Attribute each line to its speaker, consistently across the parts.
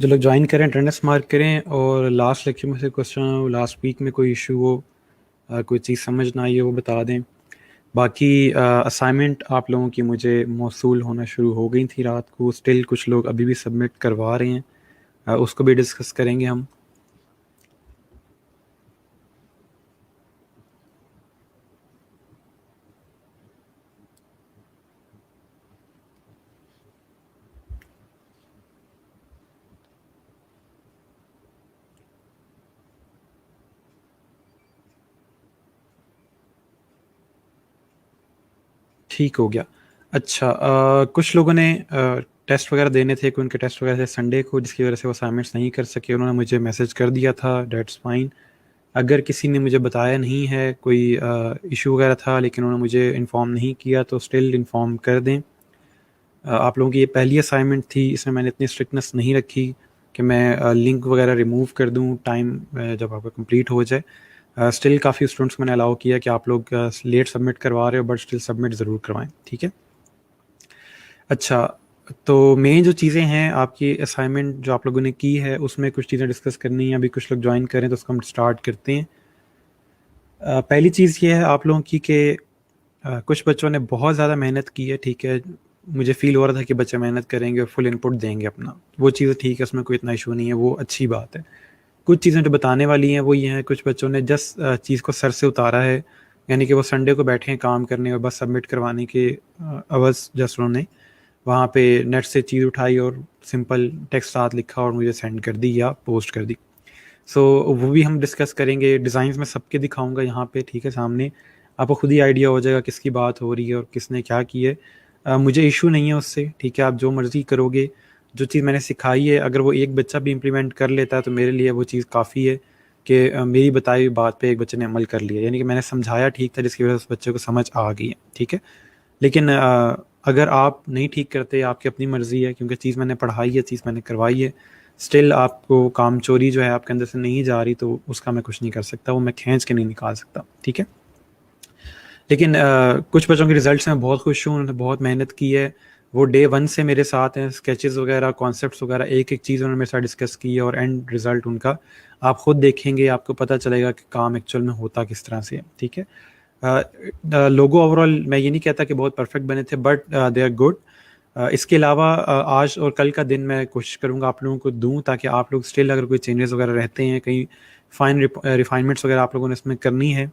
Speaker 1: जो लोग ज्वाइन करें अटेंडेंस मार्क करें, और लास्ट लेक्चर में से क्वेश्चन लास्ट वीक में कोई इशू हो, कोई चीज़ समझ ना आई हो वो बता दें। बाकी असाइनमेंट आप लोगों की मुझे मौसूल होना शुरू हो गई थी रात को, स्टिल कुछ लोग अभी भी सबमिट करवा रहे हैं, उसको भी डिस्कस करेंगे हम। ठीक हो गया। अच्छा, कुछ लोगों ने टेस्ट वगैरह देने थे, कि उनके टेस्ट वगैरह थे संडे को, जिसकी वजह से वो असाइनमेंट्स नहीं कर सके। उन्होंने मुझे मैसेज कर दिया था, डेट्स फाइन। अगर किसी ने मुझे बताया नहीं है कोई इशू वगैरह था, लेकिन उन्होंने मुझे इन्फॉर्म नहीं किया, तो स्टिल इन्फॉर्म कर दें। आप लोगों की ये पहली असाइनमेंट थी, इसमें मैंने इतनी स्ट्रिक्टनेस नहीं रखी कि मैं लिंक वगैरह रिमूव कर दूं टाइम जब आपका कंप्लीट हो जाए। स्टिल काफ़ी स्टूडेंट्स को मैंने अलाउ किया कि आप लोग लेट सबमिट करवा रहे हो, बट स्टिल सबमिट ज़रूर करवाएं, ठीक है। अच्छा, तो मेन जो चीज़ें हैं आपकी असाइनमेंट जो आप लोगों ने की है, उसमें कुछ चीज़ें डिस्कस करनी है। अभी कुछ लोग ज्वाइन करें तो उसको हम स्टार्ट करते हैं। पहली चीज़ ये है आप लोगों की कि कुछ बच्चों ने बहुत ज़्यादा मेहनत की है, ठीक है। मुझे फ़ील हो रहा था कि बच्चे मेहनत करेंगे और फुल इनपुट देंगे अपना, वो चीज़ ठीक है, उसमें कोई इतना इशू नहीं है, वो अच्छी बात है। कुछ चीज़ें जो बताने वाली हैं वो ये हैं, कुछ बच्चों ने जस्ट चीज़ को सर से उतारा है, यानी कि वो संडे को बैठे हैं काम करने और बस सबमिट करवाने के अवज़ जस्ट उन्होंने वहाँ पे नेट से चीज़ उठाई और सिंपल टेक्स्ट साथ लिखा और मुझे सेंड कर दी या पोस्ट कर दी। सो वो भी हम डिस्कस करेंगे। डिज़ाइंस में सबके दिखाऊंगा यहाँ पे, ठीक है, सामने आपको खुद ही आइडिया हो जाएगा किसकी बात हो रही है और किसने क्या की है। मुझे इशू नहीं है उससे, ठीक है, आप जो मर्ज़ी करोगे। जो चीज़ मैंने सिखाई है अगर वो एक बच्चा भी इम्प्लीमेंट कर लेता है तो मेरे लिए वो चीज़ काफ़ी है कि मेरी बताई हुई बात पे एक बच्चे ने अमल कर लिया, यानी कि मैंने समझाया ठीक था, जिसकी वजह से उस बच्चे को समझ आ गई है, ठीक है। लेकिन अगर आप नहीं ठीक करते, आपकी अपनी मर्ज़ी है, क्योंकि चीज़ मैंने पढ़ाई है, चीज़ मैंने करवाई है, स्टिल आपको काम चोरी जो है आपके अंदर से नहीं जा रही, तो उसका मैं कुछ नहीं कर सकता, वो मैं खींच के नहीं निकाल सकता, ठीक है। लेकिन कुछ बच्चों के रिजल्ट्स में बहुत खुश हूँ, उन्होंने बहुत मेहनत की है, वो डे वन से मेरे साथ हैं, स्केचेस वगैरह, कॉन्सेप्ट्स वगैरह, एक एक चीज़ उन्होंने मेरे साथ डिस्कस की है, और एंड रिजल्ट उनका आप खुद देखेंगे, आपको पता चलेगा कि काम एक्चुअल में होता किस तरह से है, ठीक है। लोगो ओवरऑल मैं ये नहीं कहता कि बहुत परफेक्ट बने थे, बट दे आर गुड। इसके अलावा आज और कल का दिन मैं कोशिश करूँगा आप लोगों को दूँ, ताकि आप लोग स्टिल अगर कोई चेंजेस वगैरह रहते हैं, कहीं फाइन रिफाइनमेंट्स वगैरह आप लोगों ने इसमें करनी है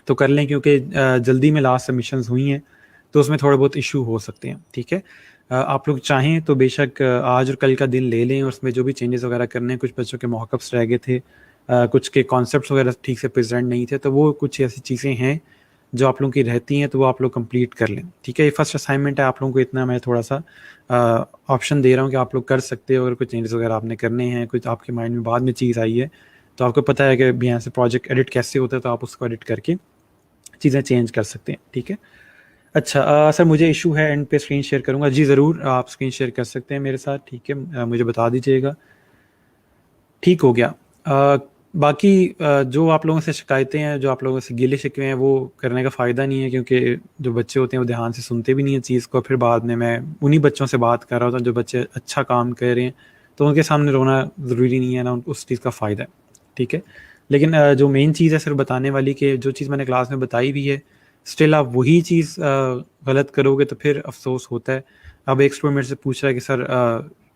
Speaker 1: तो कर लें, क्योंकि जल्दी में लास्ट सबमिशंस हुई हैं, तो उसमें थोड़े बहुत इशू हो सकते हैं, ठीक है। आप लोग चाहें तो बेशक आज और कल का दिन ले लें, और उसमें जो भी चेंजेस वगैरह करने हैं, कुछ बच्चों के मॉकअप्स रह गए थे, कुछ के कॉन्सेप्ट्स वगैरह ठीक से प्रेजेंट नहीं थे, तो वो कुछ ऐसी चीज़ें हैं जो आप लोगों की रहती हैं, तो वो आप लोग कंप्लीट कर लें, ठीक है। ये फर्स्ट असाइनमेंट है, आप लोगों को इतना मैं थोड़ा सा ऑप्शन दे रहा हूँ कि आप लोग कर सकते हो। अगर कोई चेंजेस वगैरह आपने करने हैं, कुछ आपके माइंड में बाद में चीज़ आई है, तो आपको पता है कि भी यहाँ से प्रोजेक्ट एडिट कैसे होता है, तो आप उसको एडिट करके चीज़ें चेंज कर सकते हैं, ठीक है। अच्छा, सर मुझे इशू है, एंड पे स्क्रीन शेयर करूँगा। जी ज़रूर, आप स्क्रीन शेयर कर सकते हैं मेरे साथ, ठीक है। मुझे बता दीजिएगा। ठीक हो गया। बाकी जो आप लोगों से शिकायतें हैं, जो आप लोगों से गिले शिकवे हैं, वो करने का फ़ायदा नहीं है, क्योंकि जो बच्चे होते हैं वो ध्यान से सुनते भी नहीं हैं चीज़ को। फिर बाद में मैं उन्हीं बच्चों से बात कर रहा होता हूँ जो बच्चे अच्छा काम कर रहे हैं, तो उनके सामने रोना ज़रूरी नहीं है ना, उस चीज़ का फ़ायदा है, ठीक है। लेकिन जो मेन चीज़ है सिर्फ बताने वाली, कि जो चीज़ मैंने क्लास में बताई भी है, स्टिल आप वही चीज़ गलत करोगे तो फिर अफसोस होता है। अब एक स्टूडेंट मेरे से पूछ रहा है कि सर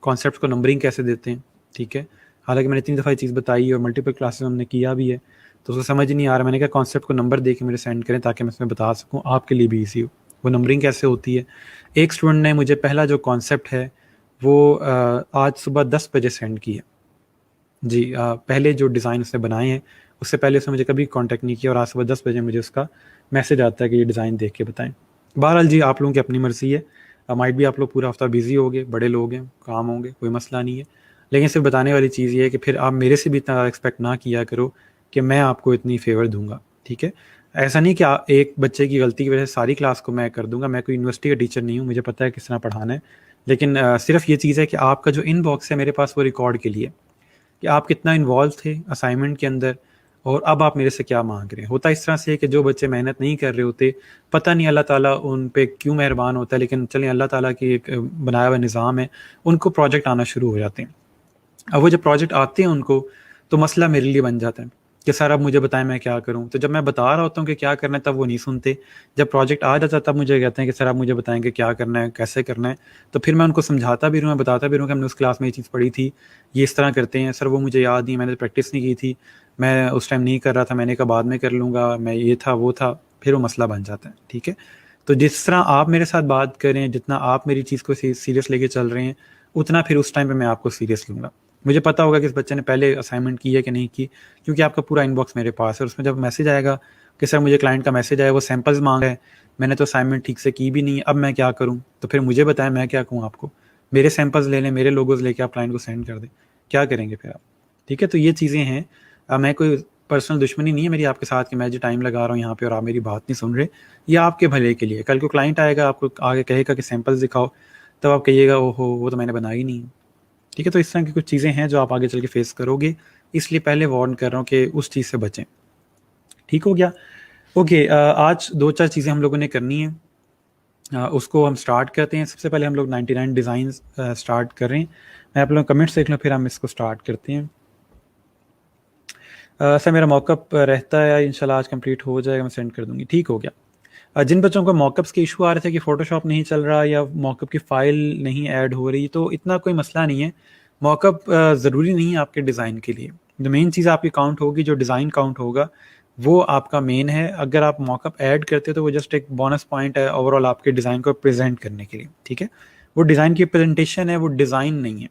Speaker 1: कॉन्सेप्ट को नंबरिंग कैसे देते हैं, ठीक है। हालांकि मैंने 3 दफ़ा ये चीज़ बताई और मल्टीपल क्लासेस हमने किया भी है, तो उसको समझ नहीं आ रहा। मैंने कहा कॉन्सेप्ट को नंबर दे के मेरे सेंड करें, ताकि मैं इसमें बता सकूं, आपके लिए भी ईजी हो। वो नंबरिंग कैसे होती है, एक स्टूडेंट ने मुझे पहला जो कॉन्सेप्ट है वो आज सुबह 10 बजे सेंड किया। जी, पहले जो डिज़ाइन उसने बनाए हैं, उससे पहले उसने मुझे कभी कांटेक्ट नहीं किया, और आज सुबह 10 बजे मुझे उसका मैसेज आता है कि ये डिज़ाइन देख के बताएं। बहरहाल जी, आप लोगों की अपनी मर्ज़ी है। माइट भी आप लोग पूरा हफ्ता बिजी होंगे, बड़े लोग हैं, काम होंगे, कोई मसला नहीं है। लेकिन सिर्फ बताने वाली चीज़ ये है कि फिर आप मेरे से भी इतना एक्सपेक्ट ना किया करो कि मैं आपको इतनी फेवर दूंगा, ठीक है। ऐसा नहीं कि एक बच्चे की गलती की वजह से सारी क्लास को मैं कर दूंगा। मैं कोई यूनिवर्सिटी का टीचर नहीं हूँ, मुझे पता है किस तरह पढ़ाना है। लेकिन सिर्फ ये चीज़ है कि आपका जो इनबॉक्स है मेरे पास, वो रिकॉर्ड के लिए कि आप कितना इन्वॉल्व थे असाइनमेंट के अंदर, और अब आप मेरे से क्या मांग रहे हैं। होता इस तरह से है कि जो बच्चे मेहनत नहीं कर रहे होते, पता नहीं अल्लाह ताला उन पे क्यों मेहरबान होता है, लेकिन चलें, अल्लाह ताला की एक बनाया हुआ निज़ाम है, उनको प्रोजेक्ट आना शुरू हो जाते हैं। अब वो जब प्रोजेक्ट आते हैं उनको, तो मसला मेरे लिए बन जाता है कि सर अब मुझे बताएं मैं क्या करूं। तो जब मैं बता रहा होता हूँ कि क्या करना है, तब वो नहीं सुनते। जब प्रोजेक्ट आ जाता है तब मुझे कहते हैं कि सर आप मुझे बताएं कि क्या करना है, कैसे करना है। तो फिर मैं उनको समझाता भी रहूँ, मैं बताता भी रहूँ कि हमने उस क्लास में ये चीज़ पढ़ी थी, ये इस तरह करते हैं। सर वो मुझे याद नहीं, मैंने प्रैक्टिस नहीं की थी, मैं उस टाइम नहीं कर रहा था, मैंने कहा बाद में कर लूँगा, मैं ये था वो था। फिर वो मसला बन जाता है। ठीक है, तो जिस तरह आप मेरे साथ बात करें, जितना आप मेरी चीज़ को सीरियस लेके चल रहे हैं, उतना फिर उस टाइम पे मैं आपको सीरियस लूँगा। मुझे पता होगा कि इस बच्चे ने पहले असाइनमेंट की है कि नहीं की, क्योंकि आपका पूरा इनबॉक्स मेरे पास है। उसमें जब मैसेज आएगा कि सर मुझे क्लाइंट का मैसेज आया, वो सैंपल्स मांग है, मैंने तो असाइनमेंट ठीक से की भी नहीं है, अब मैं क्या करूँ? तो फिर मुझे बताएं, मैं क्या कहूँ आपको? मेरे सैंपल्स ले लें, मेरे लोगोज लेके आप क्लाइंट को सेंड कर दें, क्या करेंगे फिर आप? ठीक है, तो ये चीज़ें हैं। मैं कोई पर्सनल दुश्मनी नहीं है मेरी आपके साथ कि मैं जो टाइम लगा रहा हूँ यहाँ पे और आप मेरी बात नहीं सुन रहे। ये आपके भले के लिए। कल को क्लाइंट आएगा, आपको आगे कहेगा कि सैंपल्स दिखाओ, तब आप कहिएगा ओहो वो तो मैंने बनाई नहीं। ठीक है, तो इस तरह की कुछ चीज़ें हैं जो आप आगे चल के फेस करोगे, इसलिए पहले वार्न कर रहा हूँ कि उस चीज़ से बचें। ठीक हो गया? ओके, आज 2-4 चीज़ें हम लोगों ने करनी है, उसको हम स्टार्ट करते हैं। सबसे पहले हम लोग 99 डिज़ाइंस स्टार्ट कर रहे हैं। मैं आप लोग कमेंट्स देख लूँ, फिर हम इसको स्टार्ट करते हैं। सर मेरा मॉकअप रहता है, इंशाल्लाह आज कंप्लीट हो जाएगा, मैं सेंड कर दूंगी। ठीक हो गया। जिन बच्चों को मॉकअप्स के इशू आ रहे थे कि फ़ोटोशॉप नहीं चल रहा या मॉकअप की फ़ाइल नहीं ऐड हो रही, तो इतना कोई मसला नहीं है। मॉकअप ज़रूरी नहीं है आपके डिज़ाइन के लिए। जो मेन चीज़ आपकी काउंट होगी, जो डिज़ाइन काउंट होगा, वो आपका मेन है। अगर आप मॉकअप ऐड करते हो तो वो जस्ट एक बोनस पॉइंट है ओवरऑल आपके डिज़ाइन को प्रेजेंट करने के लिए। ठीक है, वो डिज़ाइन की प्रेजेंटेशन है, वो डिज़ाइन नहीं है।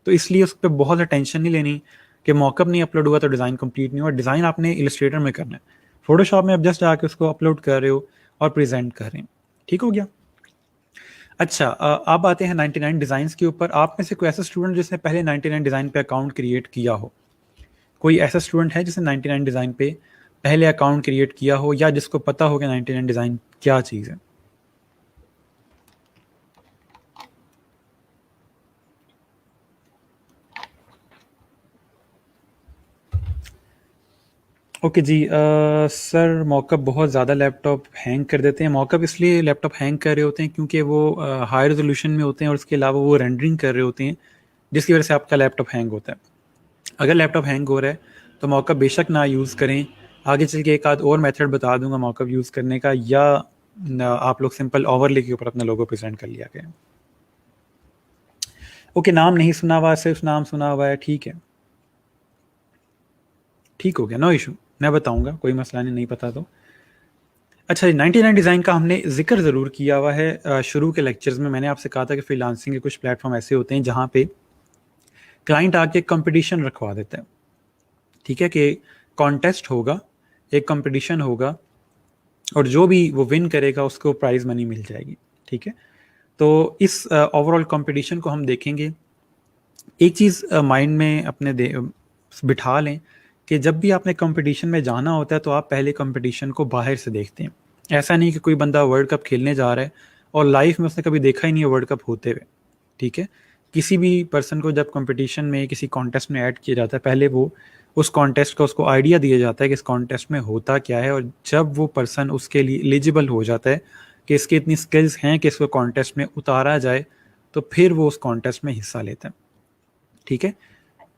Speaker 1: तो इसलिए उस पर बहुत ज़्यादा टेंशन नहीं लेनी कि मॉकअप नहीं अपलोड हुआ तो डिज़ाइन कंप्लीट नहीं हुआ। डिज़ाइन आपने इलस्ट्रेटर में करना है, फोटोशॉप में आप जस्ट आके उसको अपलोड कर रहे हो और प्रेजेंट कर रहे हैं। ठीक हो गया? अच्छा, अब आते हैं 99 डिज़ाइंस के ऊपर। आप में से कोई ऐसा स्टूडेंट जिसने पहले 99 डिज़ाइन पे अकाउंट क्रिएट किया हो? कोई ऐसा स्टूडेंट है जिसने 99 डिज़ाइन पे पहले अकाउंट क्रिएट किया हो, या जिसको पता हो कि 99 डिज़ाइन क्या चीज़ है? ओके जी, सर मॉकअप बहुत ज़्यादा लैपटॉप हैंग कर देते हैं। मॉकअप इसलिए लैपटॉप हैंग कर रहे होते हैं क्योंकि वो हाई रेजोल्यूशन में होते हैं और उसके अलावा वो रेंडरिंग कर रहे होते हैं, जिसकी वजह से आपका लैपटॉप हैंग होता है। अगर लैपटॉप हैंग हो रहा है तो मॉकअप बेशक ना यूज़ करें। आगे चल के एक आध और मेथड बता दूंगा मॉकअप यूज़ करने का, या आप लोग सिंपल ओवरले के ऊपर अपना लोगो प्रेजेंट कर लिया करें। ओके, नाम नहीं सुना हुआ, सिर्फ नाम सुना हुआ है, ठीक है, ठीक हो गया, नो इशू, मैं बताऊंगा, कोई मसला नहीं पता तो। अच्छा, 99 डिज़ाइन का हमने जिक्र ज़रूर किया हुआ है शुरू के लेक्चर्स में। मैंने आपसे कहा था कि फ्रीलांसिंग के कुछ प्लेटफॉर्म ऐसे होते हैं जहाँ पे क्लाइंट आके कंपटीशन रखवा देता है। ठीक है, कि कॉन्टेस्ट होगा, एक कंपटीशन होगा, और जो भी वो विन करेगा उसको प्राइज मनी मिल जाएगी। ठीक है, तो इस ओवरऑल कंपटीशन को हम देखेंगे। एक चीज़ माइंड में अपने बिठा लें कि जब भी आपने कंपटीशन में जाना होता है तो आप पहले कंपटीशन को बाहर से देखते हैं। ऐसा नहीं कि कोई बंदा वर्ल्ड कप खेलने जा रहा है और लाइफ में उसने कभी देखा ही नहीं है वर्ल्ड कप होते हुए। ठीक है, किसी भी पर्सन को जब कंपटीशन में किसी कॉन्टेस्ट में ऐड किया जाता है, पहले वो उस कॉन्टेस्ट का उसको आइडिया दिया जाता है कि इस कॉन्टेस्ट में होता क्या है, और जब वो पर्सन उसके लिए एलिजिबल हो जाता है कि इसकी इतनी स्किल्स हैं कि इसको कॉन्टेस्ट में उतारा जाए, तो फिर वो उस कॉन्टेस्ट में हिस्सा लेता है। ठीक है,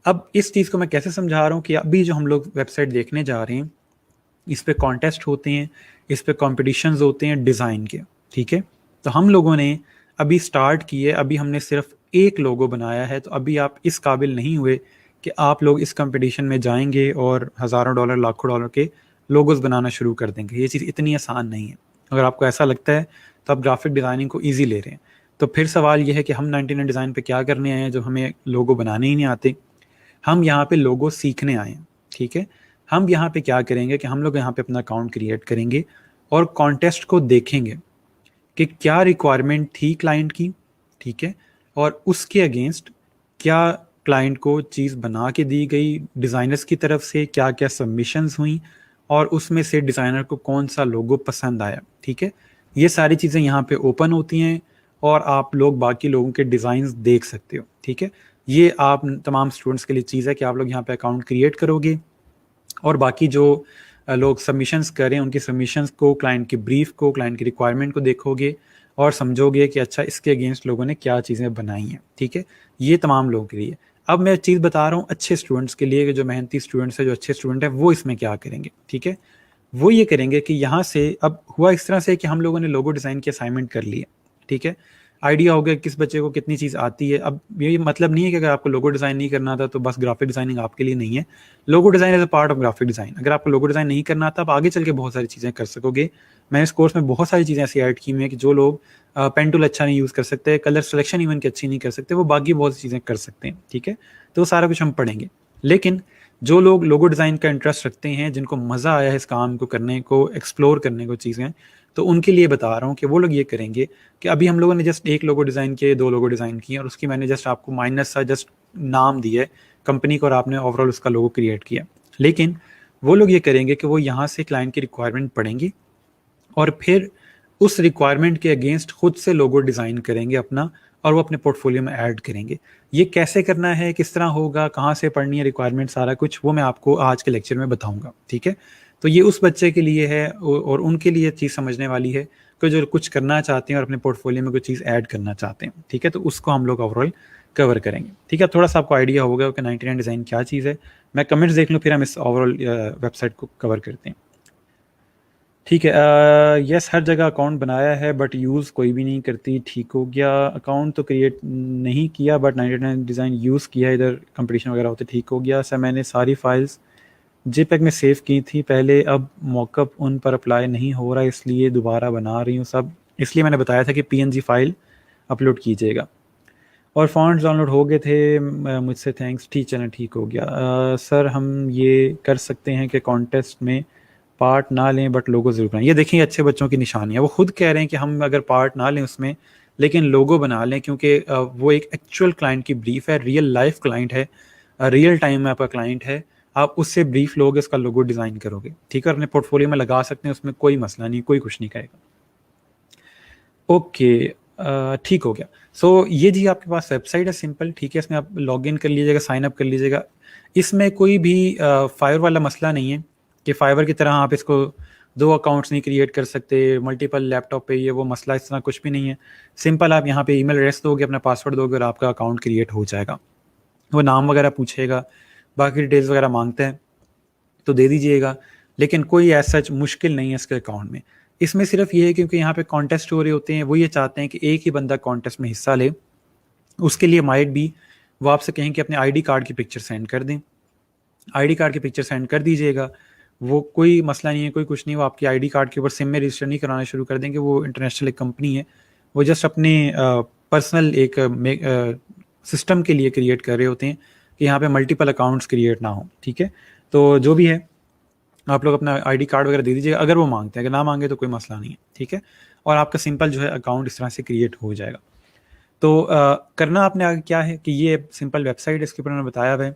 Speaker 1: अब इस चीज़ को मैं कैसे समझा रहा हूँ कि अभी जो हम लोग वेबसाइट देखने जा रहे हैं, इस पे कॉन्टेस्ट होते हैं, इस पे कॉम्पिटिशन्स होते हैं डिज़ाइन के। ठीक है, तो हम लोगों ने अभी स्टार्ट किए, अभी हमने सिर्फ एक लोगो बनाया है, तो अभी आप इस काबिल नहीं हुए कि आप लोग इस कंपटीशन में जाएंगे और हज़ारों डॉलर लाखों डॉलर के लोगोज बनाना शुरू कर देंगे। ये चीज़ इतनी आसान नहीं है। अगर आपको ऐसा लगता है तो आप ग्राफिक डिज़ाइनिंग को ईजी ले रहे हैं। तो फिर सवाल ये है कि हम 99 डिज़ाइन पे क्या करने आए हैं जो हमें लोगो बनाने ही नहीं आते। हम यहाँ पे लोगो सीखने आए हैं। ठीक है, हम यहाँ पे क्या करेंगे कि हम लोग यहाँ पे अपना अकाउंट क्रिएट करेंगे और कॉन्टेस्ट को देखेंगे कि क्या रिक्वायरमेंट थी क्लाइंट की। ठीक है, और उसके अगेंस्ट क्या क्लाइंट को चीज़ बना के दी गई, डिज़ाइनर्स की तरफ से क्या क्या सबमिशंस हुई, और उसमें से डिज़ाइनर को कौन सा लोगो पसंद आया। ठीक है, ये सारी चीज़ें यहाँ पे ओपन होती हैं और आप लोग बाकी लोगों के डिज़ाइंस देख सकते हो। ठीक है, ये आप तमाम स्टूडेंट्स के लिए चीज़ है कि आप लोग यहाँ पे अकाउंट क्रिएट करोगे और बाकी जो लोग सबमिशंस करें उनकी सबमिशंस को, क्लाइंट की ब्रीफ को, क्लाइंट की रिक्वायरमेंट को देखोगे और समझोगे कि अच्छा इसके अगेंस्ट लोगों ने क्या चीज़ें बनाई हैं। ठीक है, ये तमाम लोगों के लिए। अब मैं चीज़ बता रहा हूँ अच्छे स्टूडेंट्स के लिए, कि जो मेहनती स्टूडेंट्स है, जो अच्छे स्टूडेंट है, वो इसमें क्या करेंगे, ठीक है। वो ये करेंगे कि यहाँ से, अब हुआ इस तरह से कि हम लोगों ने लोगो डिज़ाइन की असाइनमेंट कर ली है, ठीक है। आइडिया हो गया किस बच्चे को कितनी चीज़ आती है। अब ये मतलब नहीं है कि अगर आपको लोगो डिज़ाइन नहीं करना था तो बस ग्राफिक डिज़ाइनिंग आपके लिए नहीं है। Logo design as a part of graphic design. अगर आपको लोगो डिज़ाइन नहीं करना था, आप आगे चल के बहुत सारी चीज़ें कर सकोगे। मैंने इस कोर्स में बहुत सारी चीज़ें ऐसी ऐड की हुई हैं कि जो लोग पेन टूल अच्छा नहीं यूज़ कर सकते, कलर सिलेक्शन इवन की अच्छी नहीं कर सकते, वो बाकी बहुत सी चीज़ें कर सकते हैं, ठीक है। तो वो सारा कुछ हम पढ़ेंगे। लेकिन जो लोग लोगो डिज़ाइन का इंटरेस्ट रखते हैं, जिनको मज़ा आया है इस काम को करने को, एक्सप्लोर करने को चीज़ें, तो उनके लिए बता रहा हूँ कि वो लोग ये करेंगे कि अभी हम लोगों ने जस्ट एक लोगो डिज़ाइन किए, 2 लोगो डिज़ाइन किए, और उसकी मैंने जस्ट आपको माइनस सा जस्ट नाम दिया है कंपनी को, और आपने ओवरऑल उसका लोगो क्रिएट किया। लेकिन वो लोग ये करेंगे कि वो यहाँ से क्लाइंट की रिक्वायरमेंट पढ़ेंगे और फिर उस रिक्वायरमेंट के अगेंस्ट खुद से लोगो डिज़ाइन करेंगे अपना, और वो अपने पोर्टफोलियो में ऐड करेंगे। ये कैसे करना है, किस तरह होगा, कहाँ से पढ़नी है रिक्वायरमेंट, सारा कुछ वो मैं आपको आज के लेक्चर में बताऊंगा, ठीक है। तो ये उस बच्चे के लिए है और उनके लिए चीज़ समझने वाली है कि जो कुछ करना चाहते हैं और अपने पोर्टफोलियो में कुछ चीज़ ऐड करना चाहते हैं, ठीक है। तो उसको हम लोग ओवरऑल कवर करेंगे, ठीक है। थोड़ा सा आपको आइडिया होगा कि 99 डिज़ाइन क्या चीज़ है। मैं कमेंट्स देख लूँ, फिर हम इस ओवरऑल वेबसाइट को कवर करते हैं, ठीक है। यस, हर जगह अकाउंट बनाया है बट यूज़ कोई भी नहीं करती, ठीक हो गया। अकाउंट तो क्रिएट नहीं किया बट 99 डिज़ाइन यूज़ किया, इधर कंपटीशन वगैरह होते, ठीक हो गया। सर मैंने सारी फाइल्स जेपीईजी में सेव की थी पहले, अब मॉकअप उन पर अप्लाई नहीं हो रहा, इसलिए दोबारा बना रही हूँ सब। इसलिए मैंने बताया था कि पीएनजी फाइल अपलोड कीजिएगा। और फॉन्ट्स डाउनलोड हो गए थे मुझसे, थैंक्स, ठीक, चलें, ठीक हो गया। सर हम ये कर सकते हैं कि कॉन्टेस्ट में पार्ट ना लें बट लोगो ज़रूर बनाएं। ये देखिए अच्छे बच्चों की निशानी है, वो खुद कह रहे हैं कि हम अगर पार्ट ना लें उसमें, लेकिन लोगो बना लें, क्योंकि वो एक एक्चुअल क्लाइंट की ब्रीफ है, रियल लाइफ क्लाइंट है, रियल टाइम में आपका क्लाइंट है। आप उससे ब्रीफ लोगे, उसका लोगो डिज़ाइन करोगे, ठीक है, अपने पोर्टफोलियो में लगा सकते हैं, उसमें कोई मसला नहीं, कोई कुछ नहीं कहेगा। ओके, ठीक हो गया। सो ये जी आपके पास वेबसाइट है सिंपल, ठीक है। इसमें आप लॉगिन कर लीजिएगा, साइन अप कर लीजिएगा। इसमें कोई भी फाइवर वाला मसला नहीं है कि फाइवर की तरह आप इसको 2 अकाउंट्स नहीं क्रिएट कर सकते, मल्टीपल लैपटॉप पे, ये वो मसला इस तरह कुछ भी नहीं है। सिंपल आप यहाँ पे ईमेल एड्रेस दोगे, अपना पासवर्ड दोगे और आपका अकाउंट क्रिएट हो जाएगा। वो नाम वगैरह पूछेगा, बाकी डिटेल्स वगैरह मांगते हैं तो दे दीजिएगा, लेकिन कोई ऐसा सच मुश्किल नहीं है इसके अकाउंट में। इसमें सिर्फ ये है क्योंकि यहाँ पे कॉन्टेस्ट हो रहे होते हैं, वो ये चाहते हैं कि एक ही बंदा कॉन्टेस्ट में हिस्सा ले। उसके लिए माइट भी वो आपसे कहें कि अपने आईडी कार्ड की पिक्चर सेंड कर दें, आईडी कार्ड की पिक्चर सेंड कर दीजिएगा। वो कोई मसला नहीं है, कोई कुछ नहीं, वो आपकी आईडी कार्ड के ऊपर सिम में रजिस्टर नहीं कराना शुरू कर देंगे। वो इंटरनेशनल एक कंपनी है, वो जस्ट अपने पर्सनल एक सिस्टम के लिए क्रिएट कर रहे होते हैं कि यहाँ पे मल्टीपल अकाउंट्स क्रिएट ना हो, ठीक है। तो जो भी है आप लोग अपना आईडी कार्ड वगैरह दे दीजिएगा, अगर वो मांगते हैं, अगर ना मांगे तो कोई मसला नहीं है, ठीक है। और आपका सिंपल जो है अकाउंट इस तरह से क्रिएट हो जाएगा। तो करना आपने आगे क्या है कि ये सिंपल वेबसाइट, इसके ऊपर उन्होंने बताया हुआ है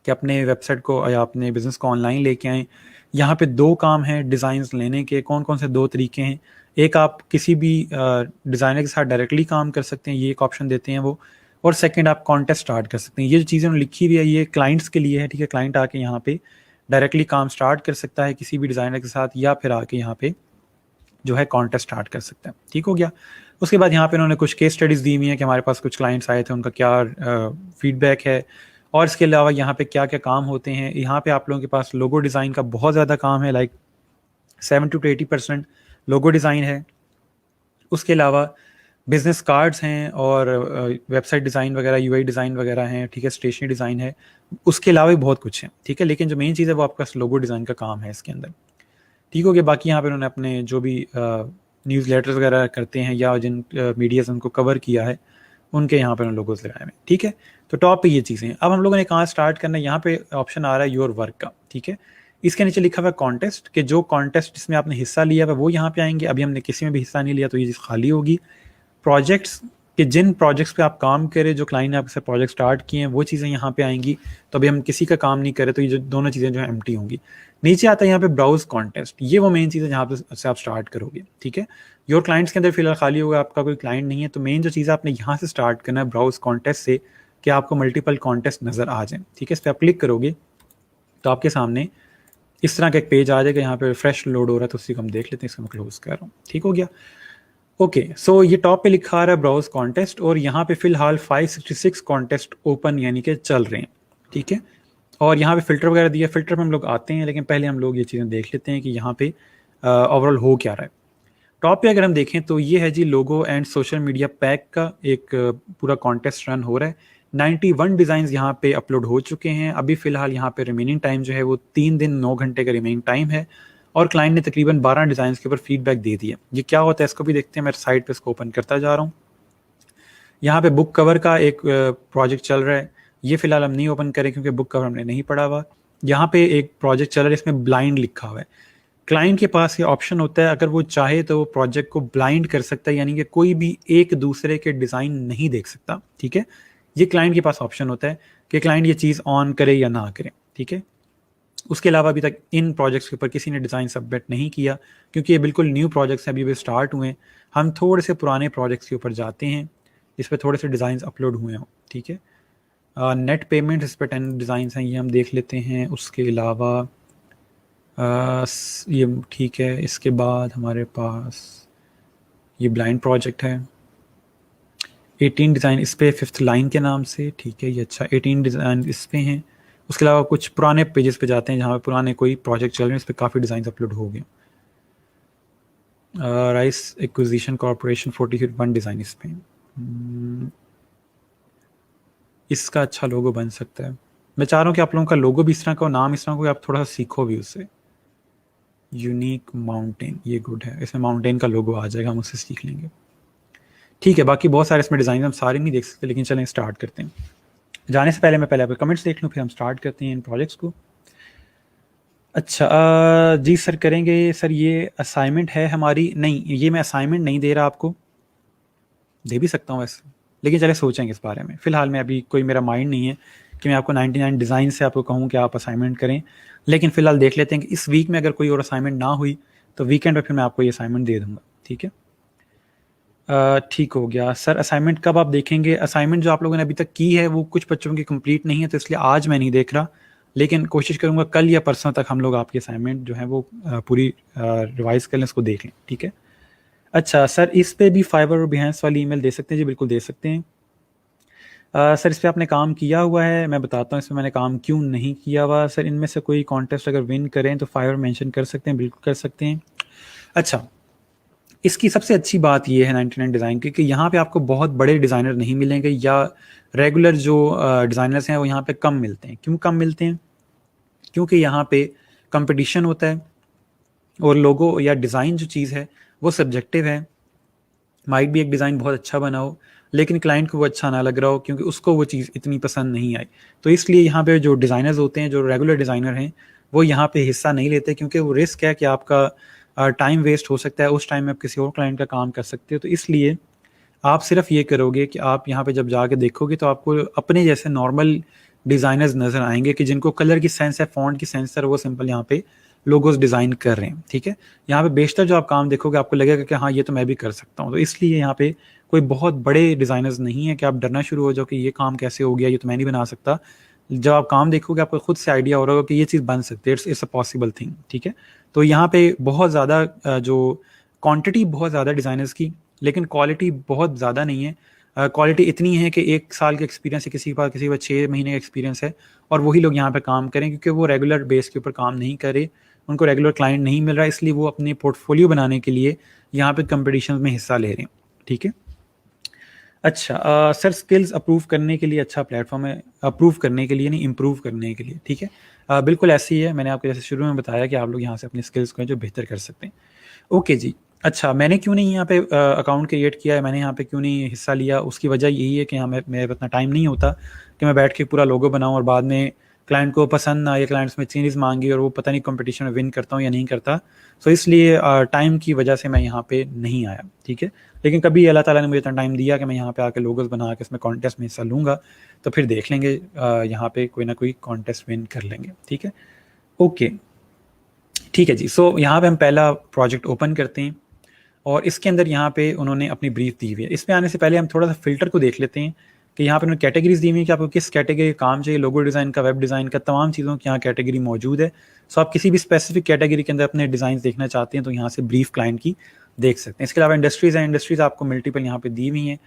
Speaker 1: कि अपने वेबसाइट को या अपने बिज़नेस को ऑनलाइन लेके आएँ। यहाँ पे 2 काम हैं डिज़ाइंस लेने के। कौन कौन से 2 तरीके हैं? एक, आप किसी भी डिज़ाइनर के साथ डायरेक्टली काम कर सकते हैं, ये एक ऑप्शन देते हैं वो। और सेकंड, आप कॉन्टेस्ट स्टार्ट कर सकते हैं। ये जो चीज़ें उन्होंने लिखी हुई है, ये क्लाइंट्स के लिए है, ठीक है। क्लाइंट आके यहाँ पे डायरेक्टली काम स्टार्ट कर सकता है किसी भी डिज़ाइनर के साथ, या फिर आके यहाँ पे जो है कॉन्टेस्ट स्टार्ट कर सकते हैं, ठीक हो गया। उसके बाद यहाँ पे उन्होंने कुछ केस स्टडीज़ दी हुई हैं कि हमारे पास कुछ क्लाइंट्स आए थे, उनका क्या फीडबैक है, और इसके अलावा यहाँ पे क्या क्या काम होते हैं। यहाँ पे आप लोगों के पास लोगो डिज़ाइन का बहुत ज़्यादा काम है, लाइक 70 to 80% लोगो डिज़ाइन है। उसके अलावा बिजनेस कार्ड्स हैं और वेबसाइट डिज़ाइन वगैरह, यूआई डिज़ाइन वगैरह हैं, ठीक है, स्टेशनरी डिज़ाइन है। उसके अलावा भी बहुत कुछ है, ठीक है। लेकिन जो मेन चीज़ है वो आपका लोगो डिज़ाइन का काम है इसके अंदर, ठीक हो गया। बाकी यहाँ पे उन्होंने अपने जो भी न्यूज़ लेटर्स वगैरह करते हैं या जिन मीडियाज़ उनको कवर किया है, उनके यहाँ पे उन्होंने लोगोस लगाए हुए, ठीक है। तो टॉप पे ये चीज़ें हैं। अब हम लोगों ने कहाँ स्टार्ट करना है, यहाँ पे ऑप्शन आ रहा है योर वर्क का, ठीक है। इसके नीचे लिखा हुआ है कॉन्टेस्ट, कि जो कॉन्टेस्ट जिसमें आपने हिस्सा लिया हुआ वो यहाँ पे आएंगे। अभी हमने किसी में भी हिस्सा नहीं लिया तो ये चीज़ खाली होगी। प्रोजेक्ट्स कि जिन प्रोजेक्ट्स पे आप काम करें, जो क्लाइंट ने आपसे प्रोजेक्ट स्टार्ट किए हैं, वो चीज़ें यहाँ पे आएंगी। तो अभी हम किसी का काम नहीं करें तो ये जो दोनों चीज़ें जो है एम्प्टी होंगी। नीचे आता है यहाँ पे ब्राउज कॉन्टेस्ट, ये वो मेन चीज़ है जहाँ पे से आप स्टार्ट करोगे, ठीक है। योर क्लाइंट्स के अंदर फिलहाल खाली होगा, आपका कोई क्लाइंट नहीं है, तो मेन जो चीज़ आपने यहाँ से स्टार्ट करना है ब्राउज कॉन्टेस्ट से, कि आपको मल्टीपल कॉन्टेस्ट नज़र आ जाए, ठीक है। इस पर आप क्लिक करोगे तो आपके सामने इस तरह का एक पेज आ जाएगा। यहाँ पे फ्रेश लोड हो रहा है तो उसी को हम देख लेते हैं, इसको मैं क्लोज कर रहा हूँ, ठीक हो गया। ओके, सो ये टॉप पे लिखा आ रहा है ब्राउज कॉन्टेस्ट, और यहाँ पे फिलहाल 566 कॉन्टेस्ट ओपन यानी कि चल रहे हैं, ठीक है। और यहाँ पे फ़िल्टर वगैरह दिया, फ़िल्टर पे हम लोग आते हैं, लेकिन पहले हम लोग ये चीज़ें देख लेते हैं कि यहाँ पे ओवरऑल हो क्या रहा है। टॉप पे अगर हम देखें तो ये है जी logo and social media pack का एक पूरा कॉन्टेस्ट रन हो रहा है। 91 डिज़ाइंस यहाँ पे अपलोड हो चुके हैं। अभी फ़िलहाल यहाँ पे रिमेनिंग टाइम जो है वो 3 दिन 9 घंटे का रिमेनिंग टाइम है, और क्लाइंट ने तकरीबन 12 डिज़ाइंस के ऊपर फीडबैक दे दिया। ये क्या होता है इसको भी देखते हैं। मैं साइट पे इसको ओपन करता जा रहा हूँ। यहाँ पे बुक कवर का एक प्रोजेक्ट चल रहा है। ये फिलहाल हम नहीं ओपन करें क्योंकि बुक कवर हमने नहीं पढ़ा हुआ। यहाँ पे एक प्रोजेक्ट चल रहा है, इसमें ब्लाइंड लिखा हुआ है। क्लाइंट के पास ये ऑप्शन होता है, अगर वो चाहे तो वो प्रोजेक्ट को ब्लाइंड कर सकता है, यानी कि कोई भी एक दूसरे के डिज़ाइन नहीं देख सकता, ठीक है। ये क्लाइंट के पास ऑप्शन होता है कि क्लाइंट ये चीज़ ऑन करे या ना करे, ठीक है। उसके अलावा अभी तक इन प्रोजेक्ट्स के ऊपर किसी ने डिज़ाइन सबमिट नहीं किया, क्योंकि ये बिल्कुल न्यू प्रोजेक्ट्स हैं, अभी अभी स्टार्ट हुए हैं। हम थोड़े से पुराने प्रोजेक्ट्स के ऊपर जाते हैं जिस पे थोड़े से डिज़ाइन अपलोड हुए हों, ठीक है। नेट पेमेंट इस पर 10 डिज़ाइन हैं, ये हम देख लेते हैं। उसके अलावा ये ठीक है। इसके बाद हमारे पास ये ब्लाइंड प्रोजेक्ट है, 18 डिज़ाइन इस पे 5th लाइन के नाम से, ठीक है। ये अच्छा 18 डिज़ाइन इस पे हैं। उसके अलावा कुछ पुराने पेजेस पे जाते हैं जहाँ पे पुराने कोई प्रोजेक्ट चल रहे हैं, इस पर काफ़ी डिज़ाइन अपलोड हो गए। राइस एक्विजिशन कॉर्पोरेशन 41 डिज़ाइन इस पे। इसका अच्छा लोगो बन सकता है। मैं चाह रहा हूँ कि आप लोगों का लोगो भी इस तरह का हो, नाम इस तरह का हो, आप थोड़ा सा सीखो भी उससे। यूनिक माउंटेन, ये गुड है, इसमें माउंटेन का लोगो आ जाएगा, हम उससे सीख लेंगे, ठीक है। बाकी बहुत सारे इसमें डिज़ाइन हम सारे नहीं देख सकते, लेकिन चलें स्टार्ट करते हैं। जाने से पहले मैं पहले आपके कमेंट्स देख लूँ, फिर हम स्टार्ट करते हैं इन प्रोजेक्ट्स को। अच्छा, जी सर करेंगे। सर ये असाइनमेंट है हमारी, नहीं ये मैं असाइनमेंट नहीं दे रहा आपको, दे भी सकता हूँ वैसे, लेकिन चले सोचेंगे इस बारे में। फ़िलहाल मैं अभी कोई मेरा माइंड नहीं है कि मैं आपको 99 डिज़ाइन से आपको कहूँ कि आप असाइनमेंट करें, लेकिन फ़िलहाल देख लेते हैं कि इस वीक में अगर कोई और असाइनमेंट ना हुई तो वीकेंड पर फिर मैं आपको ये असाइनमेंट दे दूँगा, ठीक है। ठीक हो गया सर। असाइनमेंट कब आप देखेंगे? असाइनमेंट जो आप लोगों ने अभी तक की है वो कुछ बच्चों की कंप्लीट नहीं है, तो इसलिए आज मैं नहीं देख रहा, लेकिन कोशिश करूँगा कल या परसों तक हम लोग आपकी असाइनमेंट जो है वो पूरी रिवाइज़ कर लें, उसको देख लें, ठीक है। अच्छा सर, इस पे भी फाइवर और बिहेंस वाली ईमेल दे सकते हैं? जी बिल्कुल दे सकते हैं। सर इस पे आपने काम किया हुआ है? मैं बताता हूँ इसमें मैंने काम क्यों नहीं किया हुआ। सर इनमें से कोई कॉन्टेस्ट अगर विन करें तो फाइवर मेंशन कर सकते हैं? बिल्कुल कर सकते हैं। अच्छा, इसकी सबसे अच्छी बात ये है 99 डिज़ाइन की कि यहाँ पे आपको बहुत बड़े डिज़ाइनर नहीं मिलेंगे, या रेगुलर जो डिज़ाइनर्स हैं वो यहाँ पे कम मिलते हैं। क्यों कम मिलते हैं? क्योंकि यहाँ पे कंपटीशन होता है, और लोगो या डिज़ाइन जो चीज़ है वो सब्जेक्टिव है। माइट भी एक डिज़ाइन बहुत अच्छा बना हो, लेकिन क्लाइंट को वो अच्छा ना लग रहा हो क्योंकि उसको वो चीज़ इतनी पसंद नहीं आई। तो इसलिए यहाँ पे जो डिज़ाइनर्स होते हैं, जो रेगुलर डिज़ाइनर हैं, वो यहाँ पे हिस्सा नहीं लेते, क्योंकि वो रिस्क है कि आपका टाइम वेस्ट हो सकता है। उस टाइम में आप किसी और क्लाइंट का काम कर सकते हो। तो इसलिए आप सिर्फ ये करोगे कि आप यहाँ पे जब जाके देखोगे तो आपको अपने जैसे नॉर्मल डिज़ाइनर्स नज़र आएंगे कि जिनको कलर की सेंस है, फॉन्ट की सेंस है, वो सिंपल यहाँ पे लोगोस डिज़ाइन कर रहे हैं, ठीक है। यहाँ पे बेशतर जो आप काम देखोगे आपको लगेगा कि हाँ ये तो मैं भी कर सकता हूँ। तो इसलिए यहाँ पे कोई बहुत बड़े डिज़ाइनर्स नहीं है कि आप डरना शुरू हो जाओ कि ये काम कैसे हो गया, ये तो मैं नहीं बना सकता। जब आप काम देखोगे आपको खुद से आइडिया हो रहा होगा कि ये चीज़ बन सकती है, इट्स अ पॉसिबल थिंग, ठीक है। तो यहाँ पे बहुत ज़्यादा जो क्वांटिटी बहुत ज़्यादा डिज़ाइनर्स की, लेकिन क्वालिटी बहुत ज़्यादा नहीं है। क्वालिटी इतनी है कि 1 साल का एक्सपीरियंस है किसी के पास, किसी के पास 6 महीने का एक्सपीरियंस है, और वही लोग यहाँ पे काम करें, क्योंकि वो रेगुलर बेस के ऊपर काम नहीं करे, उनको रेगुलर क्लाइंट नहीं मिल रहा है, इसलिए वो अपने पोर्टफोलियो बनाने के लिए यहाँ पे कंपटीशन में हिस्सा ले रहे हैं, ठीक है। अच्छा, सर स्किल्स अप्रूव करने के लिए अच्छा प्लेटफॉर्म है, अप्रूव करने के लिए नहीं, इम्प्रूव करने के लिए, ठीक है। बिल्कुल ऐसे ही है, मैंने आपको जैसे शुरू में बताया कि आप लोग यहाँ से अपनी स्किल्स को जो बेहतर कर सकते हैं। ओके जी। अच्छा, मैंने क्यों नहीं यहाँ पे अकाउंट क्रिएट किया है, मैंने यहाँ पे क्यों नहीं हिस्सा लिया, उसकी वजह यही है कि यहाँ मेरे इतना टाइम नहीं होता कि मैं बैठ के पूरा लोगो बनाऊँ और बाद में क्लाइंट को पसंद ना आए, क्लाइंट्स में चेंजेस मांगी और वो पता नहीं कंपटीशन में विन करता हूँ या नहीं करता। सो इसलिए टाइम की वजह से मैं यहाँ पे नहीं आया, ठीक है। लेकिन कभी अल्लाह ताला ने मुझे इतना टाइम दिया कि मैं यहाँ पे आके लोगोस बना के इसमें कॉन्टेस्ट में हिस्सा लूँगा, तो फिर देख लेंगे, यहाँ पे कोई ना कोई कॉन्टेस्ट विन कर लेंगे, ठीक है। ओके, ठीक है जी। सो यहाँ पे हम पहला प्रोजेक्ट ओपन करते हैं, और इसके अंदर यहाँ पे उन्होंने अपनी ब्रीफ दी हुई है। इसमें आने से पहले हम थोड़ा सा फिल्टर को देख लेते हैं कि यहाँ पे उन्होंने कैटेगरीज दी हुई है कि आपको किस कैटेगरी का काम चाहिए, लोगो डिज़ाइन का, वेब डिज़ाइन का, तमाम चीज़ों की यहाँ कैटेगरी मौजूद है। सो आप किसी भी स्पेसिफिक कैटेगरी के अंदर अपने डिज़ाइन देखना चाहते हैं तो यहाँ से ब्रीफ क्लाइंट की देख सकते हैं। इसके अलावा इंडस्ट्रीज़ हैं, इंडस्ट्रीज़ आपको मल्टीपल यहाँ पे दी हुई हैं।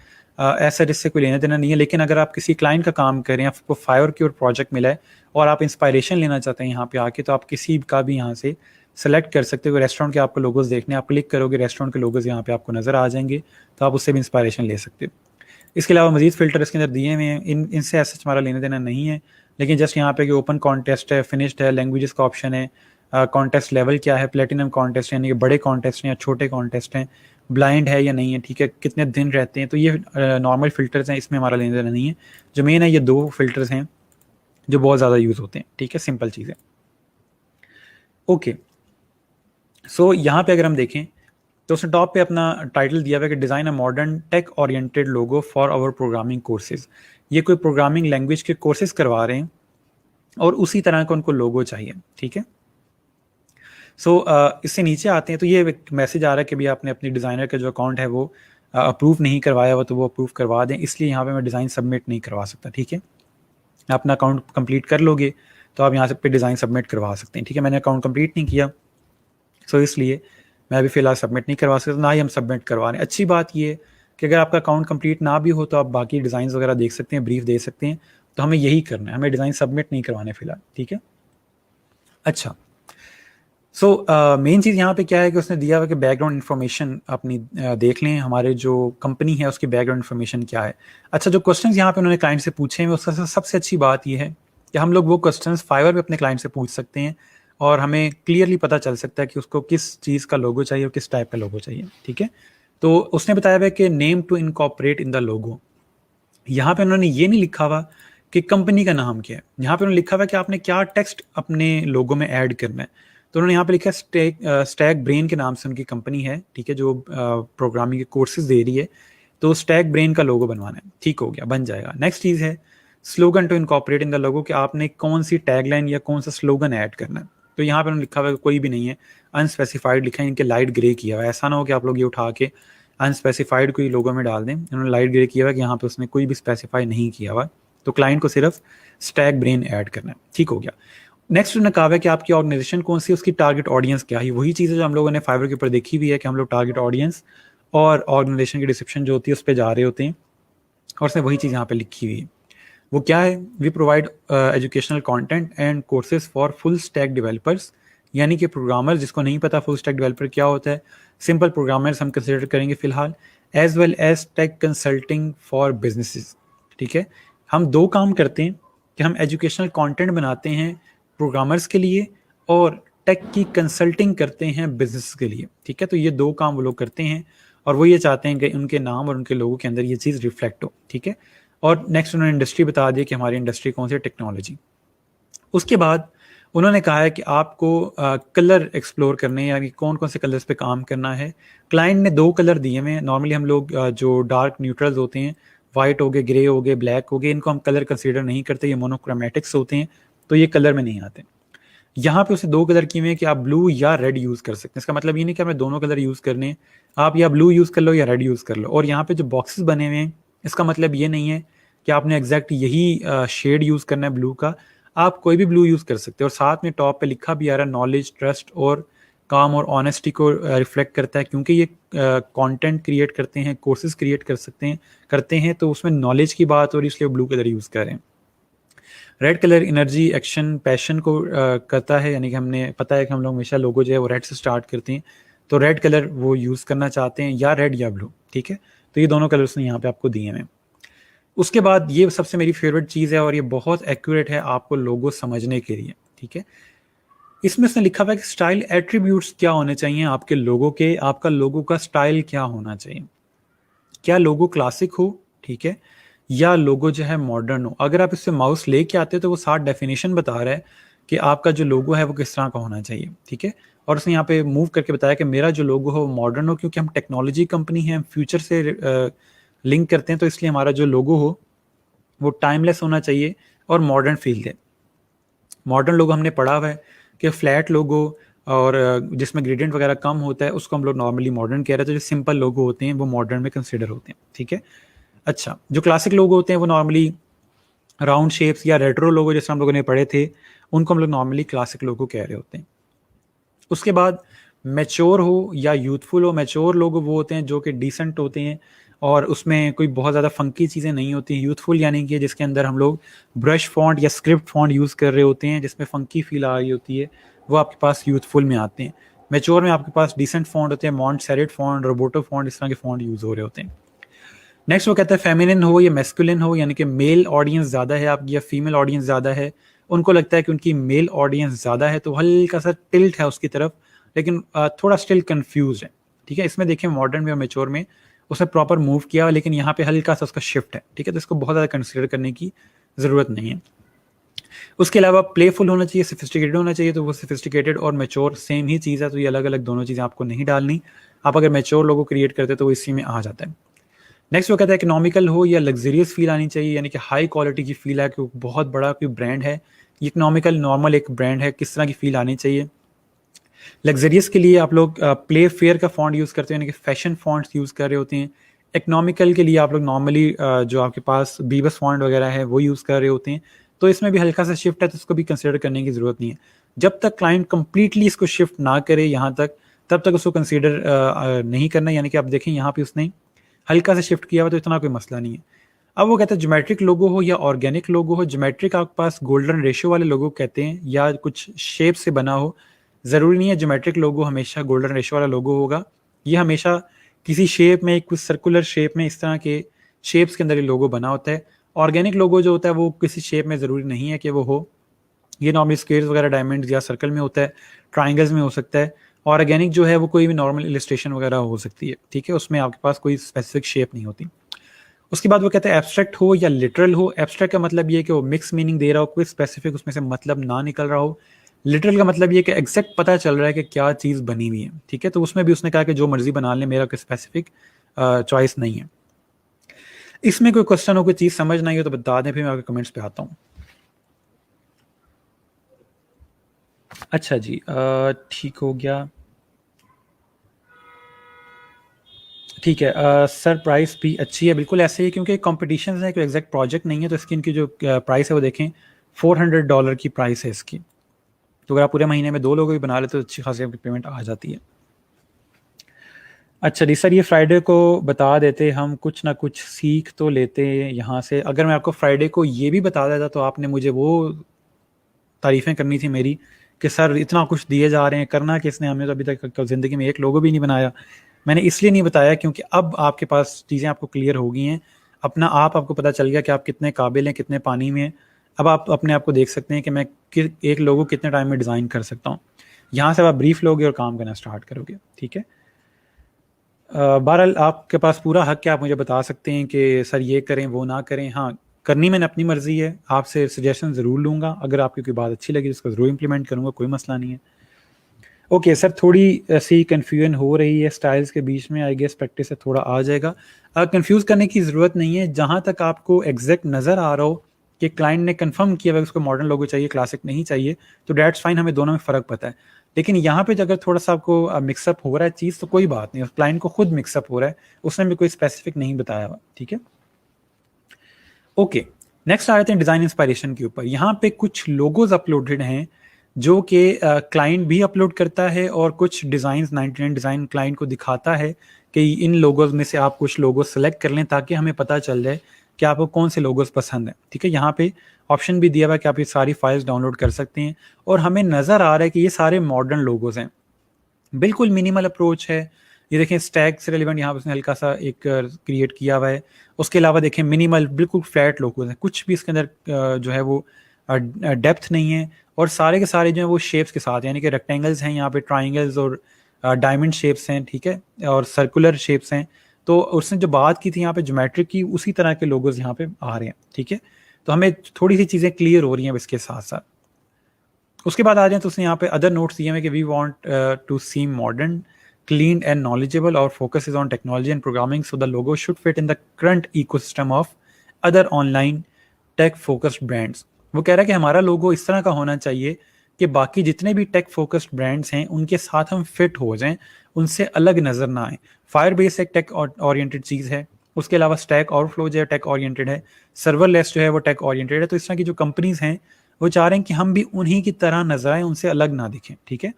Speaker 1: ऐसा जिससे कोई लेना देना नहीं है, लेकिन अगर आप किसी क्लाइंट का काम कर रहे हैं, आपको फाइवर की और प्रोजेक्ट मिला है और आप इंस्पायरेशन लेना चाहते हैं यहाँ पे आके, तो आप किसी का भी यहाँ से सेलेक्ट कर सकते हो। रेस्टोरेंट के आपको लोगोज देखने, आप क्लिक करोगे, रेस्टोरेंट के लोगोज यहाँ पे आपको नज़र आ जाएंगे, तो आप उससे भी इंस्पायरेशन ले सकते हो। इसके अलावा मजीद फ़िल्टर इसके अंदर दिए हुए हैं, इनसे ऐसा हमारा लेना देना नहीं है, लेकिन जस्ट यहाँ पे कि ओपन कॉन्टेस्ट है, फिनिश्ड है, लैंग्वेजेस का ऑप्शन है, कॉन्टेस्ट लेवल क्या है, प्लेटिनम कॉन्टेस्ट यानी कि बड़े कॉन्टेस्ट हैं या छोटे कॉन्टेस्ट हैं, ब्लाइंड है या नहीं है, ठीक है, कितने दिन रहते हैं, तो ये नॉर्मल फ़िल्टर्स हैं, इसमें हमारा लेना देना नहीं है। जो मेन है ये 2 फ़िल्टर्स हैं जो बहुत ज़्यादा यूज़ होते हैं, ठीक है, सिंपल चीज़ है। ओके, सो यहाँ पे अगर हम देखें तो उसने टॉप पे अपना टाइटल दिया हुआ है कि design a modern tech oriented logo for our programming courses. ये कोई प्रोग्रामिंग लैंग्वेज के कोर्सेज करवा रहे हैं और उसी तरह का उनको लोगो चाहिए, ठीक है। सो इससे नीचे आते हैं तो ये एक मैसेज आ रहा है कि भैया आपने अपनी डिज़ाइनर का जो अकाउंट है वो अप्रूव नहीं करवाया हुआ, तो वो अप्रूव करवा दें, इसलिए यहाँ पे मैं डिज़ाइन सबमिट नहीं करवा सकता, ठीक है। अपना अकाउंट कंप्लीट कर लोगे तो आप यहाँ से पे डिज़ाइन सबमिट करवा सकते हैं, ठीक है। मैंने अकाउंट कंप्लीट नहीं किया, सो इसलिए मैं अभी फ़िलहाल सबमिट नहीं करवा सकता, ना ही हम सबमिट करवा रहे हैं। अच्छी बात ये है कि अगर आपका अकाउंट कंप्लीट ना भी हो तो आप बाकी डिज़ाइन वगैरह देख सकते हैं, ब्रीफ दे सकते हैं, तो हमें यही करना है, हमें डिज़ाइन सबमिट नहीं करवाने फ़िलहाल, ठीक है। अच्छा, सो मेन चीज़ यहाँ पे क्या है कि उसने दिया हुआ कि बैकग्राउंड इन्फॉर्मेशन अपनी देख लें, हमारे जो कंपनी है उसकी बैकग्राउंड इन्फॉर्मेशन क्या है। अच्छा, जो क्वेश्चंस यहाँ पे उन्होंने क्लाइंट से पूछे हैं उसका सबसे अच्छी बात ये है कि हम लोग वो क्वेश्चंस फाइवर पे अपने क्लाइंट से पूछ सकते हैं और हमें क्लियरली पता चल सकता है कि उसको किस चीज़ का लोगो चाहिए और किस टाइप का लोगो चाहिए, ठीक है। तो उसने बताया हुआ है कि name to incorporate in the logo. यहाँ पे उन्होंने ये नहीं लिखा हुआ कि कंपनी का नाम क्या है, यहाँ पे उन्होंने लिखा हुआ है कि आपने क्या टेक्स्ट अपने लोगो में ऐड करना है। तो उन्होंने यहाँ पे लिखा है स्टैक ब्रेन के नाम से उनकी कंपनी है, ठीक है, जो प्रोग्रामिंग के कोर्सेज दे रही है, तो स्टैक ब्रेन का लोगो बनवाना है, ठीक हो गया, बन जाएगा। नेक्स्ट चीज़ है slogan to incorporate in the logo, कि आपने कौन सी टैगलाइन या कौन सा स्लोगन ऐड करना है। तो यहाँ पे उन्होंने लिखा हुआ है कोई भी नहीं है, अनस्पेसिफाइड लिखा है, इनके लाइट ग्रे किया हुआ है। ऐसा ना हो कि आप लोग ये उठा के अनस्पेसिफाइड कोई लोगो में डाल दें, इन्होंने लाइट ग्रे किया हुआ है कि यहाँ पे उसने कोई भी स्पेसिफाई नहीं किया हुआ, तो क्लाइंट को सिर्फ स्टैक ब्रेन ऐड करना है, ठीक हो गया। नेक्स्ट उन्होंने कहा है कि आपकी ऑर्गेनाइजेशन कौन सी है, उसकी टारगेट ऑडियंस क्या है। वही चीज़ है जो हम लोगों ने फाइवर के ऊपर देखी हुई है कि हम लोग टारगेट ऑडियंस और ऑर्गेनाइजेशन की डिस्क्रिप्शन जो होती है उस पर जा रहे होते हैं, और उसने वही चीज़ यहाँ पे लिखी हुई है। वो क्या है, we provide educational content and courses for full stack developers, यानी कि प्रोग्रामर जिसको नहीं पता फुल स्टैक डेवलपर क्या होता है, सिंपल प्रोग्रामर्स हम कंसिडर करेंगे फिलहाल, as well as tech consulting for businesses, ठीक है। हम 2 काम करते हैं कि हम एजुकेशनल कंटेंट बनाते हैं प्रोग्रामर्स के लिए और टेक की कंसल्टिंग करते हैं बिजनेस के लिए, ठीक है। तो ये 2 काम वो लोग करते हैं और वो ये चाहते हैं कि उनके नाम और उनके लोगों के अंदर ये चीज़ रिफ्लेक्ट हो, ठीक है। और नेक्स्ट उन्होंने इंडस्ट्री बता दी कि हमारी इंडस्ट्री कौन सी, टेक्नोलॉजी। उसके बाद उन्होंने कहा है कि आपको कलर एक्सप्लोर करने हैं, यानी कौन कौन से कलर्स पे काम करना है। क्लाइंट ने 2 कलर दिए हुए हैं, नॉर्मली हम लोग जो डार्क न्यूट्रल्स होते हैं, वाइट हो गए, ग्रे हो गए, ब्लैक हो गए, इनको हम कलर कंसीडर नहीं करते, ये मोनोक्रोमेटिक्स होते हैं, तो ये कलर में नहीं आते। यहाँ पे उसने 2 कलर किए हुए हैं कि आप ब्लू या रेड यूज़ कर सकते हैं। इसका मतलब ये नहीं कि हमें दोनों कलर यूज़ करने हैं, आप या ब्लू यूज़ कर लो या रेड यूज़ कर लो। और यहाँ पे जो बॉक्सेस बने हुए हैं इसका मतलब ये नहीं है कि आपने एग्जैक्ट यही शेड यूज़ करना है ब्लू का, आप कोई भी ब्लू यूज़ कर सकते हो। और साथ में टॉप पे लिखा भी आ रहा है नॉलेज, ट्रस्ट और काम और ऑनेस्टी को रिफ्लेक्ट करता है, क्योंकि ये कंटेंट क्रिएट करते हैं, कोर्सेज क्रिएट करते हैं, तो उसमें नॉलेज की बात हो रही है, इसलिए ब्लू कलर यूज़ कर रहे हैं। Red colour energy, action, passion को करता है, यानी कि हमने पता है कि हम लोग हमेशा लोगो जो है वो रेड से स्टार्ट करते हैं, तो रेड कलर वो यूज़ करना चाहते हैं, या रेड या ब्लू, ठीक है। तो ये दोनों कलर्स ने यहाँ पे आपको दिए हैं। उसके बाद ये सबसे मेरी फेवरेट चीज़ है और ये बहुत एक्यूरेट है आपको लोगो समझने के लिए, ठीक है। इसमें उसने लिखा हुआ है कि स्टाइल एट्रीब्यूट्स क्या होने चाहिए आपके लोगो के, आपका लोगो का स्टाइल क्या होना चाहिए। क्या लोगो क्लासिक हो, ठीक है, या लोगो जो है मॉडर्न हो। अगर आप इससे माउस लेके आते हो तो वो 7 डेफिनेशन बता रहा है कि आपका जो लोगो है वो किस तरह का होना चाहिए, ठीक है। और उसने यहाँ पे मूव करके बताया कि मेरा जो लोगो हो वो मॉडर्न हो, क्योंकि हम टेक्नोलॉजी कंपनी है, हम फ्यूचर से लिंक करते हैं, तो इसलिए हमारा जो लोगो हो वो टाइमलेस होना चाहिए और मॉडर्न फील दे। मॉडर्न लोगो हमने पढ़ा हुआ है कि फ्लैट लोगो और जिसमें ग्रेडियंट वगैरह कम होता है उसको हम लोग नॉर्मली मॉडर्न कह रहे हैं, तो जो सिंपल लोगो होते हैं वो मॉडर्न में कंसिडर होते हैं, ठीक है। अच्छा, जो क्लासिक लोगो होते हैं वो नॉर्मली राउंड शेप्स या रेट्रो लोगो जैसे हम लोगों ने पढ़े थे, उनको हम लोग नॉर्मली क्लासिक लोगो कह रहे होते हैं। उसके बाद मैच्योर हो या यूथफुल हो। मैच्योर लोग वो होते हैं जो कि डिसेंट होते हैं और उसमें कोई बहुत ज़्यादा फंकी चीज़ें नहीं होती। यूथफुल यानी कि जिसके अंदर हम लोग ब्रश फॉन्ट या स्क्रिप्ट फॉन्ट यूज़ कर रहे होते हैं, जिसमें फंकी फील आ रही होती है, वो आपके पास यूथफुल में आते हैं। मैच्योर में आपके पास डिसेंट फॉन्ट होते हैं, मॉन्टसेरेट फॉन्ट, रोबोटो फॉन्ट, इस तरह के फॉन्ट यूज़ हो रहे होते हैं। नेक्स्ट वो कहता है फेमिनिन हो या मैस्कुलिन हो, यानी कि मेल ऑडियंस ज़्यादा है आपकी या फीमेल ऑडियंस ज़्यादा है। उनको लगता है कि उनकी मेल ऑडियंस ज़्यादा है तो हल्का सा टिल्ट है उसकी तरफ, लेकिन थोड़ा स्टिल कंफ्यूज है। ठीक है, इसमें देखें मॉडर्न में और मेच्योर में उसने प्रॉपर मूव किया, लेकिन यहाँ पे हल्का सा उसका शिफ्ट है। ठीक है, तो इसको बहुत ज़्यादा कंसिडर करने की ज़रूरत नहीं है। उसके अलावा प्लेफुल होना चाहिए, सोफिस्टिकेटेड होना चाहिए, तो वो सोफिस्टिकेटेड और मैच्योर सेम ही चीज़ है, तो ये अलग अलग दोनों चीज़ें आपको नहीं डालनी। आप अगर मैच्योर लोगो क्रिएट करते तो वो इसी में आ जाता है। नेक्स्ट वो कहता है इकोनॉमिकल हो या लग्जरियस फील आनी चाहिए, यानी कि हाई क्वालिटी की फील है कि बहुत बड़ा कोई ब्रांड है। इकोनॉमिकल नॉर्मल एक ब्रांड है, किस तरह की फील आनी चाहिए। लग्जरियस के लिए आप लोग प्ले फेयर का फॉन्ट यूज़ करते हैं, यानी कि फैशन फॉन्ट्स यूज़ कर रहे होते हैं। इकोनॉमिकल के लिए आप लोग नॉर्मली जो आपके पास बीबस फॉन्ट वगैरह है वो यूज़ कर रहे होते हैं। तो इसमें भी हल्का सा शिफ्ट है, तो इसको भी कंसिडर करने की ज़रूरत नहीं है। जब तक क्लाइंट कंप्लीटली इसको शिफ्ट ना करे यहाँ तक, तब तक उसको कंसिडर नहीं करना। यानी कि आप देखें यहाँ पे उसने हल्का सा शिफ्ट किया हुआ, तो इतना कोई मसला नहीं है। अब वो कहते हैं ज्योमेट्रिक लोगो हो या ऑर्गेनिक लोगो हो। ज्योमेट्रिक आपके पास गोल्डन रेशियो वाले लोगो कहते हैं या कुछ शेप से बना हो। ज़रूरी नहीं है ज्योमेट्रिक लोगो हमेशा गोल्डन रेशियो वाला लोगो होगा। ये हमेशा किसी शेप में, कुछ सर्कुलर शेप में, इस तरह के शेप्स के अंदर ये लोगो बना होता है। ऑर्गेनिक लोगो जो होता है वो किसी शेप में ज़रूरी नहीं है कि वो हो। ये नॉर्मली स्क्वेयर्स वगैरह, डायमंड्स या सर्कल में होता है, ट्राइंगल्स में हो सकता है। ऑर्गेनिक जो है वो कोई भी नॉर्मल इलस्ट्रेशन वगैरह हो सकती है। ठीक है, उसमें आपके पास कोई स्पेसिफिक शेप नहीं होती। उसके बाद वो कहते हैं एब्स्ट्रैक्ट हो या लिटरल हो। एब्स्ट्रैक्ट का मतलब ये कि वो मिक्स मीनिंग दे रहा हो, कोई स्पेसिफिक उसमें से मतलब ना निकल रहा हो। लिटरल का मतलब ये कि एग्जैक्ट पता चल रहा है कि क्या चीज़ बनी हुई है। ठीक है, तो उसमें भी उसने कहा कि जो मर्जी बना ले, मेरा कोई स्पेसिफिक चॉइस नहीं है। इसमें कोई क्वेश्चन हो, कोई चीज़ समझ नहीं हो तो बता दें, फिर मैं आपके कमेंट्स पे आता हूँ। अच्छा जी, ठीक हो गया। ठीक है, सर प्राइस भी अच्छी है, बिल्कुल ऐसे ही, क्योंकि कंपटीशन है, कोई एग्जैक्ट प्रोजेक्ट नहीं है। तो इसकी इनकी जो प्राइस है वो देखें, $400 की प्राइस है इसकी। तो अगर आप पूरे महीने में 2 लोगों की बना लेते तो अच्छी खासी आपकी पेमेंट आ जाती है। अच्छा जी सर, ये फ्राइडे को बता देते, हम कुछ ना कुछ सीख तो लेते हैं यहाँ से। अगर मैं आपको फ्राइडे को ये भी बता देता तो आपने मुझे वो तारीफ़ें करनी थी मेरी कि सर इतना कुछ दिए जा रहे हैं, करना किसने, हमने तो अभी तक ज़िंदगी में एक लोगो भी नहीं बनाया। मैंने इसलिए नहीं बताया क्योंकि अब आपके पास चीज़ें आपको क्लियर हो गई हैं। अपना आपको पता चल गया कि आप कितने काबिल हैं, कितने पानी में हैं। अब आप अपने आप को देख सकते हैं कि मैं एक लोगो कितने टाइम में डिज़ाइन कर सकता हूँ। यहाँ से आप ब्रीफ लोगे और काम करना स्टार्ट करोगे। ठीक है, बहरहाल आपके पास पूरा हक है, आप मुझे बता सकते हैं कि सर ये करें वो ना करें। हाँ, करनी मैंने अपनी मर्ज़ी है, आपसे सजेशन ज़रूर लूँगा। अगर आपकी कोई बात अच्छी लगी तो उसको ज़रूर इम्प्लीमेंट करूँगा, कोई मसला नहीं है। ओके सर, थोड़ी ऐसी कन्फ्यूजन हो रही है स्टाइल्स के बीच में, आई गेस प्रैक्टिस से थोड़ा आ जाएगा। कंफ्यूज करने की ज़रूरत नहीं है। जहाँ तक आपको एग्जैक्ट नज़र आ रहा हो कि क्लाइंट ने कंफर्म किया हुआ उसको मॉडर्न लोगो चाहिए, क्लासिक नहीं चाहिए, तो डेट्स फाइन, हमें दोनों में फ़र्क पता है। लेकिन यहाँ पे अगर थोड़ा सा आपको मिक्सअप हो रहा है चीज़, तो कोई बात नहीं, क्लाइंट को खुद मिक्सअप हो रहा है, उसने भी कोई स्पेसिफिक नहीं बताया हुआ। ठीक है, ओके। नेक्स्ट आ जाते हैं डिज़ाइन इंस्पायरेशन के ऊपर। यहाँ पे कुछ लोगोज अपलोडेड हैं जो कि क्लाइंट भी अपलोड करता है, और कुछ डिज़ाइन 99 डिज़ाइन क्लाइंट को दिखाता है कि इन लोगोज में से आप कुछ लोगो सेलेक्ट कर लें ताकि हमें पता चल जाए कि आपको कौन से लोगोज पसंद है। ठीक है, यहाँ पे ऑप्शन भी दिया हुआ है कि आप ये सारी फाइल्स डाउनलोड कर सकते हैं, और हमें नज़र आ रहा है कि ये सारे मॉडर्न लोगोज हैं, बिल्कुल मिनिमल अप्रोच है। ये देखें स्टैग से रिलेवेंट यहाँ पे उसने हल्का सा एक क्रिएट किया हुआ है। उसके अलावा देखें मिनिमल, बिल्कुल फ्लैट लोगोज हैं, कुछ भी इसके अंदर जो है वो डेप्थ नहीं है, और सारे के सारे जो है वो शेप्स के साथ, यानी कि रेक्टेंगल्स हैं यहाँ पे, ट्राइंगल्स और डायमंड शेप्स हैं। ठीक है, और सर्कुलर शेप्स हैं। तो उसने जो बात की थी यहाँ पे ज्योमेट्रिक की, उसी तरह के लोगोज यहाँ पे आ रहे हैं। ठीक है, तो हमें थोड़ी सी चीज़ें क्लियर हो रही हैं इसके साथ साथ। उसके बाद आ जाए तो उसने यहाँ पे अदर नोट्स दिए हैं कि we want to seem modern, clean and knowledgeable, और focus is on technology and programming, so the logo should fit in the current ecosystem of other online tech focused brands. वो कह रहा है कि हमारा लोगो इस तरह का होना चाहिए कि बाकी जितने भी टेक फोकस्ड ब्रांड्स हैं उनके साथ हम फिट हो जाएं, उनसे अलग नजर ना आए। फायरबेस एक टेक ओरिएंटेड चीज़ है, उसके अलावा स्टैक ओवरफ्लो जो है टेक ओरिएंटेड है, सर्वरलेस जो है वो टेक ओरिएंटेड है। तो इस तरह की जो कंपनीज हैं वो चाह रहे हैं कि हम भी उन्हीं की तरह नजर आए, उनसे अलग ना दिखें। ठीक है,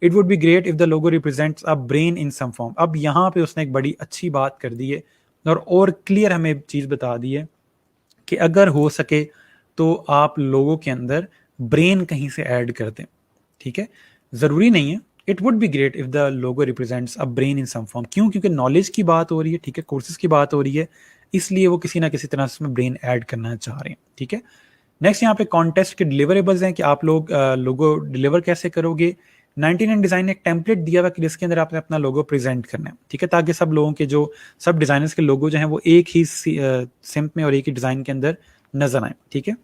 Speaker 1: it would be great if the logo represents a brain in some form. अब यहाँ पे उसने एक बड़ी अच्छी बात कर दी है और क्लियर हमें चीज़ बता दी है कि अगर हो सके तो आप लोगों के अंदर ब्रेन कहीं से ऐड कर दें, ठीक है। ज़रूरी नहीं है, it would be great if the logo represents a brain in some form. क्यों? क्योंकि नॉलेज की बात हो रही है, ठीक है, कोर्सेज की बात हो रही है, इसलिए वो किसी ना किसी तरह से उसमें ब्रेन ऐड करना चाह रहे हैं, ठीक है। नेक्स्ट यहाँ पे कॉन्टेस्ट के डिलीवरेबल्स हैं कि आप लोग लोगो डिलीवर कैसे करोगे। 99 डिज़ाइन ने एक टेम्पलेट दिया हुआ कि जिसके अंदर आपने अपना लोगो प्रेजेंट करना है, ठीक है, ताकि सब लोगों के जो सब डिज़ाइनर्स के लोगो जो हैं वो एक ही सिम्प में और एक ही डिज़ाइन के अंदर नजर आए, ठीक है।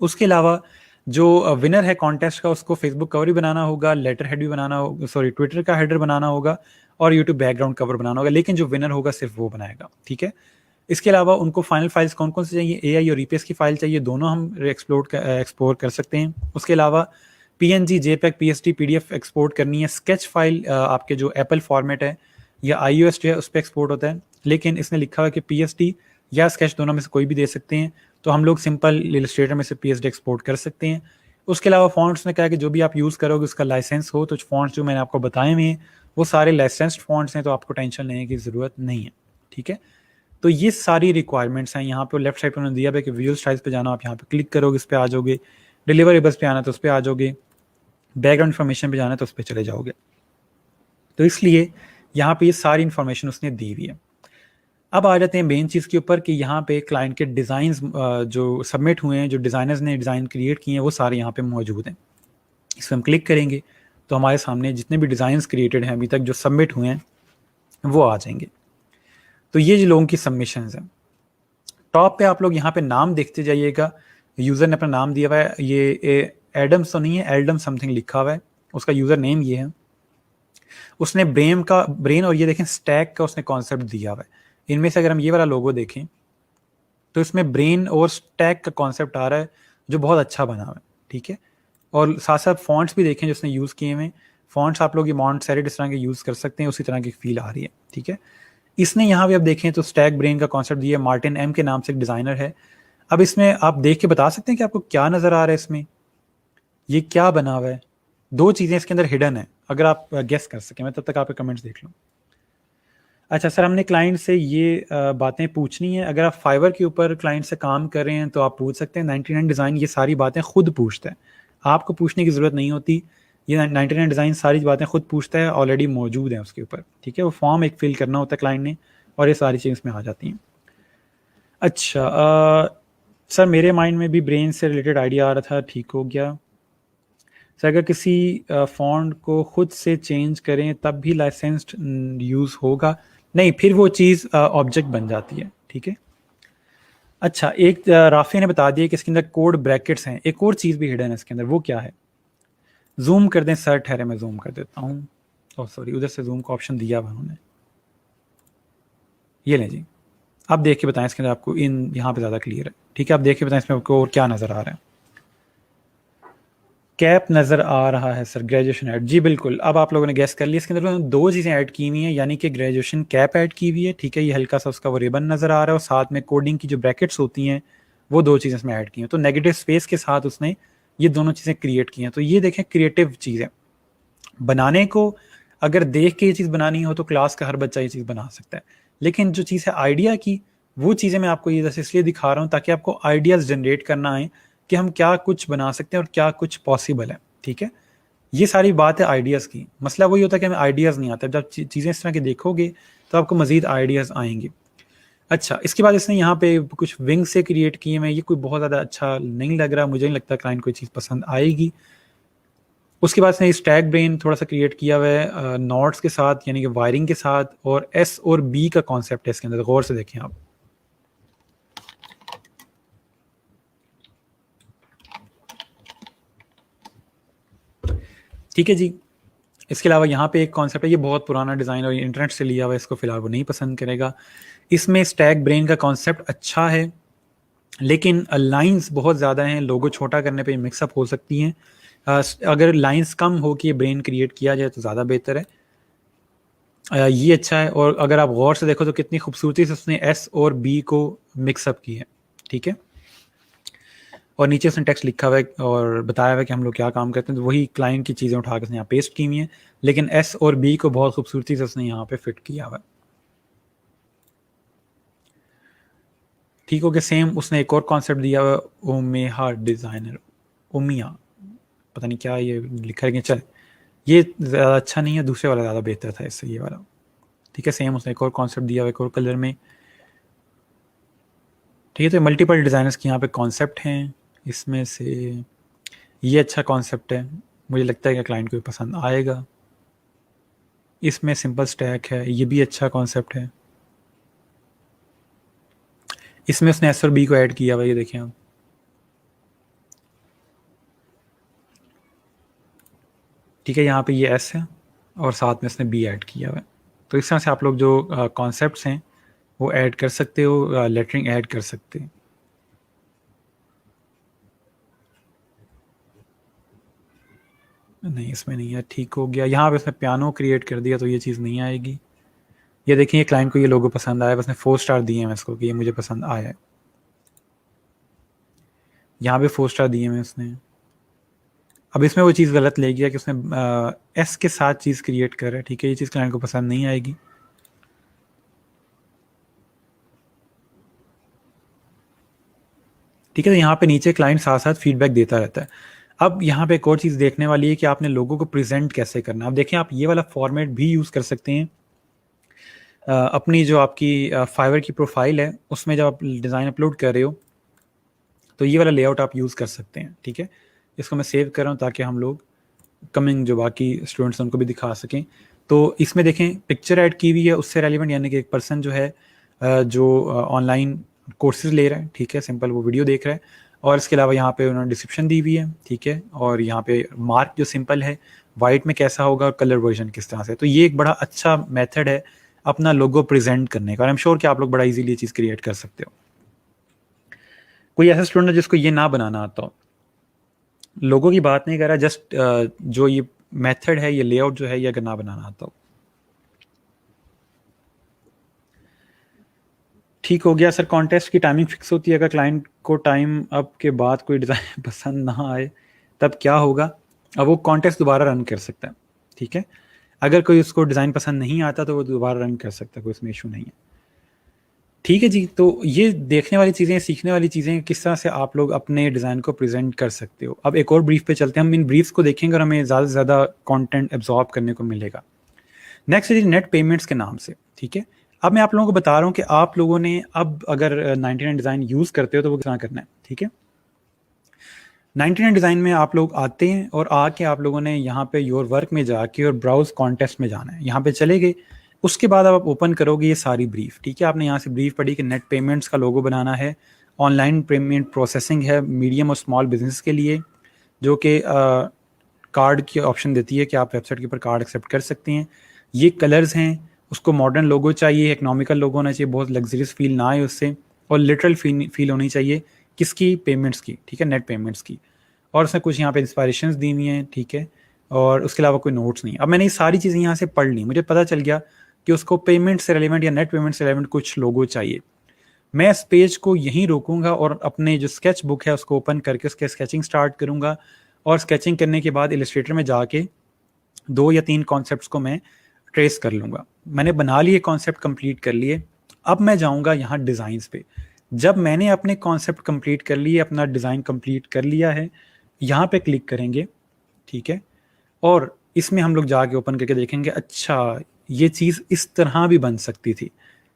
Speaker 1: उसके अलावा जो विनर है कॉन्टेस्ट का उसको फेसबुक कवर भी बनाना होगा, लेटर हेड भी बनाना होगा, सॉरी ट्विटर का हेडर बनाना होगा और यूट्यूब बैकग्राउंड कवर बनाना होगा, लेकिन जो विनर होगा सिर्फ वो बनाएगा, ठीक है। इसके अलावा उनको फाइनल फाइल्स कौन कौन से चाहिए, एआई और ईपीएस की फाइल चाहिए, दोनों हम एक्सप्लोर कर सकते हैं। उसके अलावा PNG, JPEG, PSD, PDF export करनी है। स्केच फाइल आपके जो एप्पल फॉर्मेट है या आईओएस जो है उस पर एक्सपोर्ट होता है, लेकिन इसने लिखा हुआ कि पीएसडी या स्केच दोनों में से कोई भी दे सकते हैं, तो हम लोग सिंपल इलस्ट्रेटर में से पीएसडी एक्सपोर्ट कर सकते हैं। उसके अलावा फॉन्ट्स ने कहा कि जो भी आप यूज़ करोगे उसका लाइसेंस हो, तो फॉन्ट्स जो मैंने आपको बताए हुए हैं वो सारे लाइसेंस्ड फॉन्ट्स हैं, तो आपको टेंशन लेने की ज़रूरत नहीं है, ठीक है। तो ये सारी रिक्वायरमेंट्स हैं। यहाँ पे लेफ्ट साइड पर उन्होंने दिया है कि विजुअल स्टाइल्स पे जाना, आप यहाँ पे क्लिक करोगे, इस पे आ जाओगे। डिलीवरेबल्स पे आना तो उस पे आ जाओगे। बैकग्राउंड इन्फॉर्मेशन पे जाना तो उस पर चले जाओगे। तो इसलिए यहाँ पे ये सारी इन्फॉर्मेशन उसने दी हुई है। अब आ जाते हैं मेन चीज़ के ऊपर कि यहाँ पे क्लाइंट के डिज़ाइंस जो सबमिट हुए हैं, जो डिज़ाइनर्स ने डिज़ाइन क्रिएट किए हैं, वो सारे यहाँ पे मौजूद हैं। इस पर हम क्लिक करेंगे तो हमारे सामने जितने भी डिज़ाइंस क्रिएटेड हैं अभी तक जो सबमिट हुए हैं वो आ जाएंगे। तो ये जो लोगों की सबमिशंस हैं, टॉप पे आप लोग यहाँ पे नाम देखते जाइएगा। यूज़र ने अपना नाम दिया हुआ है, ये एडम्स तो नहीं है, एल्डम समथिंग लिखा हुआ है, उसका यूज़र नेम ये है। उसने ब्रेन और ये देखें स्टैक का उसने कॉन्सेप्ट दिया हुआ है। इनमें से अगर हम ये वाला लोगो देखें तो इसमें ब्रेन और स्टैक का कॉन्सेप्ट आ रहा है जो बहुत अच्छा बना हुआ है, ठीक है। और साथ साथ फॉन्ट्स भी देखें जो उसने यूज़ किए हुए, फॉन्ट्स आप लोग ये मॉन्टसेरेट इस तरह के यूज़ कर सकते हैं, उसी तरह की फील आ रही है, ठीक है। इसने यहाँ पे आप देखें तो स्टैक ब्रेन का कॉन्सेप्ट दिया, मार्टिन एम के नाम से एक डिज़ाइनर है। अब इसमें आप देख के बता सकते हैं कि आपको क्या नज़र आ रहा है, इसमें ये क्या बना हुआ है। दो चीज़ें इसके अंदर हिडन है, अगर आप गेस कर सकें, मैं तब तक आपके कमेंट्स देख लूँ। अच्छा सर, हमने क्लाइंट से ये बातें पूछनी है। अगर आप फाइवर के ऊपर क्लाइंट से काम कर रहे हैं तो आप पूछ सकते हैं। 99 डिज़ाइन ये सारी बातें खुद पूछता है, आपको पूछने की ज़रूरत नहीं होती। ये 99 डिज़ाइन सारी बातें खुद पूछता है, ऑलरेडी मौजूद हैं उसके ऊपर, ठीक है। वो फॉर्म एक फिल करना होता है क्लाइंट ने और ये सारी चीज़ें इसमें आ जाती हैं। अच्छा सर, मेरे माइंड में भी ब्रेन से रिलेटेड आइडिया आ रहा था, ठीक हो गया सर। अगर किसी फॉन्ट को खुद से चेंज करें तब भी लाइसेंस्ड यूज़ होगा? नहीं, फिर वो चीज़ ऑब्जेक्ट बन जाती है, ठीक है। अच्छा, एक राफी ने बता दिया कि इसके अंदर कोड ब्रैकेट्स हैं। एक और चीज़ भी हिडन है इसके अंदर, वो क्या है? जूम कर दें सर, ठहरे मैं जूम कर देता हूँ। ओह सॉरी, उधर से जूम का ऑप्शन दिया हुआ उन्होंने, ये लें जी। आप देख के बताएं इसके अंदर आपको यहाँ पे ज़्यादा क्लियर है, ठीक है। आप देख के बताएं इसमें आपको और क्या नज़र आ रहा है। कैप नज़र आ रहा है सर, ग्रेजुएशन ऐड, जी बिल्कुल। अब आप लोगों ने गैस कर लिया, इसके अंदर दो चीज़ें ऐड की हुई हैं, यानी कि ग्रेजुएशन कैप ऐड की हुई है, ठीक है। ये हल्का सा उसका वो रिबन नज़र आ रहा है और साथ में कोडिंग की जो ब्रैकेट्स होती हैं वो दो चीज़ें इसमें ऐड की हैं। तो नेगेटिव स्पेस के साथ उसने ये दोनों चीज़ें क्रिएट की हैं। तो ये देखें, क्रिएटिव चीज़ है। बनाने को अगर देख के ये चीज़ बनानी हो तो क्लास का हर बच्चा ये चीज़ बना सकता है, लेकिन जो चीज़ है आइडिया की, वो चीज़ें मैं आपको ये जैसे इसलिए दिखा रहा हूँ ताकि आपको आइडियाज़ जनरेट करना आए कि हम क्या कुछ बना सकते हैं और क्या कुछ पॉसिबल है, ठीक है। ये सारी बात है आइडियाज़ की। मसला वही होता है कि हमें आइडियाज़ नहीं आता। जब चीज़ें इस तरह की देखोगे तो आपको मज़ीद आइडियाज़ आएंगे। अच्छा, इसके बाद इसने यहाँ पे कुछ विंग से क्रिएट किए हैं। ये कोई बहुत ज़्यादा अच्छा नहीं लग रहा, मुझे नहीं लगता क्लाइंट को ये चीज़ पसंद आएगी। उसके बाद इसने स्टैक ब्रेन थोड़ा सा क्रिएट किया हुआ है नॉट्स के साथ, यानी कि वायरिंग के साथ, और एस और बी का कॉन्सेप्ट है इसके अंदर, गौर से देखें आप। ठीक है जी। इसके अलावा यहाँ पे एक कॉन्सेप्ट है, ये बहुत पुराना डिज़ाइन और इंटरनेट से लिया हुआ है, इसको फिलहाल वो नहीं पसंद करेगा। इसमें स्टैक ब्रेन का कॉन्सेप्ट अच्छा है, लेकिन लाइंस बहुत ज़्यादा हैं, लोगो छोटा करने पे मिक्सअप हो सकती हैं। अगर लाइंस कम हो कि ब्रेन क्रिएट किया जाए तो ज़्यादा बेहतर है। ये अच्छा है, और अगर आप गौर से देखो तो कितनी खूबसूरती से उसने एस और बी को मिक्सअप की है, ठीक है। और नीचे उसने टेक्स्ट लिखा हुआ है और बताया हुआ है कि हम लोग क्या काम करते हैं, तो वही क्लाइंट की चीज़ें उठा के उसने यहाँ पेस्ट की हुई हैं, लेकिन एस और बी को बहुत खूबसूरती से उसने यहाँ पे फिट किया हुआ है। ठीक हो गया। सेम उसने एक और कॉन्सेप्ट दिया हुआ है, ओमेहा डिज़ाइनर, ओमिया, पता नहीं क्या ये लिखा है, चल ये ज़्यादा अच्छा नहीं है, दूसरे वाला ज़्यादा बेहतर था इससे, ये वाला। ठीक है, सेम उसने एक और कॉन्सेप्ट दिया हुआ एक और कलर में। ठीक है, तो मल्टीपल डिज़ाइनर्स के यहाँ पे कॉन्सेप्ट हैं, इसमें से ये अच्छा कॉन्सेप्ट है, मुझे लगता है कि क्लाइंट को पसंद आएगा। इसमें सिंपल स्टैक है, ये भी अच्छा कॉन्सेप्ट है। इसमें उसने एस और बी को ऐड किया हुआ, ये देखें आप। ठीक है, यहाँ पे ये एस है और साथ में उसने बी ऐड किया हुआ है। तो इस तरह से आप लोग जो कॉन्सेप्ट्स हैं वो ऐड कर सकते हो, लेटरिंग ऐड कर सकते हैं। नहीं, इसमें नहीं है। ठीक हो गया। यहाँ पे उसने पियानो क्रिएट कर दिया तो ये चीज़ नहीं आएगी। ये देखिए, क्लाइंट को ये लोगो पसंद आया, बस ने 4 स्टार दिए हैं इसको कि ये मुझे पसंद आया है। यहाँ पे 4 स्टार दिए हैं उसने। अब इसमें वो चीज़ गलत ले गया कि उसने एस के साथ चीज़ क्रिएट कर रहा है। ठीक है, ये चीज़ क्लाइंट को पसंद नहीं आएगी। ठीक है, तो यहाँ पे नीचे क्लाइंट साथ साथ फीडबैक देता रहता है। अब यहाँ पे एक और चीज़ देखने वाली है कि आपने लोगों को प्रेजेंट कैसे करना। अब देखें, आप ये वाला फॉर्मेट भी यूज़ कर सकते हैं। अपनी जो आपकी फाइवर की प्रोफाइल है उसमें जब आप डिज़ाइन अपलोड कर रहे हो तो ये वाला लेआउट आप यूज़ कर सकते हैं। ठीक है, इसको मैं सेव कर रहा हूँ ताकि हम लोग कमिंग जो बाकी स्टूडेंट्स हैं उनको भी दिखा सकें। तो इसमें देखें, पिक्चर ऐड की हुई है उससे रेलिवेंट, यानी कि एक पर्सन जो है जो ऑनलाइन कोर्सेज ले रहा है, ठीक है, सिंपल वो वीडियो देख रहा है, और इसके अलावा यहाँ पे उन्होंने डिस्क्रिप्शन दी हुई है। ठीक है, और यहाँ पे मार्क जो सिंपल है वाइट में कैसा होगा और कलर वर्जन किस तरह से। तो ये एक बड़ा अच्छा मेथड है अपना लोगो प्रेजेंट करने का, और आई एम श्योर कि आप लोग बड़ा इजीली ये चीज़ क्रिएट कर सकते हो। कोई ऐसा स्टूडेंट है जिसको ये ना बनाना आता हो, लोगों की बात नहीं कर रहा, जस्ट जो ये मेथड है, ये लेआउट जो है, ये अगर ना बनाना आता हो। ठीक हो गया। सर कॉन्टेस्ट की टाइमिंग फिक्स होती है, अगर क्लाइंट को टाइम अप के बाद कोई डिज़ाइन पसंद ना आए तब क्या होगा? अब वो कॉन्टेस्ट दोबारा रन कर सकता है। ठीक है, अगर कोई उसको डिज़ाइन पसंद नहीं आता तो वो दोबारा रन कर सकता है, कोई इसमें इशू नहीं है। ठीक है जी, तो ये देखने वाली चीज़ें, सीखने वाली चीज़ें, किस तरह से आप लोग अपने डिज़ाइन को प्रेजेंट कर सकते हो। अब एक और ब्रीफ पे चलते हैं, हम इन ब्रीफ्स को देखेंगे और हमें ज़्यादा से ज़्यादा कंटेंट एब्जॉर्ब करने को मिलेगा। नेक्स्ट है जी नेट पेमेंट्स के नाम से। ठीक है, अब मैं आप लोगों को बता रहा हूँ कि आप लोगों ने अब अगर 99 डिज़ाइन यूज़ करते हो तो वो किस तरह करना है। ठीक है, 99 डिज़ाइन में आप लोग आते हैं और आके आप लोगों ने यहाँ पे योर वर्क में जाके और ब्राउज कॉन्टेस्ट में जाना है, यहाँ पे चले गए। उसके बाद आप ओपन करोगे ये सारी ब्रीफ। ठीक है, आपने यहाँ से ब्रीफ पढ़ी कि नेट पेमेंट्स का लोगो बनाना है, ऑनलाइन पेमेंट प्रोसेसिंग है मीडियम और स्मॉल बिजनेस के लिए, जो कि कार्ड की ऑप्शन देती है कि आप वेबसाइट के ऊपर कार्ड एक्सेप्ट कर सकते हैं। ये कलर्स हैं, उसको मॉडर्न लोगो चाहिए, इकोनॉमिकल लोगो होना चाहिए, बहुत लग्जरियस फील ना आए उससे, और लिटरल फील होनी चाहिए किसकी? पेमेंट्स की। ठीक है, नेट पेमेंट्स की। और उसने कुछ यहाँ पे इंस्पायरेशंस दी हुई हैं। ठीक है, और उसके अलावा कोई नोट्स नहीं। अब मैंने ये सारी चीज़ें यहाँ से पढ़ ली, मुझे पता चल गया कि उसको पेमेंट से रेलिवेंट या नेट पेमेंट से रेलिवेंट कुछ लोगो चाहिए। मैं इस पेज को यहीं रोकूंगा और अपने जो स्केच बुक है उसको ओपन करके उसके स्केचिंग स्टार्ट करूंगा, और स्केचिंग करने के बाद इलस्ट्रेटर में जाके 2 या 3 कॉन्सेप्ट्स को मैं ट्रेस कर लूँगा। मैंने बना लिए, कॉन्सेप्ट कंप्लीट कर लिए। अब मैं जाऊँगा यहाँ डिज़ाइंस पे। जब मैंने अपने कॉन्सेप्ट कंप्लीट कर लिए, अपना डिज़ाइन कंप्लीट कर लिया है, यहाँ पे क्लिक करेंगे। ठीक है, और इसमें हम लोग जाके ओपन करके देखेंगे, अच्छा ये चीज़ इस तरह भी बन सकती थी।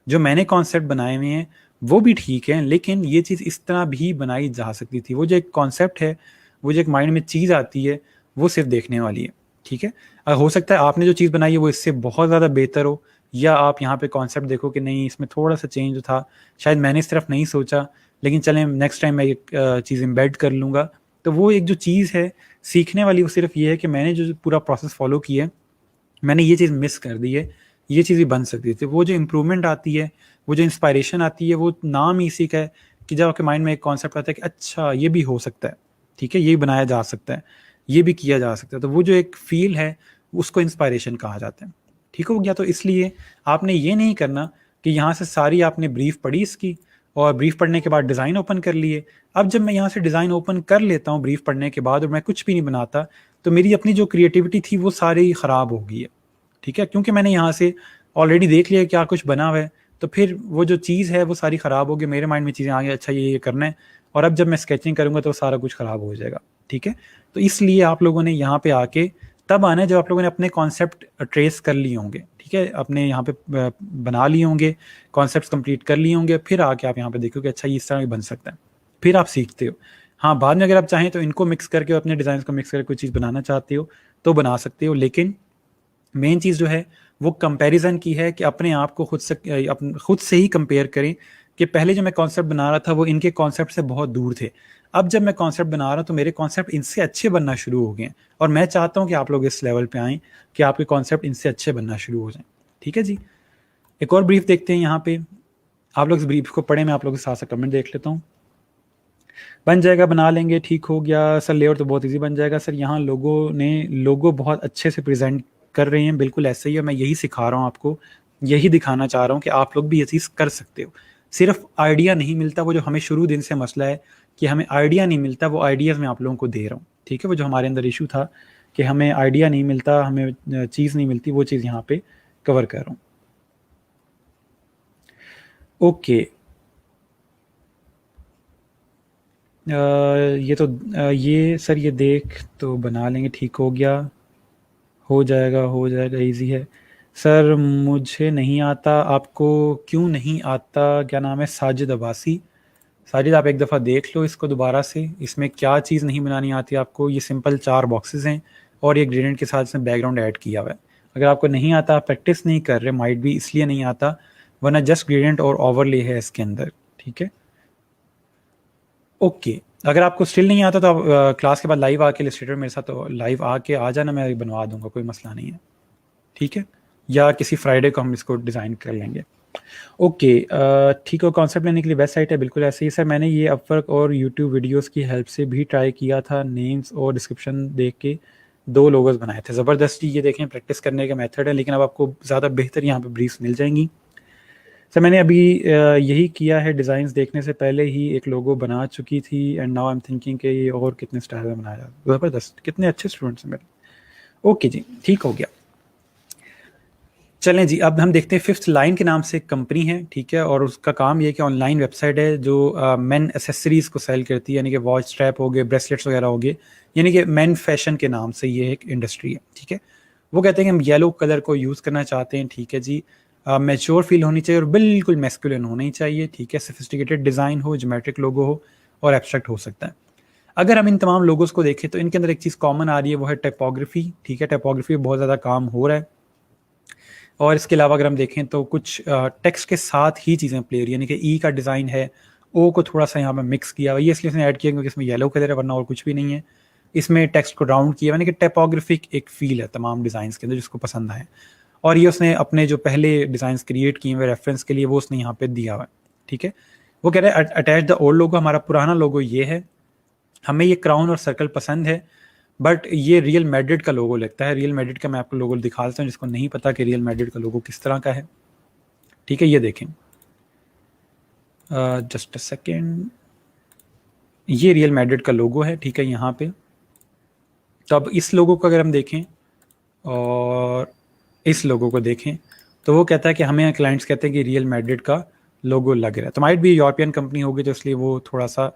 Speaker 1: जो मैंने कॉन्सेप्ट बनाए हुए हैं वो भी ठीक है, लेकिन ये चीज़ इस तरह भी बनाई जा सकती थी। वो जो एक कॉन्सेप्ट है, वो जो एक माइंड में चीज़ आती है, वो सिर्फ देखने वाली है। ठीक है, हो सकता है आपने जो चीज़ बनाई है वो इससे बहुत ज़्यादा बेहतर हो, या आप यहाँ पे कॉन्सेप्ट देखो कि नहीं इसमें थोड़ा सा चेंज था, शायद मैंने इस तरफ नहीं सोचा, लेकिन चलें नेक्स्ट टाइम मैं एक चीज़ एम्बेड कर लूँगा। तो वो एक जो चीज़ है सीखने वाली, वो सिर्फ ये है कि मैंने जो पूरा प्रोसेस फॉलो किया है, मैंने ये चीज़ मिस कर दी है, ये चीज़ भी बन सकती थी। वो जो इम्प्रूवमेंट आती है, वो जो इंस्पायरेशन आती है, वो नाम ही इसी का है कि जब आपके माइंड में एक कॉन्सेप्ट आता है कि अच्छा ये भी हो सकता है। ठीक है, ये भी बनाया जा सकता है, ये भी किया जा सकता है, तो वो जो एक फील है उसको इंस्पायरेशन कहा जाता है। ठीक हो गया, तो इसलिए आपने ये नहीं करना कि यहाँ से सारी आपने ब्रीफ पढ़ी इसकी और ब्रीफ पढ़ने के बाद डिज़ाइन ओपन कर लिए। अब जब मैं यहाँ से डिज़ाइन ओपन कर लेता हूँ ब्रीफ पढ़ने के बाद और मैं कुछ भी नहीं बनाता, तो मेरी अपनी जो क्रिएटिविटी थी वो सारी ख़राब हो गई है, ठीक है, क्योंकि मैंने यहाँ से ऑलरेडी देख लिया क्या कुछ बना हुआ है, तो फिर वो जो चीज़ है वो सारी ख़राब हो गई, मेरे माइंड में चीज़ें आ गई, अच्छा ये करना है, और अब जब मैं स्केचिंग करूँगा तो सारा कुछ ख़राब हो जाएगा, ठीक है। तो इसलिए आप लोगों ने यहाँ पे आके तब आना है जब आप लोगों ने अपने कॉन्सेप्ट ट्रेस कर लिए होंगे, ठीक है, अपने यहाँ पे बना लिए होंगे, कॉन्सेप्ट कंप्लीट कर लिए होंगे, फिर आके आप यहाँ पे देखोगे अच्छा ये इस तरह बन सकता है, फिर आप सीखते हो। हाँ, बाद में अगर आप चाहें तो इनको मिक्स करके अपने डिज़ाइन को मिक्स करके कोई चीज़ बनाना चाहते हो तो बना सकते हो, लेकिन मेन चीज़ जो है वो कंपैरिजन की है कि अपने आप को खुद से ही कंपेयर करें कि पहले जो मैं कॉन्सेप्ट बना रहा था वो इनके कॉन्सेप्ट से बहुत दूर थे, अब जब मैं कॉन्सेप्ट बना रहा हूँ तो मेरे कॉन्सेप्ट इनसे अच्छे बनना शुरू हो गए हैं, और मैं चाहता हूँ कि आप लोग इस लेवल पे आएँ कि आपके कॉन्सेप्ट इनसे अच्छे बनना शुरू हो जाएं, ठीक है जी। एक और ब्रीफ देखते हैं यहाँ पे, आप लोग इस ब्रीफ को पढ़ें, मैं आप लोगों के साथ कमेंट देख लेता हूँ। बन जाएगा, बना लेंगे, ठीक हो गया सर, लेआउट तो बहुत इजी बन जाएगा सर, यहाँ लोगो बहुत अच्छे से प्रेजेंट कर रहे हैं, बिल्कुल ऐसे ही है, मैं यही सिखा रहा हूँ आपको, यही दिखाना चाह रहा हूँ कि आप लोग भी ये चीज़ कर सकते हो। सिर्फ आइडिया नहीं मिलता, वो जो हमें शुरू दिन से मसला है कि हमें आइडिया नहीं मिलता, वो आइडियाज़ मैं आप लोगों को दे रहा हूँ, ठीक है। वो जो हमारे अंदर इशू था कि हमें आइडिया नहीं मिलता, हमें चीज़ नहीं मिलती, वो चीज़ यहाँ पे कवर कर रहा हूँ। ओके, ये सर ये देख तो बना लेंगे, ठीक हो गया, हो जाएगा, इजी है सर, मुझे नहीं आता, आपको क्यों नहीं आता, क्या नाम है, साजिद अब्बासी। साजिद आप एक दफ़ा देख लो इसको दोबारा से, इसमें क्या चीज़ नहीं बनानी आती आपको, ये सिंपल 4 बॉक्सेस हैं और ये ग्रेडियंट के साथ इसमें बैकग्राउंड ऐड किया हुआ है। अगर आपको नहीं आता, प्रैक्टिस नहीं कर रहे, माइट भी इसलिए नहीं आता, वरना जस्ट ग्रेडियंट और ओवरले है इसके अंदर, ठीक है। ओके, अगर आपको स्टिल नहीं आता तो आप क्लास के बाद लाइव आके इलस्ट्रेटर मेरे साथ तो लाइव आके आ जाना, मैं बनवा दूंगा, कोई मसला नहीं है, ठीक है, या किसी फ्राइडे को हम इसको डिज़ाइन कर लेंगे। ओके, ठीक है, कॉन्सेप्ट लेने के लिए वेबसाइट है, बिल्कुल ऐसे ही सर, मैंने ये अपवर्क और यूट्यूब वीडियोस की हेल्प से भी ट्राई किया था, नेम्स और डिस्क्रिप्शन देख के 2 लोगोस बनाए थे, ज़बरदस्ती, ये देखें प्रैक्टिस करने का मेथड है, लेकिन अब आपको ज़्यादा बेहतर यहाँ पे ब्रीफ्स मिल जाएंगी। सर मैंने अभी यही किया है, डिज़ाइंस देखने से पहले ही एक लोगो बना चुकी थी and now I am thinking कि ये और कितने स्टाइल में बनाया जाए, ज़बरदस्त, कितने अच्छे स्टूडेंट्स हैं मेरे। ओके जी, ठीक हो गया। चलें जी, अब हम देखते हैं फिफ्थ लाइन के नाम से एक कंपनी है, ठीक है, और उसका काम ये है कि ऑनलाइन वेबसाइट है जो मेन एसेसरीज़ को सेल करती है, यानी कि वॉच स्ट्रैप हो गए, ब्रेसलेट्स वगैरह हो गए, यानी कि मेन फैशन के नाम से ये एक इंडस्ट्री है, ठीक है। वो कहते हैं कि हम येलो कलर को यूज़ करना चाहते हैं, ठीक है जी, मैच्योर फील होनी चाहिए और बिल्कुल मैस्कुलिन होना ही चाहिए, ठीक है, सोफिस्टिकेटेड डिज़ाइन हो, ज्योमेट्रिक लोगो हो और एब्स्ट्रैक्ट हो सकता है। अगर हम इन तमाम लोगोस को देखें तो इनके अंदर एक चीज़ कॉमन आ रही है, वो है टाइपोग्राफी, ठीक है, टाइपोग्राफी बहुत ज़्यादा काम हो रहा है, और इसके अलावा अगर हम देखें तो कुछ टेक्स्ट के साथ ही चीज़ें प्ले हो रही है, यानी कि ई का डिज़ाइन है, ओ को थोड़ा सा यहाँ पे मिक्स किया हुआ, ये इसलिए इसने ऐड किया क्योंकि इसमें येलो कलर है, वरना और कुछ भी नहीं है। इसमें टेक्स्ट को राउंड किया, यानी कि टाइपोग्राफिक एक फील है तमाम डिज़ाइंस के अंदर जिसको पसंद आए, और ये उसने अपने जो पहले डिज़ाइंस क्रिएट किए हुए रेफरेंस के लिए वो उसने यहाँ पे दिया हुआ है, ठीक है। वो कह रहे हैं अटैच द ओल्ड लोगो, हमारा पुराना लोगो ये है, हमें ये क्राउन और सर्कल पसंद है, बट ये रियल मैड्रिड का लोगो लगता है। रियल मैड्रिड का मैं आपको लोगो दिखा देता हूँ जिसको नहीं पता कि रियल मैड्रिड का लोगो किस तरह का है, ठीक है, ये देखें, जस्ट अ सेकेंड, ये रियल मैड्रिड का लोगो है, ठीक है, यहाँ पे। तो अब इस लोगो को अगर हम देखें और इस लोगो को देखें तो वो कहता है कि हमें क्लाइंट्स कहते हैं कि रियल मैड्रिड का लोगो लग रहा है, तो माइट भी यूरोपियन कंपनी होगी तो इसलिए वो थोड़ा सा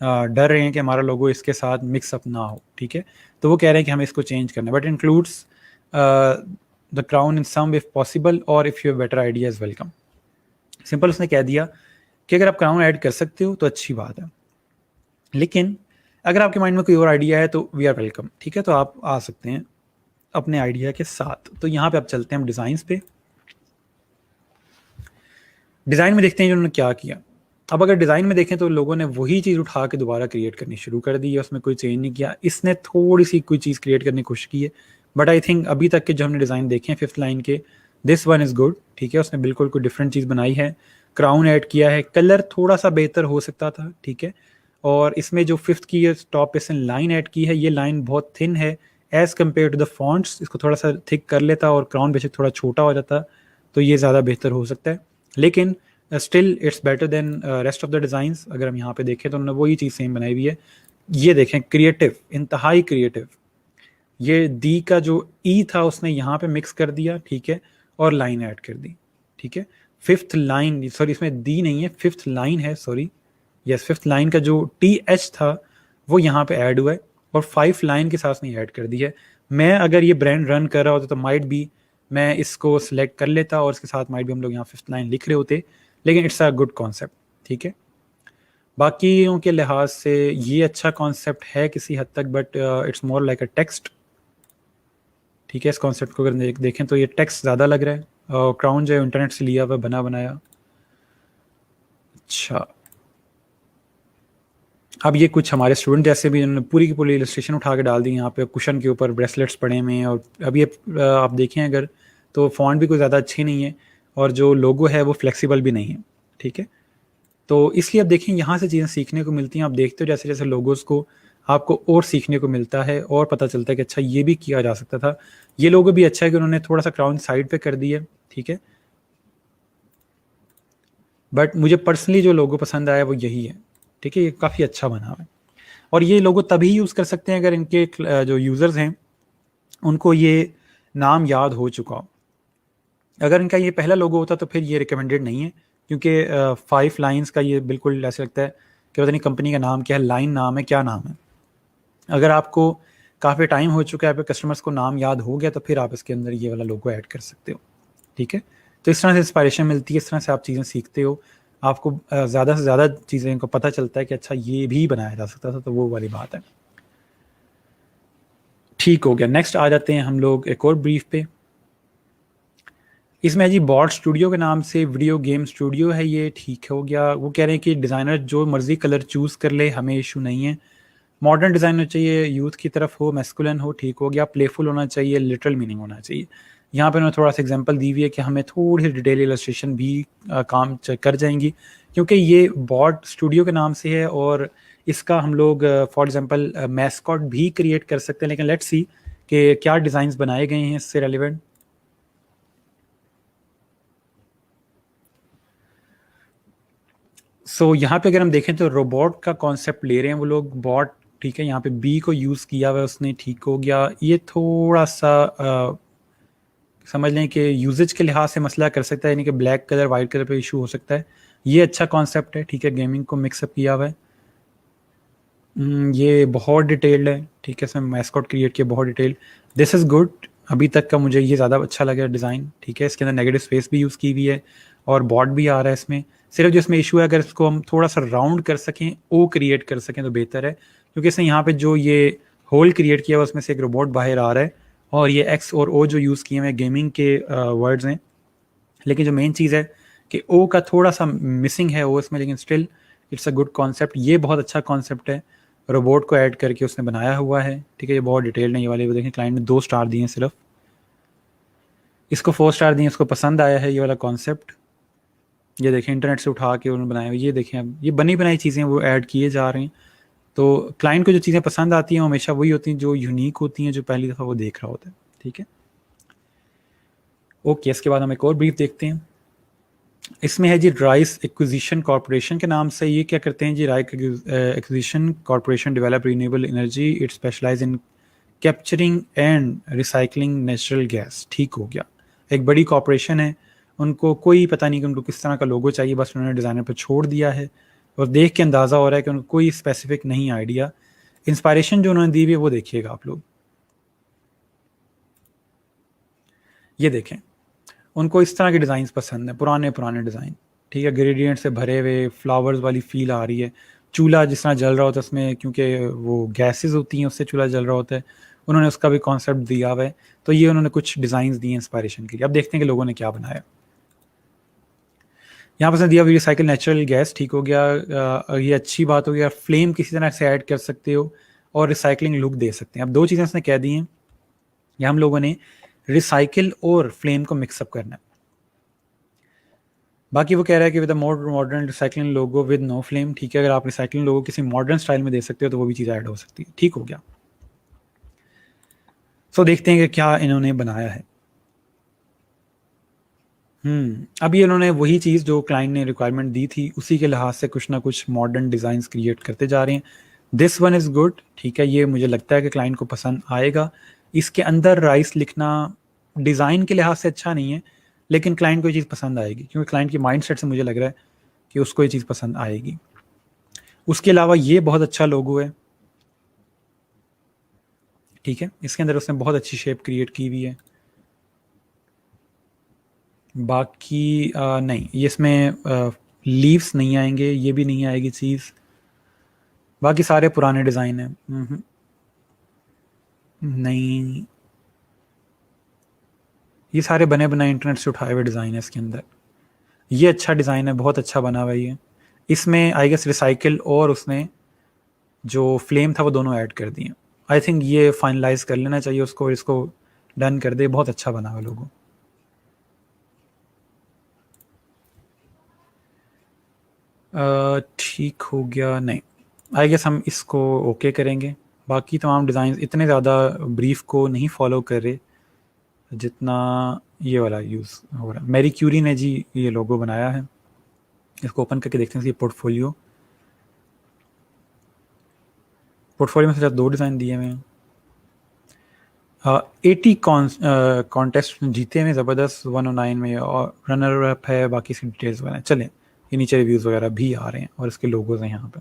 Speaker 1: डर रहे हैं कि हमारा लोगो इसके साथ मिक्सअप ना हो, ठीक है। तो वो कह रहे हैं कि हमें इसको चेंज करना है, but includes the crown in some if possible और if you have better idea is welcome. Simple उसने कह दिया कि अगर आप क्राउन ऐड कर सकते हो तो अच्छी बात है, लेकिन अगर आपके माइंड में कोई और आइडिया है तो वी आर वेलकम, ठीक है, तो आप आ सकते हैं अपने आइडिया के साथ। तो यहाँ पे आप चलते हैं हम डिज़ाइंस पे, डिज़ाइन में देखते हैं उन्होंने क्या किया। अब अगर डिज़ाइन में देखें तो लोगों ने वही चीज़ उठा के दोबारा क्रिएट करनी शुरू कर दी है, उसमें कोई चेंज नहीं किया, इसने थोड़ी सी कोई चीज़ क्रिएट करने की कोशिश की है, बट आई थिंक अभी तक के जो हमने डिज़ाइन देखे हैं फिफ्थ लाइन के, दिस वन इज़ गुड, ठीक है, उसने बिल्कुल कोई डिफरेंट चीज़ बनाई है, क्राउन ऐड किया है, कलर थोड़ा सा बेहतर हो सकता था, ठीक है, और इसमें जो फिफ्थ की टॉप पे लाइन ऐड की है, ये लाइन बहुत थिन है as compare to the fonts, इसको थोड़ा सा थिक कर लेता और क्राउन बेशक थोड़ा छोटा हो जाता तो ये ज़्यादा बेहतर हो सकता है, लेकिन still it's better than rest of the designs. अगर हम यहाँ पे देखें तो उन्होंने वही चीज़ सेम बनाई हुई है। ये देखें, क्रिएटिव, इंतहाई क्रिएटिव। ये दी का जो ई था उसने यहाँ पे मिक्स कर दिया, ठीक है, और लाइन ऐड कर दी, ठीक है। फिफ्थ लाइन, सॉरी इसमें दी नहीं है, फिफ्थ लाइन है, सॉरी, यस, फिफ्थ लाइन का जो टी एच था वो यहाँ पे ऐड हुआ है, और 5 लाइन के साथ नहीं ऐड कर दी है। मैं अगर ये ब्रांड रन कर रहा होता तो माइट भी मैं इसको सिलेक्ट कर लेता और इसके साथ माइट भी हम लोग यहाँ फिफ्थ लाइन लिख रहे होते, लेकिन इट्स अ गुड कॉन्सेप्ट, ठीक है। बाकियों के लिहाज से ये अच्छा कॉन्सेप्ट है किसी हद तक, but it's more like a text, ठीक है। इस कॉन्सेप्ट को अगर देखें तो ये टेक्स्ट ज़्यादा लग रहा है, और क्राउन जो है इंटरनेट से लिया हुआ बना बनाया। अच्छा, अब ये कुछ हमारे स्टूडेंट जैसे भी उन्होंने पूरी की पूरी इलस्ट्रेशन उठा के डाल दी यहाँ पे, कुशन के ऊपर ब्रेसलेट्स पड़े हुए हैं, और अब ये आप देखें अगर तो फॉन्ट भी कोई ज़्यादा अच्छी नहीं है, और जो लोगो है वो फ्लेक्सिबल भी नहीं है, ठीक है। तो इसलिए अब देखें यहाँ से चीज़ें सीखने को मिलती हैं। आप देखते हो जैसे जैसे लोगोस को आपको और सीखने को मिलता है और पता चलता है कि अच्छा ये भी किया जा सकता था। ये लोगो भी अच्छा है कि उन्होंने थोड़ा सा क्राउन साइड पे कर दी है, ठीक है। बट मुझे पर्सनली जो लोगो पसंद आया वो यही है, ठीक है। ये काफ़ी अच्छा बना हुआ है, और ये लोगो तभी यूज़ कर सकते हैं अगर इनके जो यूज़र्स हैं उनको ये नाम याद हो चुका हो। अगर इनका ये पहला लोगो होता तो फिर ये रिकमेंडेड नहीं है, क्योंकि 5 लाइन्स का ये बिल्कुल ऐसे लगता है कि पता नहीं कंपनी का नाम क्या है, लाइन नाम है, क्या नाम है। अगर आपको काफ़ी टाइम हो चुका है, आपके कस्टमर्स को नाम याद हो गया, तो फिर आप इसके अंदर ये वाला लोगो ऐड कर सकते हो, ठीक है। तो इस तरह से इंस्पायरेशन मिलती है, इस तरह से आप चीज़ें सीखते हो, आपको ज़्यादा से ज़्यादा चीज़ें को पता चलता है कि अच्छा ये भी बनाया जा सकता था, तो वो वाली बात है। ठीक हो गया, नेक्स्ट आ जाते हैं हम लोग एक और ब्रीफ पे। इसमें है जी बॉट स्टूडियो के नाम से वीडियो गेम स्टूडियो है ये, ठीक हो गया। वो कह रहे हैं कि डिज़ाइनर जो मर्ज़ी कलर चूज़ कर ले, हमें इशू नहीं है। मॉडर्न डिज़ाइन होना चाहिए, यूथ की तरफ हो, मैस्कुलिन हो, ठीक हो गया। प्लेफुल होना चाहिए, लिटरल मीनिंग होना चाहिए। यहाँ पे उन्होंने थोड़ा सा एग्जांपल दी हुई है कि हमें थोड़ी सी डिटेल इलस्ट्रेशन भी काम कर जाएंगी, क्योंकि ये बॉट स्टूडियो के नाम से है, और इसका हम लोग फॉर एग्जांपल मैस्कॉट भी क्रिएट कर सकते हैं। लेकिन लेट्स सी कि क्या डिज़ाइंस बनाए गए हैं इससे रेलिवेंट। सो यहाँ पे अगर हम देखें तो रोबोट का कॉन्सेप्ट ले रहे हैं वो लोग, बॉट, ठीक है। यहाँ पे बी को यूज़ किया हुआ है उसने, ठीक हो गया। ये थोड़ा सा समझ लें कि यूजेज के लिहाज से मसला कर सकता है, यानी कि ब्लैक कलर वाइट कलर पे इशू हो सकता है। ये अच्छा कॉन्सेप्ट है, ठीक है, गेमिंग को मिक्सअप किया हुआ है। ये बहुत डिटेल्ड है, ठीक है, इसमें मैस्कॉट क्रिएट किया बहुत डिटेल। दिस इज़ गुड, अभी तक का मुझे ये ज़्यादा अच्छा लगा डिज़ाइन, ठीक है। इसके अंदर नेगेटिव स्पेस भी यूज़ की हुई है, और बॉट भी आ रहा है इसमें। सिर्फ जो इसमें इशू है, अगर इसको हम थोड़ा सा राउंड कर सकें, ओ क्रिएट कर सकें तो बेहतर है, क्योंकि इसने यहाँ पे जो ये होल क्रिएट किया हुआ उसमें से एक रोबोट बाहर आ रहा है, और ये एक्स और ओ जो यूज़ किए हुए गेमिंग के वर्ड्स हैं। लेकिन जो मेन चीज़ है कि ओ का थोड़ा सा मिसिंग है ओ इसमें, लेकिन still it's a good concept. ये बहुत अच्छा कॉन्सेप्ट है, रोबोट को ऐड करके उसने बनाया हुआ है, ठीक है। ये बहुत डिटेल नहीं, ये वाले देखें, क्लाइंट ने 2 स्टार दिए हैं सिर्फ, इसको 4 स्टार दिए, इसको पसंद आया है ये वाला कॉन्सेप्ट। ये देखें इंटरनेट से उठा के उन्होंने बनाया हुआ, ये देखें अब ये बनी बनाई चीज़ें वो ऐड किए जा रहे हैं। तो क्लाइंट को जो चीज़ें पसंद आती हैं वो हमेशा वही होती हैं जो यूनिक होती हैं, जो पहली दफ़ा वो देख रहा होता है, ठीक है। ओके, इसके बाद हम एक और ब्रीफ देखते हैं। इसमें है जी राइस एक्विजिशन कॉरपोरेशन के नाम से। ये क्या करते हैं जी, Rice Acquisition Corporation develop renewable energy, it specialize in capturing and recycling natural gas, ठीक हो गया। एक बड़ी कॉरपोरेशन है, उनको कोई पता नहीं कि उनको किस तरह का लोगो चाहिए, बस उन्होंने डिज़ाइनर पर छोड़ दिया है, और देख के अंदाज़ा हो रहा है कि उनको कोई स्पेसिफिक नहीं आइडिया। इंस्पायरेशन जो उन्होंने दी हुई है वो देखिएगा आप लोग, ये देखें, उनको इस तरह के डिज़ाइन पसंद है, पुराने पुराने डिज़ाइन, ठीक है। ग्रेडियंट से भरे हुए फ्लावर्स वाली फील आ रही है। चूल्हा जिस तरह जल रहा होता है उसमें, क्योंकि वो गैसेस होती हैं उससे चूल्हा जल रहा होता है, उन्होंने उसका भी कॉन्सेप्ट दिया हुआ है। तो ये उन्होंने कुछ डिज़ाइन दिए इंस्पायरेशन के लिए। अब देखते हैं कि लोगों ने क्या बनाया। यहाँ पर दिया हुआ रिसाइकल नेचुरल गैस, ठीक हो गया। ये अच्छी बात हो गया। फ्लेम किसी तरह से ऐड कर सकते हो और रिसाइकलिंग लुक दे सकते हैं। अब 2 चीज़ें उसने कह दी हैं, या हम लोगों ने रिसाइकिल और फ्लेम को मिक्सअप करना है। बाकी वो कह रहा है कि with more modern recycling logo with no flame, ठीक है। अगर आप रिसाइकलिंग लोगो किसी मॉडर्न स्टाइल में दे सकते हो तो वो भी चीज़ ऐड हो सकती है, ठीक हो गया। सो देखते हैं कि क्या इन्होंने बनाया है। अब ये उन्होंने वही चीज़ जो क्लाइंट ने रिक्वायरमेंट दी थी उसी के लिहाज से कुछ ना कुछ मॉडर्न डिज़ाइंस क्रिएट करते जा रहे हैं। दिस वन इज़ गुड, ठीक है, ये मुझे लगता है कि क्लाइंट को पसंद आएगा। इसके अंदर राइस लिखना डिज़ाइन के लिहाज से अच्छा नहीं है, लेकिन क्लाइंट को ये चीज़ पसंद आएगी, क्योंकि क्लाइंट की माइंडसेट से मुझे लग रहा है कि उसको ये चीज़ पसंद आएगी। उसके अलावा ये बहुत अच्छा लोगो है, ठीक है, इसके अंदर उसने बहुत अच्छी शेप क्रिएट की हुई है। बाकी नहीं, ये इसमें लीव्स नहीं आएंगे, ये भी नहीं आएगी चीज़। बाकी सारे पुराने डिज़ाइन हैं। नहीं, ये सारे बने बनाए इंटरनेट से उठाए हुए डिज़ाइन है इसके अंदर। ये अच्छा डिज़ाइन है, बहुत अच्छा बना हुआ ये। इसमें आई गेस रिसाइकिल और उसने जो फ्लेम था वो दोनों ऐड कर दिए। आई थिंक ये फाइनलाइज कर लेना चाहिए उसको, इसको डन कर दे, बहुत अच्छा बना हुआ लोगो। ठीक हो गया? नहीं, आई गेस हम इसको ओके करेंगे। बाकी तमाम डिज़ाइन इतने ज़्यादा ब्रीफ को नहीं फॉलो कर रहे जितना ये वाला यूज़ हो रहा है। मैरी क्यूरी ने जी ये लोगो बनाया है, इसको ओपन करके देखते हैं इसकी पोर्टफोलियो में से 2 डिज़ाइन दिए हुए हैं। 80 कॉन्टेस्ट जीते हुए ज़बरदस्त 109 में, और रनर अप है, बाकी इसकी डिटेल्स वगैरह चलें। ये नीचे रिव्यूज़ वगैरह भी आ रहे हैं और इसके लोगोज हैं यहाँ पे।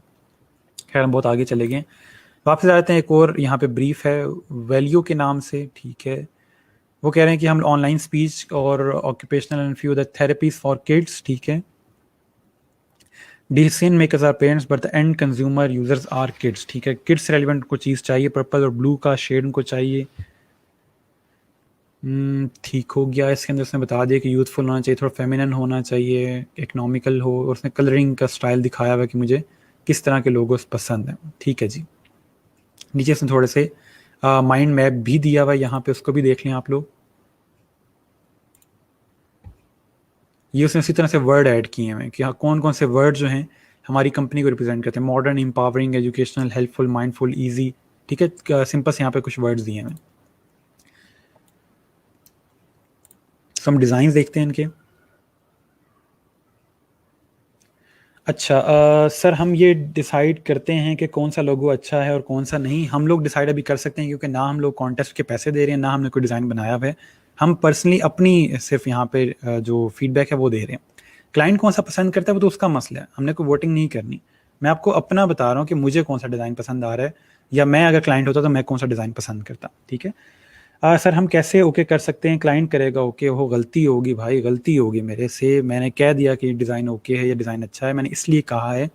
Speaker 1: खैर हम बहुत आगे चले गए, वापस आ जाते हैं। एक और यहाँ पे ब्रीफ है वैल्यू के नाम से, ठीक है। वो कह रहे हैं कि हम ऑनलाइन स्पीच और occupational and few the therapies for kids, ठीक है। Decision makers are parents but the end consumer users are kids, ठीक है। किड्स रेलिवेंट को चीज़ चाहिए, पर्पल और ब्लू का शेड उनको चाहिए। ठीक हो गया। इसके अंदर उसने बता दिया कि यूथफुल होना चाहिए, थोड़ा फेमिनिन होना चाहिए, इकोनॉमिकल हो, और उसने कलरिंग का स्टाइल दिखाया हुआ कि मुझे किस तरह के लोगोस पसंद हैं, ठीक है जी। नीचे उसने थोड़े से माइंड मैप भी दिया हुआ है यहाँ पे, उसको भी देख लें आप लोग। ये उसने उसी तरह से वर्ड ऐड किए हैं कि हाँ कौन कौन से वर्ड जो हैं हमारी कंपनी को रिप्रेजेंट करते हैं। Modern, empowering, educational, helpful, mindful, easy, ठीक है। सिंपल से यहाँ पे कुछ वर्ड्स दिए हैं। हम डिज़ाइन देखते हैं इनके। अच्छा सर, हम ये डिसाइड करते हैं कि कौन सा लोगो अच्छा है और कौन सा नहीं। हम लोग डिसाइड अभी कर सकते हैं क्योंकि ना हम लोग कॉन्टेस्ट के पैसे दे रहे हैं, ना हमने कोई डिज़ाइन बनाया हुआ है। हम पर्सनली अपनी सिर्फ यहाँ पे जो फीडबैक है वो दे रहे हैं। क्लाइंट कौन सा पसंद करता है वो तो उसका मसला है, हमने कोई वोटिंग नहीं करनी। मैं आपको अपना बता रहा हूँ कि मुझे कौन सा डिज़ाइन पसंद आ रहा है, या मैं अगर क्लाइंट होता तो मैं कौन सा डिज़ाइन पसंद करता, ठीक है। सर हम कैसे ओके कर सकते हैं? क्लाइंट करेगा ओके, वो गलती होगी भाई, गलती होगी मेरे से। मैंने कह दिया कि डिज़ाइन ओके है या डिज़ाइन अच्छा है, मैंने इसलिए कहा है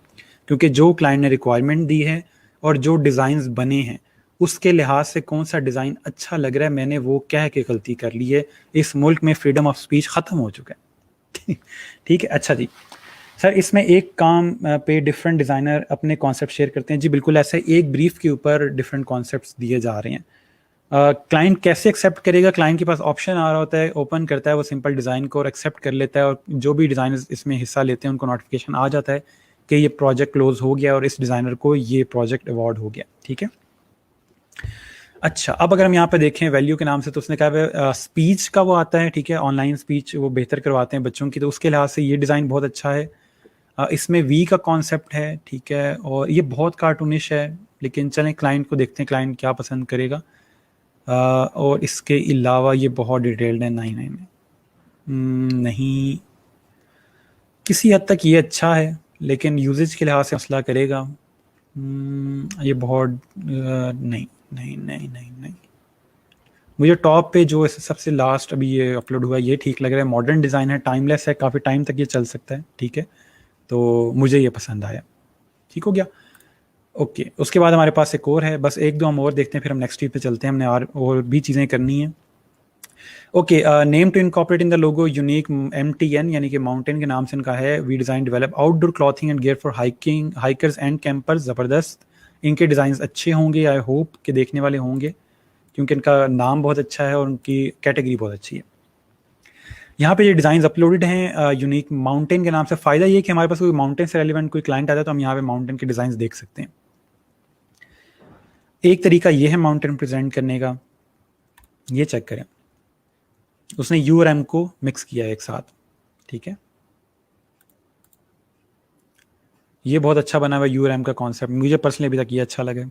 Speaker 1: क्योंकि जो क्लाइंट ने रिक्वायरमेंट दी है और जो डिज़ाइंस बने हैं उसके लिहाज से कौन सा डिज़ाइन अच्छा लग रहा है, मैंने वो कह के गलती कर ली है। इस मुल्क में फ्रीडम ऑफ स्पीच ख़त्म हो चुका है। ठीक है, अच्छा जी। सर इसमें एक काम पे डिफरेंट डिज़ाइनर अपने कॉन्सेप्ट शेयर करते हैं। जी बिल्कुल, ऐसे एक ब्रीफ के ऊपर डिफरेंट कॉन्सेप्ट्स दिए जा रहे हैं। क्लाइंट कैसे एक्सेप्ट करेगा? क्लाइंट के पास ऑप्शन आ रहा होता है, ओपन करता है वो सिंपल डिज़ाइन को और एक्सेप्ट कर लेता है, और जो भी डिज़ाइनर्स इसमें हिस्सा लेते हैं उनको नोटिफिकेशन आ जाता है कि ये प्रोजेक्ट क्लोज हो गया और इस डिज़ाइनर को ये प्रोजेक्ट अवार्ड हो गया, ठीक है। अच्छा, अब अगर हम यहाँ पे देखें वैल्यू के नाम से, तो उसने कहा स्पीच का वो आता है, ठीक है। ऑनलाइन स्पीच वो बेहतर करवाते हैं बच्चों की, तो उसके लिहाज से ये डिज़ाइन बहुत अच्छा है। इसमें वी का कॉन्सेप्ट है, ठीक है, और ये बहुत कार्टूनिश है, लेकिन चलें क्लाइंट को देखते हैं क्लाइंट क्या पसंद करेगा। और इसके अलावा ये बहुत डिटेल्ड है, नहीं नहीं नहीं, नहीं, किसी हद तक ये अच्छा है लेकिन यूजेज के लिहाज से मसला करेगा। ये बहुत नहीं नहीं नहीं नहीं नहीं। मुझे टॉप पे जो सबसे लास्ट अभी ये अपलोड हुआ ये ठीक लग रहा है। मॉडर्न डिज़ाइन है, टाइमलेस है, काफ़ी टाइम तक ये चल सकता है, ठीक है। तो मुझे ये पसंद आया, ठीक हो गया। ओके, उसके बाद हमारे पास एक और है, बस एक दो हम और देखते हैं फिर हम नेक्स्ट वीक पे चलते हैं। हमने और भी चीज़ें करनी है। Okay, name to incorporate in the logo unique MTN, यानी कि माउंटेन के नाम से इनका है। We design develop outdoor clothing and gear for hiking hikers and campers. ज़बरदस्त, इनके डिज़ाइन अच्छे होंगे, आई होप कि देखने वाले होंगे, क्योंकि इनका नाम बहुत अच्छा है और उनकी कैटेगरी बहुत अच्छी है। यहाँ पे ये डिज़ाइन अपलोडेड हैं यूनिक माउंटेन के नाम से। फ़ायदा ये कि हमारे पास कोई माउंटेन से रेलिवेंट कोई क्लाइंट आता है तो हम यहाँ पे माउंटेन के डिज़ाइन देख सकते हैं। एक तरीका ये है माउंटेन प्रेजेंट करने का, ये चेक करें, उसने U और M को मिक्स किया है एक साथ, ठीक है, ये बहुत अच्छा बना हुआ यूआरएम का कॉन्सेप्ट, मुझे पर्सनली अभी तक ये अच्छा लगे।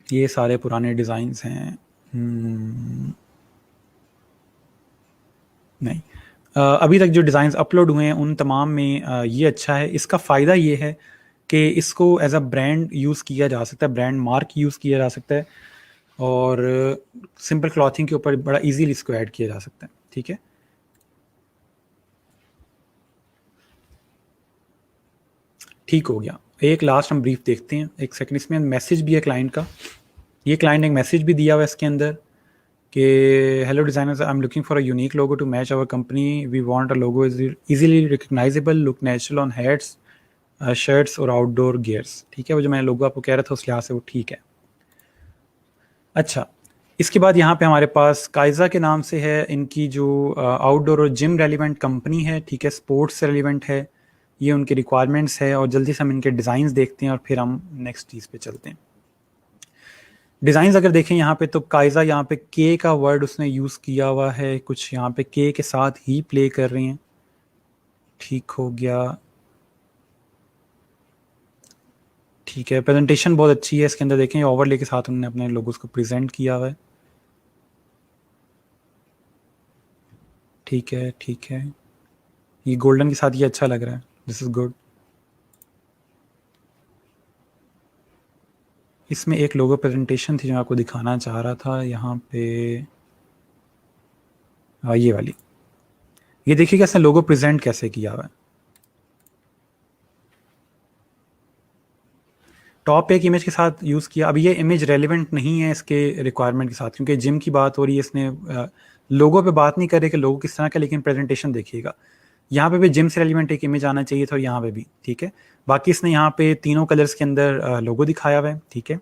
Speaker 1: ये सारे पुराने डिज़ाइंस हैं। नहीं, अभी तक जो डिज़ाइंस अपलोड हुए हैं उन तमाम में ये अच्छा है। इसका फ़ायदा ये है कि इसको एज अ ब्रांड यूज़ किया जा सकता है, ब्रांड मार्क यूज़ किया जा सकता है, और सिंपल क्लॉथिंग के ऊपर बड़ा इजीली इसको ऐड किया जा सकता है। ठीक है, ठीक हो गया। एक लास्ट हम ब्रीफ देखते हैं, एक सेकंड। इसमें मैसेज भी है क्लाइंट का, ये क्लाइंट ने एक मैसेज भी दिया हुआ है इसके अंदर कि hello designers, I am looking for a unique logo to match our company, we want a logo is easily recognizable, look natural on heads, shirts और आउटडोर गियर्स। ठीक है, वो जो मैंने लोगो आपको कह रहा था उस लिहाज से वो ठीक है। अच्छा, इसके बाद यहाँ पे हमारे पास काइज़ा के नाम से है इनकी जो आउटडोर और जिम रेलिवेंट कंपनी है। ठीक है, स्पोर्ट्स से रेलिवेंट है, ये उनकी रिक्वायरमेंट्स है। और जल्दी से हम इनके डिज़ाइंस देखते हैं और फिर हम नेक्स्ट चीज़ पे चलते हैं। डिज़ाइंस अगर देखें यहाँ पे, तो काइज़ा यहाँ पे के का वर्ड उसने यूज़ किया हुआ है, कुछ यहाँ पे के साथ ही प्ले कर रहे हैं। ठीक हो गया, ठीक है। प्रेजेंटेशन बहुत अच्छी है इसके अंदर, देखें ओवरले के साथ उन्होंने अपने लोगोस को प्रेजेंट किया हुआ है। ठीक है, ठीक है, ये गोल्डन के साथ ये अच्छा लग रहा है, दिस इज़ गुड। इसमें एक लोगो प्रेजेंटेशन थी जो मैं आपको दिखाना चाह रहा था यहाँ पे, ये वाली। ये देखिए कैसे लोगो प्रेजेंट कैसे किया हुआ है। टॉप एक इमेज के साथ यूज़ किया। अब ये इमेज रेलिवेंट नहीं है इसके रिक्वायरमेंट के साथ, क्योंकि जिम की बात हो रही है, इसने लोगो पे बात नहीं कर रहे कि लोगो किस तरह का, लेकिन प्रेजेंटेशन देखिएगा। यहाँ पे भी जिम से रेलिवेंट एक इमेज आना चाहिए था, और यहाँ पे भी। ठीक है, बाकी इसने यहाँ पे तीनों कलर्स के अंदर लोगो दिखाया हुआ है। ठीक है,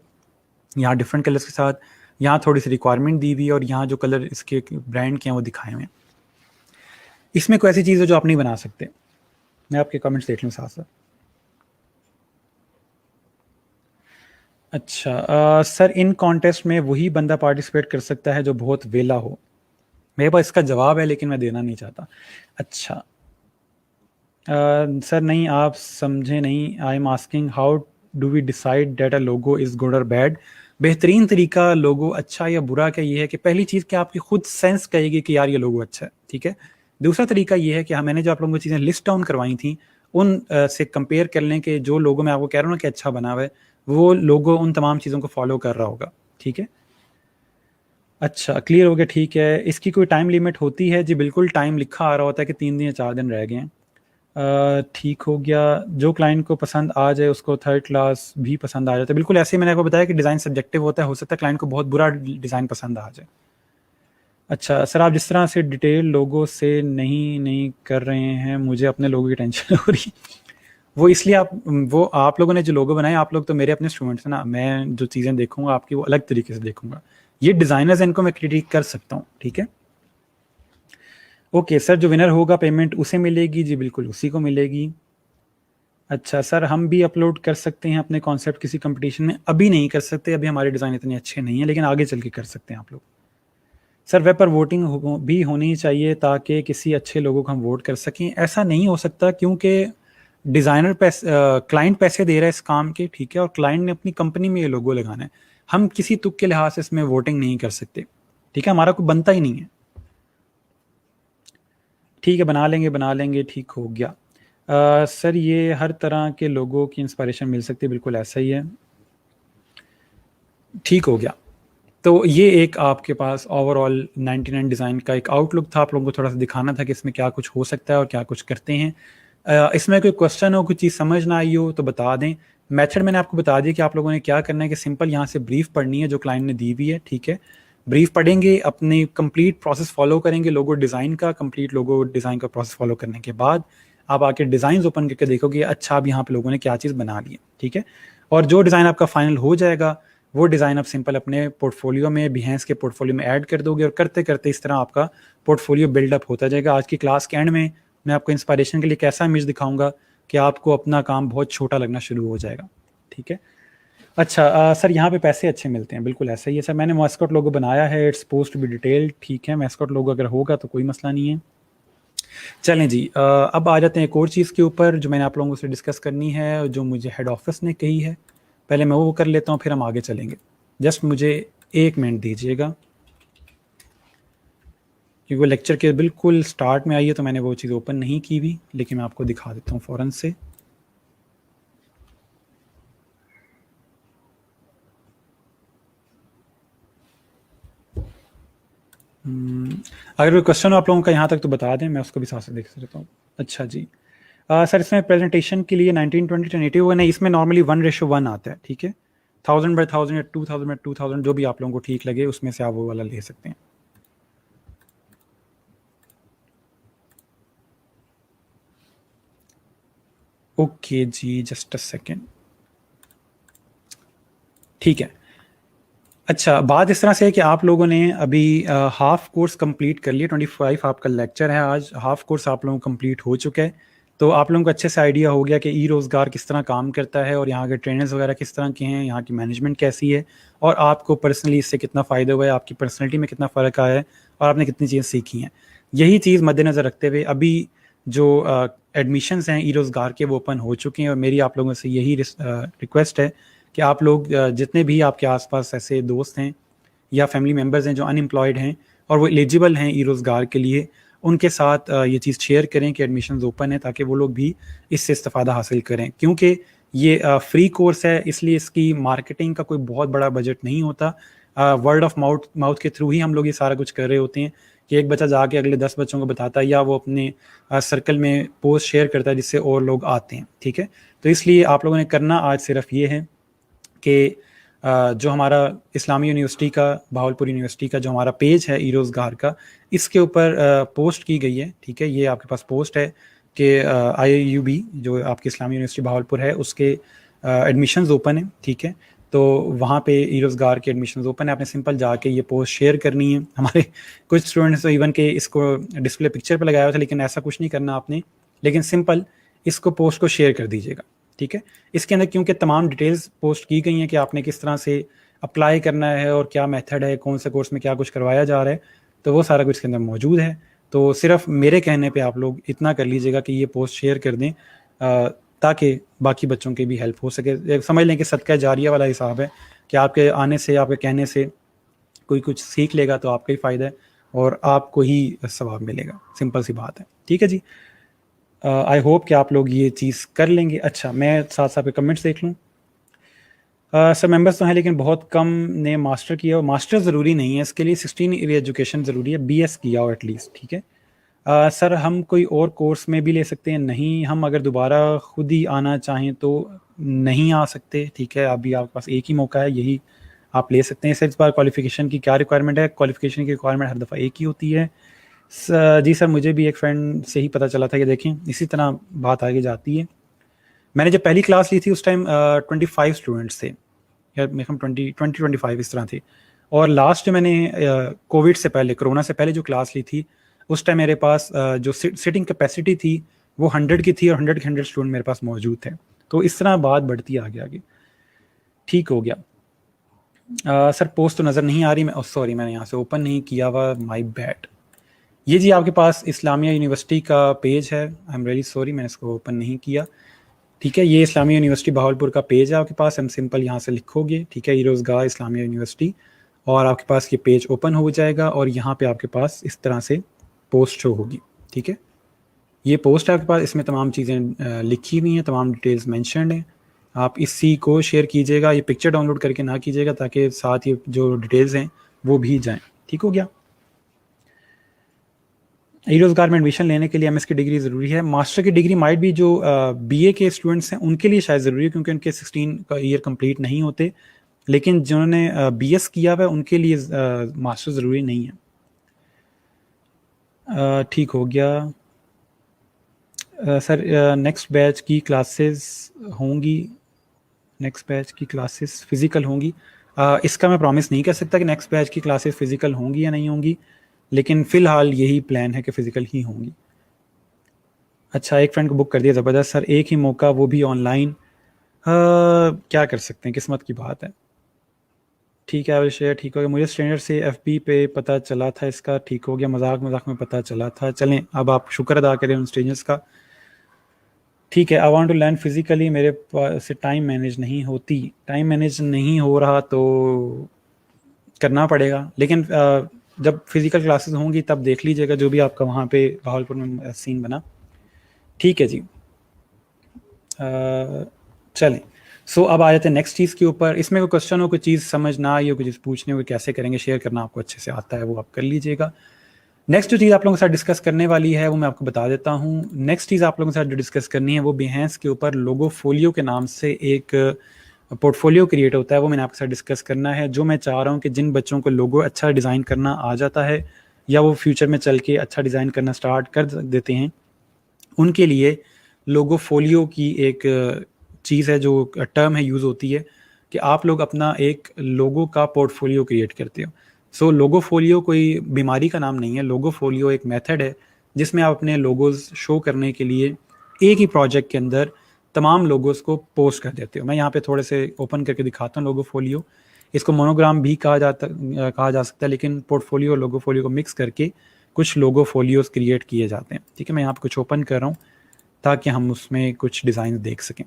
Speaker 1: यहाँ डिफरेंट कलर्स के साथ, यहाँ थोड़ी सी रिक्वायरमेंट दी हुई है, और यहाँ जो कलर इसके ब्रांड के हैं वो दिखाए हुए हैं। इसमें कोई ऐसी चीज़ है जो आप नहीं बना सकते। मैं आपके कमेंट्स देख लूँ साथ साथ। अच्छा, सर इन कॉन्टेस्ट में वही बंदा पार्टिसिपेट कर सकता है जो बहुत वेला हो। मेरे पास इसका जवाब है लेकिन मैं देना नहीं चाहता। अच्छा, सर नहीं, आप समझे नहीं। I am asking how do we decide that a logo is good or bad. बेहतरीन तरीका लोगो अच्छा या बुरा का ये है कि पहली चीज़ कि आपकी खुद सेंस कहेगी कि यार ये लोगो अच्छा है। ठीक है, दूसरा तरीका ये है कि मैंने जो आप लोगों को चीज़ें लिस्ट डाउन करवाई थी उन से कंपेयर कर लें कि जो लोगो मैं आपको कह रहा हूँ ना कि अच्छा बना हुआ है, वो लोगो उन तमाम चीज़ों को फॉलो कर रहा होगा। ठीक है, अच्छा क्लियर हो गया। ठीक है, इसकी कोई टाइम लिमिट होती है? जी बिल्कुल, टाइम लिखा आ रहा होता है कि 3 दिन या 4 दिन रह गए हैं। ठीक हो गया। जो क्लाइंट को पसंद आ जाए उसको थर्ड क्लास भी पसंद आ जाता है। बिल्कुल ऐसे ही मैंने आपको बताया कि डिज़ाइन सब्जेक्टिव होता है, हो सकता है क्लाइंट को बहुत बुरा डिज़ाइन पसंद आ जाए। अच्छा सर, आप जिस तरह से डिटेल लोगों से नहीं कर रहे हैं, मुझे अपने लोगों की टेंशन हो रही है। वो इसलिए आप लोगों ने जो लोगो बनाए, आप लोग तो मेरे अपने स्टूडेंट्स हैं ना, मैं जो चीज़ें देखूंगा आपकी वो अलग तरीके से देखूंगा। ये डिज़ाइनर्स हैं, इनको मैं क्रिटिक कर सकता हूँ। ठीक है, ओके सर, जो विनर होगा पेमेंट उसे मिलेगी? जी बिल्कुल, उसी को मिलेगी। अच्छा सर, हम भी अपलोड कर सकते हैं अपने कॉन्सेप्ट किसी कंपटीशन में? अभी नहीं कर सकते, अभी हमारे डिज़ाइन इतने अच्छे नहीं हैं, लेकिन आगे चल के कर सकते हैं आप लोग। सर वेब पर वोटिंग भी होनी चाहिए ताकि किसी अच्छे लोगों को हम वोट कर सकें? ऐसा नहीं हो सकता, क्योंकि डिज़ाइनर क्लाइंट पैसे दे रहा है इस काम के। ठीक है, और क्लाइंट ने अपनी कंपनी में ये लोगो लगाना है। हम किसी तुक के लिहाज से इसमें वोटिंग नहीं कर सकते। ठीक है, हमारा कोई बनता ही नहीं है। ठीक है, बना लेंगे, ठीक हो गया। सर ये हर तरह के लोगों की इंस्पायरेशन मिल सकती है? बिल्कुल ऐसा ही है, ठीक हो गया। तो ये एक आपके पास ओवरऑल 99 डिज़ाइन का एक आउटलुक था, आप लोगों को थोड़ा सा दिखाना था कि इसमें क्या कुछ हो सकता है और क्या कुछ करते हैं। इसमें कोई क्वेश्चन हो, कुछ चीज़ समझ ना आई हो तो बता दें। मेथड मैंने आपको बता दिया कि आप लोगों ने क्या करना है कि सिंपल यहाँ से ब्रीफ पढ़नी है जो क्लाइंट ने दी हुई है। ठीक है, ब्रीफ पढ़ेंगे, अपनी कंप्लीट प्रोसेस फॉलो करेंगे, लोगो डिज़ाइन का कंप्लीट लोगो डिज़ाइन का प्रोसेस फॉलो करने के बाद आप आके डिज़ाइन ओपन करके देखोगे अच्छा अब यहाँ पे लोगों ने क्या चीज़ बना ली है। ठीक है, और जो डिज़ाइन आपका फाइनल हो जाएगा वो डिज़ाइन आप सिंपल अपने पोर्टफोलियो में, बिहेंस के पोर्टफोलियो में ऐड कर दोगे, और करते करते इस तरह आपका पोर्टफोलियो बिल्डअप होता जाएगा। आज की क्लास के एंड में मैं आपको इंस्पायरेशन के लिए कैसा इमेज दिखाऊंगा कि आपको अपना काम बहुत छोटा लगना शुरू हो जाएगा। ठीक है, अच्छा सर यहाँ पे पैसे अच्छे मिलते हैं, बिल्कुल ऐसा ही है सर। मैंने मैस्कॉट लोगो बनाया है, it's post to be detailed, ठीक है। मैस्कॉट लोगो अगर होगा तो कोई मसला नहीं है। चलें जी, अब आ जाते हैं एक और चीज़ के ऊपर जो मैंने आप लोगों से डिस्कस करनी है, जो मुझे हेड ऑफिस ने कही है। पहले मैं वो कर लेता हूँ, फिर हम आगे चलेंगे। जस्ट मुझे 1 मिनट दीजिएगा, क्योंकि वो लेक्चर के बिल्कुल स्टार्ट में आई है तो मैंने वो चीज़ ओपन नहीं की हुई, लेकिन मैं आपको दिखा देता हूँ फ़ौरन से। अगर कोई क्वेश्चन हो आप लोगों का यहाँ तक तो बता दें, मैं उसको भी साथ से देख सकता हूँ। अच्छा जी, सर इसमें प्रेजेंटेशन के लिए 1920 1080 नहीं, इसमें नॉर्मली 1:1 आता है, ठीक है। 1000/1000 या 2000/2000 जो भी आप लोगों को ठीक लगे उसमें से आप वो वाला ले सकते हैं। ओके जी, जस्ट अ सेकेंड, ठीक है। अच्छा, बात इस तरह से है कि आप लोगों ने अभी हाफ कोर्स कंप्लीट कर लिया, 25 आपका लेक्चर है आज, हाफ कोर्स आप लोगों को कंप्लीट हो चुका है। तो आप लोगों को अच्छे से आइडिया हो गया कि ई रोज़गार किस तरह काम करता है और यहाँ के ट्रेनर्स वगैरह किस तरह के हैं, यहाँ की मैनेजमेंट कैसी है, और आपको पर्सनली इससे कितना फ़ायदा हुआ है, आपकी पर्सनैलिटी में कितना फ़र्क आया है, और आपने कितनी चीज़ें सीखी हैं। यही चीज़ मद्देनज़र रखते हुए अभी जो एडमिशन्स हैं ई रोज़गार के वो ओपन हो चुके हैं, और मेरी आप लोगों से यही रिक्वेस्ट है कि आप लोग जितने भी आपके आसपास ऐसे दोस्त हैं या फैमिली मेम्बर्स हैं जो अनएम्प्लॉयड हैं और वो एलिजिबल हैं ई रोज़गार के लिए, उनके साथ ये चीज़ शेयर करें कि एडमिशन्स ओपन है, ताकि वो लोग भी इससे इस्तेफ़ादा हासिल करें। क्योंकि ये फ्री कोर्स है, इसलिए इसकी मार्केटिंग का कोई बहुत बड़ा बजट नहीं होता। वर्ड ऑफ माउथ माउथ के थ्रू ही हम लोग ये सारा कुछ कर रहे होते हैं कि एक बच्चा जाके अगले 10 बच्चों को बताता है, या वो अपने सर्कल में पोस्ट शेयर करता है जिससे और लोग आते हैं, ठीक है। तो इसलिए आप लोगों ने करना आज सिर्फ ये है कि जो हमारा इस्लामी यूनिवर्सिटी का, भावलपुर यूनिवर्सिटी का जो हमारा पेज है ई रोज़गार का, इसके ऊपर पोस्ट की गई है, ठीक है। ये आपके पास पोस्ट है कि IUB जो आपकी इस्लामी यूनिवर्सिटी भावलपुर है उसके एडमिशन्स ओपन है, ठीक है। तो वहाँ पे ई रोज़गार के एडमिशन्स ओपन है, आपने सिंपल जाके ये पोस्ट शेयर करनी है। हमारे कुछ स्टूडेंट्स तो इवन के इसको डिस्प्ले पिक्चर पर लगाया हुआ था, लेकिन ऐसा कुछ नहीं करना आपने, लेकिन सिंपल इसको पोस्ट को शेयर कर दीजिएगा, ठीक है। इसके अंदर क्योंकि तमाम डिटेल्स पोस्ट की गई हैं कि आपने किस तरह से अप्लाई करना है और क्या मेथड है, कौन से कोर्स में क्या कुछ करवाया जा रहा है, तो वो सारा कुछ इसके अंदर मौजूद है। तो सिर्फ मेरे कहने पे आप लोग इतना कर लीजिएगा कि ये पोस्ट शेयर कर दें, ताकि बाकी बच्चों की भी हेल्प हो सके। समझ लें कि सदका जारिया वाला हिसाब है कि आपके आने से, आपके कहने से कोई कुछ सीख लेगा तो आपका ही फ़ायदा है और आपको ही सवाब मिलेगा। सिंपल सी बात है, ठीक है जी। आई होप कि आप लोग ये चीज़ कर लेंगे। अच्छा, मैं साथ साथ कमेंट्स देख लूँ। सर मेंबर्स तो हैं लेकिन बहुत कम ने मास्टर किया, और मास्टर ज़रूरी नहीं है इसके लिए, 16 ईयर एजुकेशन ज़रूरी है, BS किया हो एटलीस्ट, ठीक है। सर हम कोई और कोर्स में भी ले सकते हैं? नहीं, हम अगर दोबारा खुद ही आना चाहें तो नहीं आ सकते, ठीक है। अभी आपके पास एक ही मौका है, यही आप ले सकते हैं। सर इस बार क्वालिफिकेशन की क्या रिक्वायरमेंट है? क्वालिफिकेशन की रिक्वायरमेंट हर दफ़ा एक ही होती है। जी सर, मुझे भी एक फ्रेंड से ही पता चला था कि देखें इसी तरह बात आगे जाती है। मैंने जब पहली क्लास ली थी उस टाइम 25 स्टूडेंट्स थे, या मेरे ख्याल 20-25 इस तरह थे। और लास्ट जो मैंने कोविड से पहले, कोरोना से पहले जो क्लास ली थी, उस टाइम मेरे पास जो सिटिंग कैपेसिटी थी वो 100 की थी, और 100 के 100 स्टूडेंट मेरे पास मौजूद थे। तो इस तरह बात बढ़ती आगे आगे, ठीक हो गया। सर पोस्ट तो नज़र नहीं आ रही, मैं सॉरी मैंने यहाँ से ओपन नहीं किया हुआ, माई बैड। ये जी आपके पास इस्लामिया यूनिवर्सिटी का पेज है, आई एम रियली सॉरी मैंने इसको ओपन नहीं किया, ठीक है। ये इस्लामिया यूनिवर्सिटी भावलपुर का पेज है आपके पास, हम सिंपल यहाँ से लिखोगे, ठीक है, ई रोज़गार इस्लामिया यूनिवर्सिटी, और आपके पास ये पेज ओपन हो जाएगा, और यहाँ पे आपके पास इस तरह से पोस्ट शो होगी, ठीक है। ये पोस्ट है आपके पास, इसमें तमाम चीज़ें लिखी हुई हैं, तमाम डिटेल्स मैंशनड हैं। आप इसी को शेयर कीजिएगा, ये पिक्चर डाउनलोड करके ना कीजिएगा, ताकि साथ ये जो डिटेल्स हैं वो भी जाएँ, ठीक हो गया। ई रोज़गार में एडमिशन लेने के लिए MS की डिग्री ज़रूरी है। मास्टर की डिग्री माइट भी जो BA के स्टूडेंट्स हैं उनके लिए शायद ज़रूरी है, क्योंकि उनके 16 का ईयर कंप्लीट नहीं होते, लेकिन जिन्होंने BS किया हुआ है उनके लिए मास्टर ज़रूरी नहीं है। ठीक हो गया। सर नेक्स्ट बैच की क्लासेस होंगी, नेक्स्ट बैच की क्लासेस फ़िज़िकल होंगी? इसका मैं प्रॉमिस नहीं कर सकता कि नेक्स्ट बैच की क्लासेस फ़िज़िकल होंगी या नहीं होंगी, लेकिन फ़िलहाल यही प्लान है कि फ़िज़िकल ही होंगी। अच्छा, एक फ्रेंड को बुक कर दिया, ज़बरदस्त सर, एक ही मौका वो भी ऑनलाइन। क्या कर सकते हैं, किस्मत की बात है। ठीक है, शेयर ठीक हो गया। मुझे स्ट्रेंजर से एफबी पे पता चला था इसका, ठीक हो गया। मजाक मजाक में पता चला था। चलें, अब आप शुक्र अदा करें उन स्ट्रेंजर्स का। ठीक है, I want to learn physically, मेरे पास से टाइम मैनेज नहीं होती। टाइम मैनेज नहीं हो रहा तो करना पड़ेगा, लेकिन जब फिजिकल क्लासेस होंगी तब देख लीजिएगा जो भी आपका वहाँ पे भावलपुर में सीन बना। ठीक है जी। चलें, सो अब आ जाते हैं नेक्स्ट चीज़ के ऊपर। इसमें कोई क्वेश्चन हो, कोई चीज़ समझ ना आई हो, कोई चीज़ पूछने हो, कैसे करेंगे, शेयर करना आपको अच्छे से आता है वो आप कर लीजिएगा। नेक्स्ट जो चीज़ आप लोगों के साथ डिस्कस करने वाली है वो मैं आपको बता देता हूँ। नेक्स्ट चीज़ आप लोगों के साथ जो डिस्कस करनी है वो बिहेंस के ऊपर लोगो फोलियो के नाम से एक पोर्टफोलियो क्रिएट होता है, वो मैंने आपके साथ डिस्कस करना है। जो मैं चाह रहा हूँ कि जिन बच्चों को लोगो अच्छा डिज़ाइन करना आ जाता है या वो फ्यूचर में चल के अच्छा डिज़ाइन करना स्टार्ट कर देते हैं, उनके लिए लोगो फोलियो की एक चीज़ है, जो टर्म है, यूज़ होती है कि आप लोग अपना एक लोगो का पोर्टफोलियो क्रिएट करते हो। सो लोगो फोलियो कोई बीमारी का नाम नहीं है। लोगो फोलियो एक मेथड है जिसमें आप अपने लोगोज शो करने के लिए एक ही प्रोजेक्ट के अंदर तमाम लोगोस को पोस्ट कर देते हो। मैं यहाँ पे थोड़े से ओपन करके दिखाता हूँ लोगो फोलियो। इसको मोनोग्राम भी कहा जा सकता है, लेकिन पोर्टफोलियो और लोगो फोलियो को मिक्स करके कुछ लोगो फोलियोज क्रिएट किए जाते हैं। ठीक है, मैं यहाँ पे कुछ ओपन कर रहा हूँ ताकि हम उसमें कुछ डिज़ाइन देख सकें।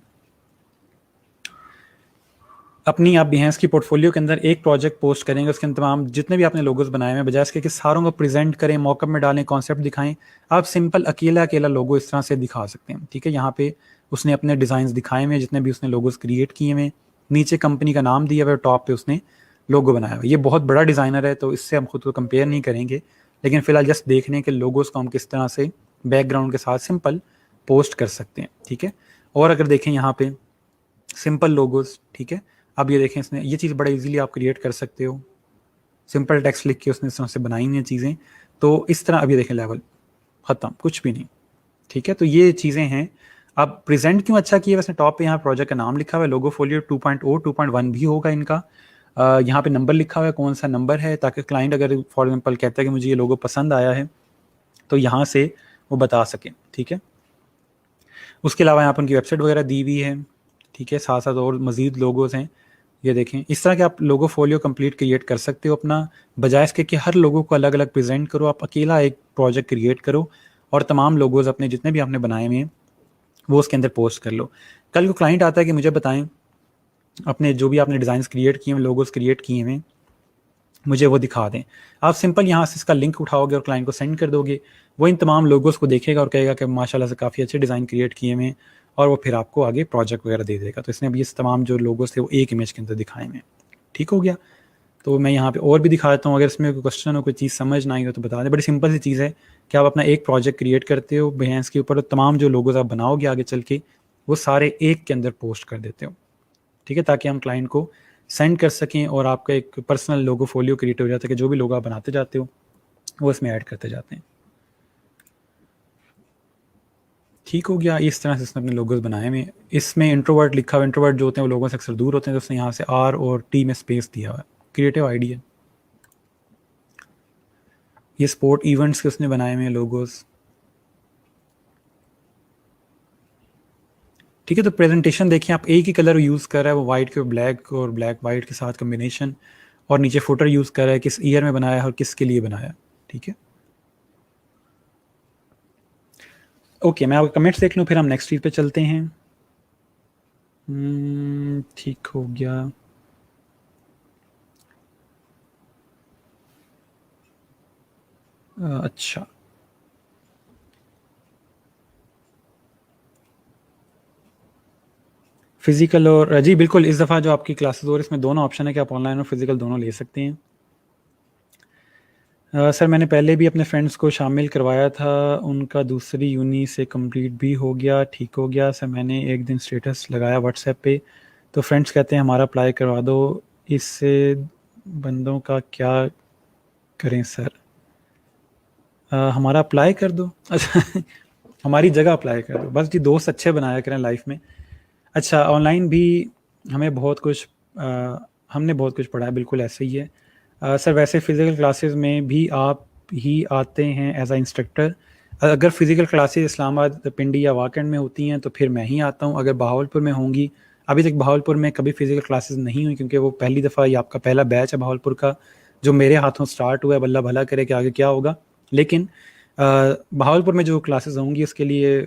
Speaker 1: अपनी आप बिहेंस की पोर्टफोलियो के अंदर एक प्रोजेक्ट पोस्ट करेंगे, उसके अंदर तमाम जितने भी आपने लोगोस बनाए हैं, बजाय इसके कि सारों को प्रेजेंट करें, मॉकअप में डालें, कॉन्सेप्ट दिखाएं, आप सिंपल अकेला अकेला लोगो इस तरह से दिखा सकते हैं। ठीक है, यहाँ पे उसने अपने डिज़ाइन दिखाए हुए, जितने भी उसने लोगोस क्रिएट किए हुए, नीचे कंपनी का नाम दिया हुआ है, टॉप पे उसने लोगो बनाया हुआ है। ये बहुत बड़ा डिज़ाइनर है तो इससे हम खुद को कंपेयर नहीं करेंगे, लेकिन फिलहाल जस्ट देखने के लोगोस को हम किस तरह से बैकग्राउंड के साथ सिंपल पोस्ट कर सकते हैं। ठीक है, और अगर देखें यहाँ पे सिंपल लोगोस, ठीक है, अब ये देखें इसने ये चीज़ बड़ा इजीली आप क्रिएट कर सकते हो। सिंपल टेक्स्ट लिख के उसने इस तरह से बनाई हुई चीज़ें, तो इस तरह अब ये देखें लेवल ख़त्म, कुछ भी नहीं। ठीक है, तो ये चीज़ें हैं। अब प्रेजेंट क्यों अच्छा किया, वैसे टॉप पे यहाँ प्रोजेक्ट का नाम लिखा हुआ है, लोगो फोलियो 2.0 2.1 भी होगा इनका। यहाँ पे नंबर लिखा हुआ है, कौन सा नंबर है, ताकि क्लाइंट अगर फॉर एग्जाम्पल कहता है कि मुझे ये लोगो पसंद आया है तो यहाँ से वो बता सकें। ठीक है, उसके अलावा यहाँ पर उनकी वेबसाइट वगैरह दी हुई है। ठीक है, साथ साथ और मज़ीद लोगोस हैं, ये देखें। इस तरह के आप लोगो फोलियो कंप्लीट क्रिएट कर सकते हो अपना, बजाय इसके कि हर लोगों को अलग अलग प्रेजेंट करो। आप अकेला एक प्रोजेक्ट क्रिएट करो और तमाम लोगोस अपने जितने भी आपने बनाए हुए हैं वो उसके अंदर पोस्ट कर लो। कल को क्लाइंट आता है कि मुझे बताएं अपने जो भी आपने डिज़ाइन क्रिएट किए हैं, लोगोस क्रिएट किए हैं, मुझे वो दिखा दें। आप सिंपल यहाँ से इसका लिंक उठाओगे और क्लाइंट को सेंड कर दोगे, वो इन तमाम लोगोस को देखेगा और कहेगा कि माशाल्लाह से काफ़ी अच्छे डिज़ाइन क्रिएट किए हैं, और वो फिर आपको आगे प्रोजेक्ट वगैरह दे देगा। तो इसने अभी इस तमाम जो लोगोस थे वो एक इमेज के अंदर दिखाए हैं। ठीक हो गया, तो मैं यहाँ पे और भी दिखा देता हूँ। अगर इसमें कोई क्वेश्चन हो, कोई चीज़ समझ ना आई हो तो बता दें। बड़ी सिंपल सी चीज़ है कि आप अपना एक प्रोजेक्ट क्रिएट करते हो बिहेंस के ऊपर, तमाम जो लोगोस आप बनाओगे आगे चल के वो सारे एक के अंदर पोस्ट कर देते हो। ठीक है, ताकि हम क्लाइंट को सेंड कर सकें और आपका एक पर्सनल लोगो फोलियो क्रिएट हो जाता है कि जो भी लोगो आप बनाते जाते हो वो इसमें ऐड करते जाते हैं। ठीक हो गया, इस तरह से इसने अपने लोगोस बनाए हुए। इसमें इंट्रोवर्ट लिखा हुआ, इंट्रोवर्ट जो होते हैं वो लोगों से अक्सर दूर होते हैं, तो उसने यहाँ से आर और टी में स्पेस दिया हुआ है। Creative idea. ये स्पोर्ट इवेंट्स के उसने बनाए हुए हैं लोगोस। ठीक है, तो प्रेजेंटेशन देखिए, आप एक ही कलर यूज़ कर रहा है, वो वाइट के ब्लैक और ब्लैक वाइट के साथ कम्बिनेशन, और नीचे फुटर यूज़ कर रहा है, किस ईयर में बनाया है और किसके लिए बनाया। ठीक है, ओके, मैं आपके कमेंट्स देख लूँ फिर हम नेक्स्ट चीज़ पे चलते हैं। ठीक हो गया। अच्छा, फिजिकल और जी बिल्कुल, इस दफ़ा जो आपकी क्लासेस और इसमें दोनों ऑप्शन है कि आप ऑनलाइन और फिजिकल दोनों ले सकते हैं। सर मैंने पहले भी अपने फ्रेंड्स को शामिल करवाया था, उनका दूसरी यूनी से कंप्लीट भी हो गया, ठीक हो गया। सर मैंने एक दिन स्टेटस लगाया व्हाट्सएप पे तो फ्रेंड्स कहते हैं हमारा अप्लाई करवा दो, इससे बंदों का क्या करें सर? हमारा अप्लाई कर दो। अच्छा, हमारी जगह अप्लाई कर दो बस जी, दोस्त अच्छे बनाया करें लाइफ में। अच्छा, ऑनलाइन भी हमें बहुत कुछ हमने बहुत कुछ पढ़ा है, बिल्कुल ऐसे ही है। सर वैसे फ़िज़िकल क्लासेस में भी आप ही आते हैं एज अ इंस्ट्रक्टर? अगर फ़िज़िकल क्लासेस इस्लामाबाद, पिंडी या वाकंड में होती हैं तो फिर मैं ही आता हूँ। अगर बहावलपुर में होंगी, अभी तक बहावलपुर में कभी फिजिकल क्लासेस नहीं हुई, क्योंकि वो पहली दफ़ा ये आपका पहला बैच है बहावलपुर का जो मेरे हाथों स्टार्ट हुआ है। अल्लाह भला करे कि आगे क्या होगा। लेकिन बहावलपुर में जो क्लासेस होंगी उसके लिए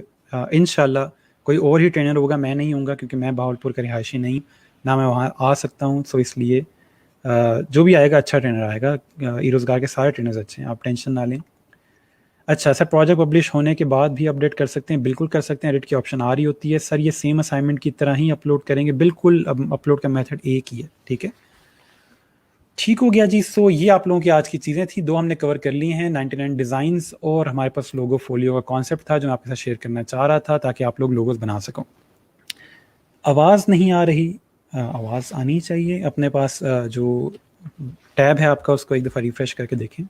Speaker 1: इंशाल्लाह कोई और ही ट्रेनर होगा, मैं नहीं हूँगा, क्योंकि मैं बहावलपुर का रिहायशी नहीं, ना मैं वहाँ आ सकता हूँ। सो इसलिए जो भी आएगा अच्छा ट्रेनर आएगा। ई रोज़गार के सारे ट्रेनर्स अच्छे हैं, आप टेंशन ना लें। अच्छा सर, प्रोजेक्ट पब्लिश होने के बाद भी अपडेट कर सकते हैं? बिल्कुल कर सकते हैं, एडिट की ऑप्शन आ रही होती है। सर ये सेम असाइनमेंट की तरह ही अपलोड करेंगे? बिल्कुल, अपलोड का मेथड एक ही है। ठीक है, ठीक हो गया जी। सो ये आप लोगों की आज की चीज़ें थी, दो हमने कवर कर ली हैं, 99 डिज़ाइंस और हमारे पास लोगो फोलियो का कॉन्सेप्ट था जो मैं आपके साथ शेयर करना चाह रहा था ताकि आप लोग लोगोस बना सको। आवाज़ नहीं आ रही, आवाज़ आनी चाहिए। अपने पास जो टैब है आपका उसको एक दफ़ा रिफ्रेश करके देखें।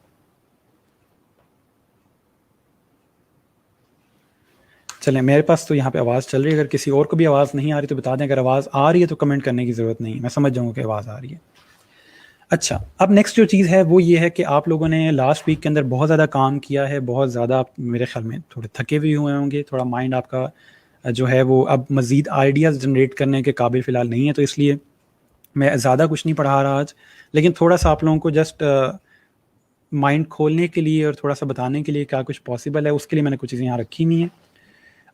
Speaker 1: चलें, मेरे पास तो यहाँ पे आवाज़ चल रही है। अगर किसी और को भी आवाज़ नहीं आ रही तो बता दें, अगर आवाज़ आ रही है तो कमेंट करने की ज़रूरत नहीं, मैं समझ जाऊँगा कि आवाज़ आ रही है। अच्छा, अब नेक्स्ट जो चीज़ है वो ये है कि आप लोगों ने लास्ट वीक के अंदर बहुत ज़्यादा काम किया है, बहुत ज़्यादा आप मेरे ख्याल में थोड़े थके भी हुए होंगे, थोड़ा माइंड आपका जो है वो अब मज़ीद आइडियाज़ जनरेट करने के काबिल फ़िलहाल नहीं है, तो इसलिए मैं ज़्यादा कुछ नहीं पढ़ा रहा आज। लेकिन थोड़ा-सा आप लोगों को जस्ट माइंड खोलने के लिए और थोड़ा-सा बताने के लिए क्या कुछ पॉसिबल है, उसके लिए मैंने कुछ चीज़ें यहाँ रखी हुई हैं।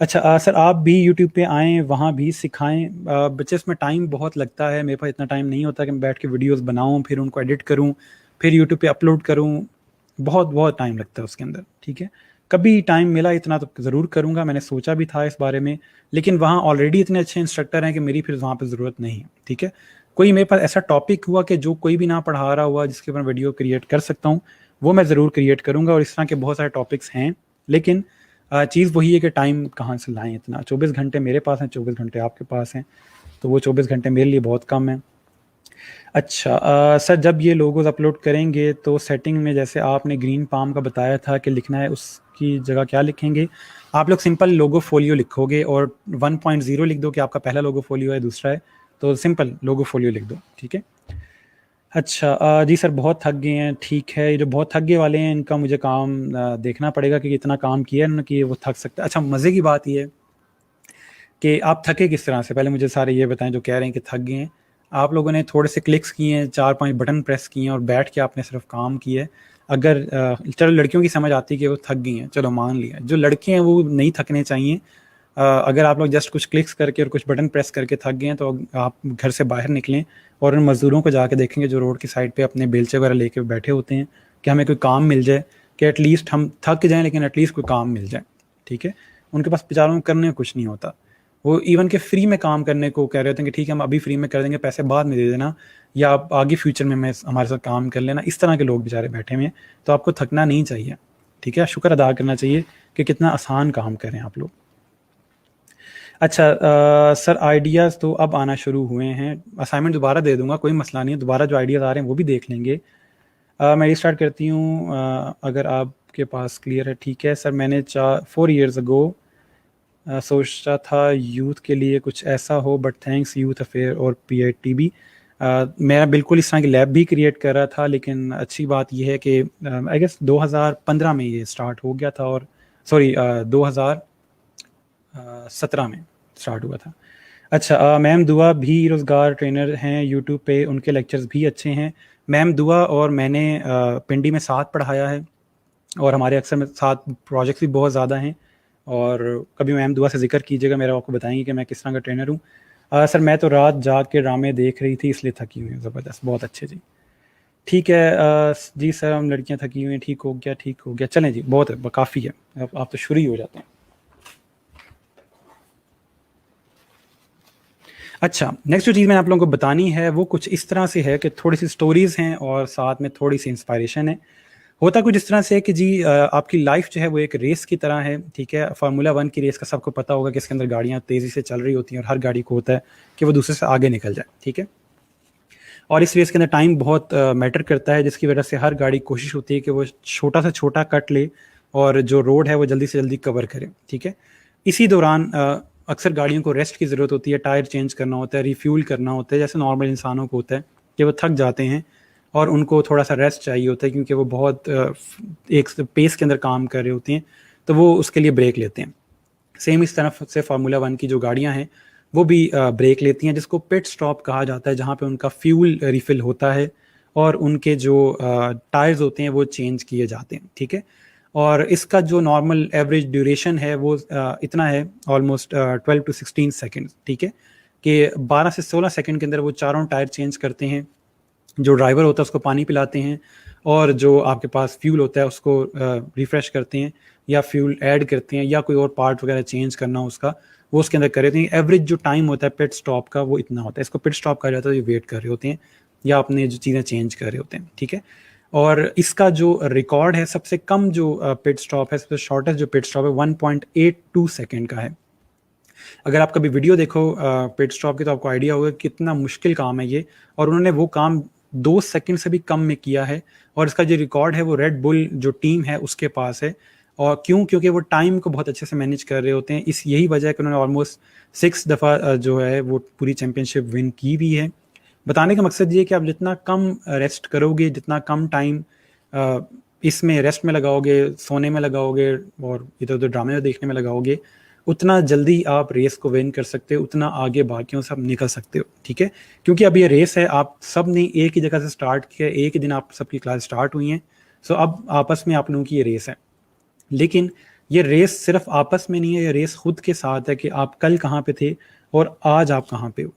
Speaker 1: अच्छा सर, आप भी यूट्यूब पे आएँ, वहाँ भी सिखाएँ। बच्चे इसमें टाइम बहुत लगता है, मेरे पास इतना टाइम नहीं होता कि मैं बैठ के वीडियोज़ बनाऊँ, फिर उनको एडिट करूँ, फिर यूट्यूब पे अपलोड करूँ, बहुत टाइम लगता है उसके अंदर, ठीक है। कभी टाइम मिला इतना तो ज़रूर करूँगा, मैंने सोचा भी था इस बारे में, लेकिन वहाँ ऑलरेडी इतने अच्छे इंस्ट्रक्टर हैं कि मेरी फिर वहाँ पे ज़रूरत नहीं है, ठीक है। कोई मेरे पास ऐसा टॉपिक हुआ कि जो कोई भी ना पढ़ा रहा हुआ जिसके ऊपर वीडियो क्रिएट कर सकता हूँ, वो मैं ज़रूर क्रिएट करूँगा। और इस तरह के बहुत सारे टॉपिक्स हैं, लेकिन चीज़ वही है कि टाइम कहाँ से लाएँ इतना। 24 घंटे मेरे पास हैं, 24 घंटे आपके पास हैं, तो वो 24 घंटे मेरे लिए बहुत कम है। अच्छा सर, जब ये लोगोज़ अपलोड करेंगे तो सेटिंग में जैसे आपने ग्रीन पाम का बताया था कि लिखना है, उसकी जगह क्या लिखेंगे? आप लोग सिंपल लोगो फोलियो लिखोगे और 1.0 लिख दो कि आपका पहला लोगो फोलियो है, दूसरा है, तो सिंपल लोगो फोलियो लिख दो, ठीक है। अच्छा जी सर, बहुत थक गए हैं। ठीक है, ये जो बहुत थक गए वाले हैं इनका मुझे काम देखना पड़ेगा कि इतना काम किया है ना कि वो थक सकता है। अच्छा, मज़े की बात ये है कि आप थके किस तरह से, पहले मुझे सारे ये बताएं जो कह रहे हैं कि थक गए हैं। आप लोगों ने थोड़े से क्लिक्स किए हैं, 4-5 बटन प्रेस किए हैं और बैठ के आपने सिर्फ काम किया है। अगर चलो लड़कियों की समझ आती है कि वो थक गई हैं, चलो मान लिया। जो लड़के हैं वो नहीं थकने चाहिए। अगर आप लोग जस्ट कुछ क्लिक्स करके और कुछ बटन प्रेस करके थक गए हैं तो आप घर से बाहर निकलें और उन मज़दूरों को जाके देखेंगे जो रोड की साइड पे अपने बेलचे वगैरह लेके बैठे होते हैं कि हमें कोई काम मिल जाए, कि एटलीस्ट हम थक जाएं लेकिन एटलीस्ट कोई काम मिल जाए, ठीक है। उनके पास बेचारों में करने को कुछ नहीं होता। वो इवन के फ्री में काम करने को कह रहे होते हैं कि ठीक है हम अभी फ्री में कर देंगे, पैसे बाद में दे देना, या आप आगे फ्यूचर में मैं हमारे साथ काम कर लेना। इस तरह के लोग बेचारे बैठे हुए हैं, तो आपको थकना नहीं चाहिए, ठीक है। शुक्र अदा करना चाहिए कि कितना आसान काम करें आप लोग। अच्छा सर, आइडियाज़ तो अब आना शुरू हुए हैं, असाइनमेंट दोबारा दे दूंगा, कोई मसला नहीं है, दोबारा जो आइडियाज़ आ रहे हैं वो भी देख लेंगे। मैं स्टार्ट करती हूँ, अगर आपके पास क्लियर है। ठीक है सर, मैंने 4 ईयर्स अगो सोचा था यूथ के लिए कुछ ऐसा हो, बट थैंक्स यूथ अफेयर और PITB। मैं बिल्कुल इस तरह की लैब भी क्रिएट कर रहा था, लेकिन अच्छी बात यह है कि आई गेस 2015 में ये स्टार्ट हो गया था, और सॉरी 2017 में स्टार्ट हुआ था। अच्छा मैम दुआ भी रोज़गार ट्रेनर हैं यूट्यूब पे, उनके लेक्चर्स भी अच्छे हैं। मैम दुआ और मैंने पिंडी में साथ पढ़ाया है और हमारे अक्सर में साथ प्रोजेक्ट्स भी बहुत ज़्यादा हैं, और कभी मैम दुआ से जिक्र कीजिएगा, मेरा आपको बताएंगे कि मैं किस तरह का ट्रेनर हूँ। सर मैं तो रात जाग के ड्रामे देख रही थी इसलिए थकी हुई हूँ। ज़बरदस्त, बहुत अच्छे जी। ठीक है जी सर, हम लड़कियाँ थकी हुई हैं, ठीक हो गया, ठीक हो गया, चलें जी, बहुत है, काफ़ी है, आप तो शुरू ही हो जाते हैं। अच्छा, नेक्स्ट जो चीज़ मैंने आप लोगों को बतानी है वो कुछ इस तरह से है कि थोड़ी सी स्टोरीज़ हैं और साथ में थोड़ी सी इंस्पायरेशन है। होता कुछ इस तरह से है कि जी आपकी लाइफ जो है वो एक रेस की तरह है, ठीक है। फार्मूला 1 की रेस का सबको पता होगा कि इसके अंदर गाड़ियाँ तेज़ी से चल रही होती हैं और हर गाड़ी को होता है कि वो दूसरे से आगे निकल जाए, ठीक है। और इस रेस के अंदर टाइम बहुत मैटर करता है, जिसकी वजह से हर गाड़ी कोशिश होती है कि वो छोटा से छोटा कट ले और जो रोड है वो जल्दी से जल्दी कवर करे, ठीक है। इसी दौरान अक्सर गाड़ियों को रेस्ट की ज़रूरत होती है, टायर चेंज करना होता है, रिफ्यूल करना होता है, जैसे नॉर्मल इंसानों को होता है कि वो थक जाते हैं और उनको थोड़ा सा रेस्ट चाहिए होता है, क्योंकि वो बहुत एक पेस के अंदर काम कर रहे होते हैं, तो वो उसके लिए ब्रेक लेते हैं। सेम इस तरफ से फार्मूला 1 की जो गाड़ियाँ हैं वो भी ब्रेक लेती हैं, जिसको पिट स्टॉप कहा जाता है, जहाँ पे उनका फ्यूल रिफ़िल होता है और उनके जो टायर्स होते हैं वो चेंज किए जाते हैं, ठीक है। और इसका जो नॉर्मल एवरेज ड्यूरेशन है वो इतना है, ऑलमोस्ट 12 टू 16 सेकंड्स, ठीक है, कि 12 से 16 सेकंड के अंदर वो चारों टायर चेंज करते हैं। जो ड्राइवर होता है उसको पानी पिलाते हैं, और जो आपके पास फ्यूल होता है उसको रिफ़्रेश करते हैं, या फ्यूल ऐड करते हैं, या कोई और पार्ट वगैरह चेंज करना हो उसका, वो उसके अंदर कर रहे हैं। एवरेज जो टाइम होता है पिट स्टॉप का वो इतना होता है। इसको पिट स्टॉप कहा जाता है, ये वेट कर रहे होते हैं या अपने जो चीज़ें चेंज कर रहे होते हैं, ठीक है। और इसका जो रिकॉर्ड है, सबसे कम जो पिट स्टॉप है, सबसे शॉर्टेस्ट जो पिट स्टॉप है 1.82 सेकेंड का है। अगर आप कभी वीडियो देखो पिट स्टॉप की, तो आपको आइडिया होगा कितना मुश्किल काम है ये, और उन्होंने वो काम 2 सेकंड से भी कम में किया है। और इसका जो रिकॉर्ड है वो रेड बुल जो टीम है उसके पास है। और क्यों? क्योंकि वो टाइम को बहुत अच्छे से मैनेज कर रहे होते हैं। इस यही वजह है कि उन्होंने ऑलमोस्ट 6 दफ़ा जो है वो पूरी चैम्पियनशिप विन की भी है। बताने का मकसद ये है कि आप जितना कम रेस्ट करोगे, जितना कम टाइम इसमें रेस्ट में लगाओगे, सोने में लगाओगे और इधर-उधर ड्रामे देखने में लगाओगे, उतना जल्दी आप रेस को विन कर सकते हो, उतना आगे बाकियों से आप निकल सकते हो, ठीक है। क्योंकि अब ये रेस है, आप सब ने एक ही जगह से स्टार्ट किया, एक ही दिन आप सबकी क्लास स्टार्ट हुई हैं। सो अब आपस में आप लोगों की ये रेस है। लेकिन ये रेस सिर्फ आपस में नहीं है, ये रेस खुद के साथ है कि आप कल कहाँ पे थे और आज आप कहाँ पे हो,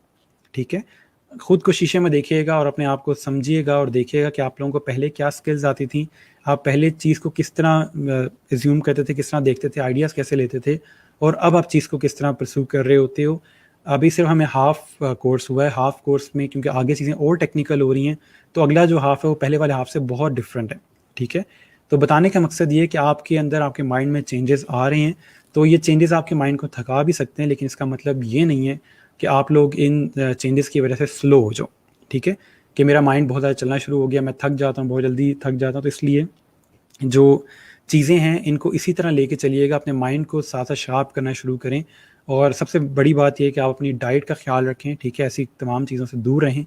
Speaker 1: ठीक है। खुद को शीशे में देखिएगा और अपने आप को समझिएगा और देखिएगा कि आप लोगों को पहले क्या स्किल्स आती थी, आप पहले चीज़ को किस तरह एज्यूम करते थे, किस तरह देखते थे, आइडियाज़ कैसे लेते थे, और अब आप चीज़ को किस तरह परस्यू कर रहे होते हो। अभी सिर्फ हमें हाफ कोर्स हुआ है, हाफ कोर्स में क्योंकि आगे चीज़ें और टेक्निकल हो रही हैं, तो अगला जो हाफ है वो पहले वाले हाफ से बहुत डिफरेंट है, ठीक है। तो बताने का मकसद ये है कि आपके अंदर, आपके माइंड में चेंजेस आ रहे हैं, तो ये चेंजेस आपके माइंड को थका भी सकते हैं, लेकिन इसका मतलब ये नहीं है कि आप लोग इन चेंजेस की वजह से स्लो हो जाओ, ठीक है। कि मेरा माइंड बहुत ज़्यादा चलना शुरू हो गया, मैं थक जाता हूँ, बहुत जल्दी थक जाता हूँ, तो इसलिए जो चीज़ें हैं इनको इसी तरह लेके चलिएगा, अपने माइंड को साथ साथ शार्प करना शुरू करें। और सबसे बड़ी बात ये है कि आप अपनी डाइट का ख्याल रखें, ठीक है। ऐसी तमाम चीज़ों से दूर रहें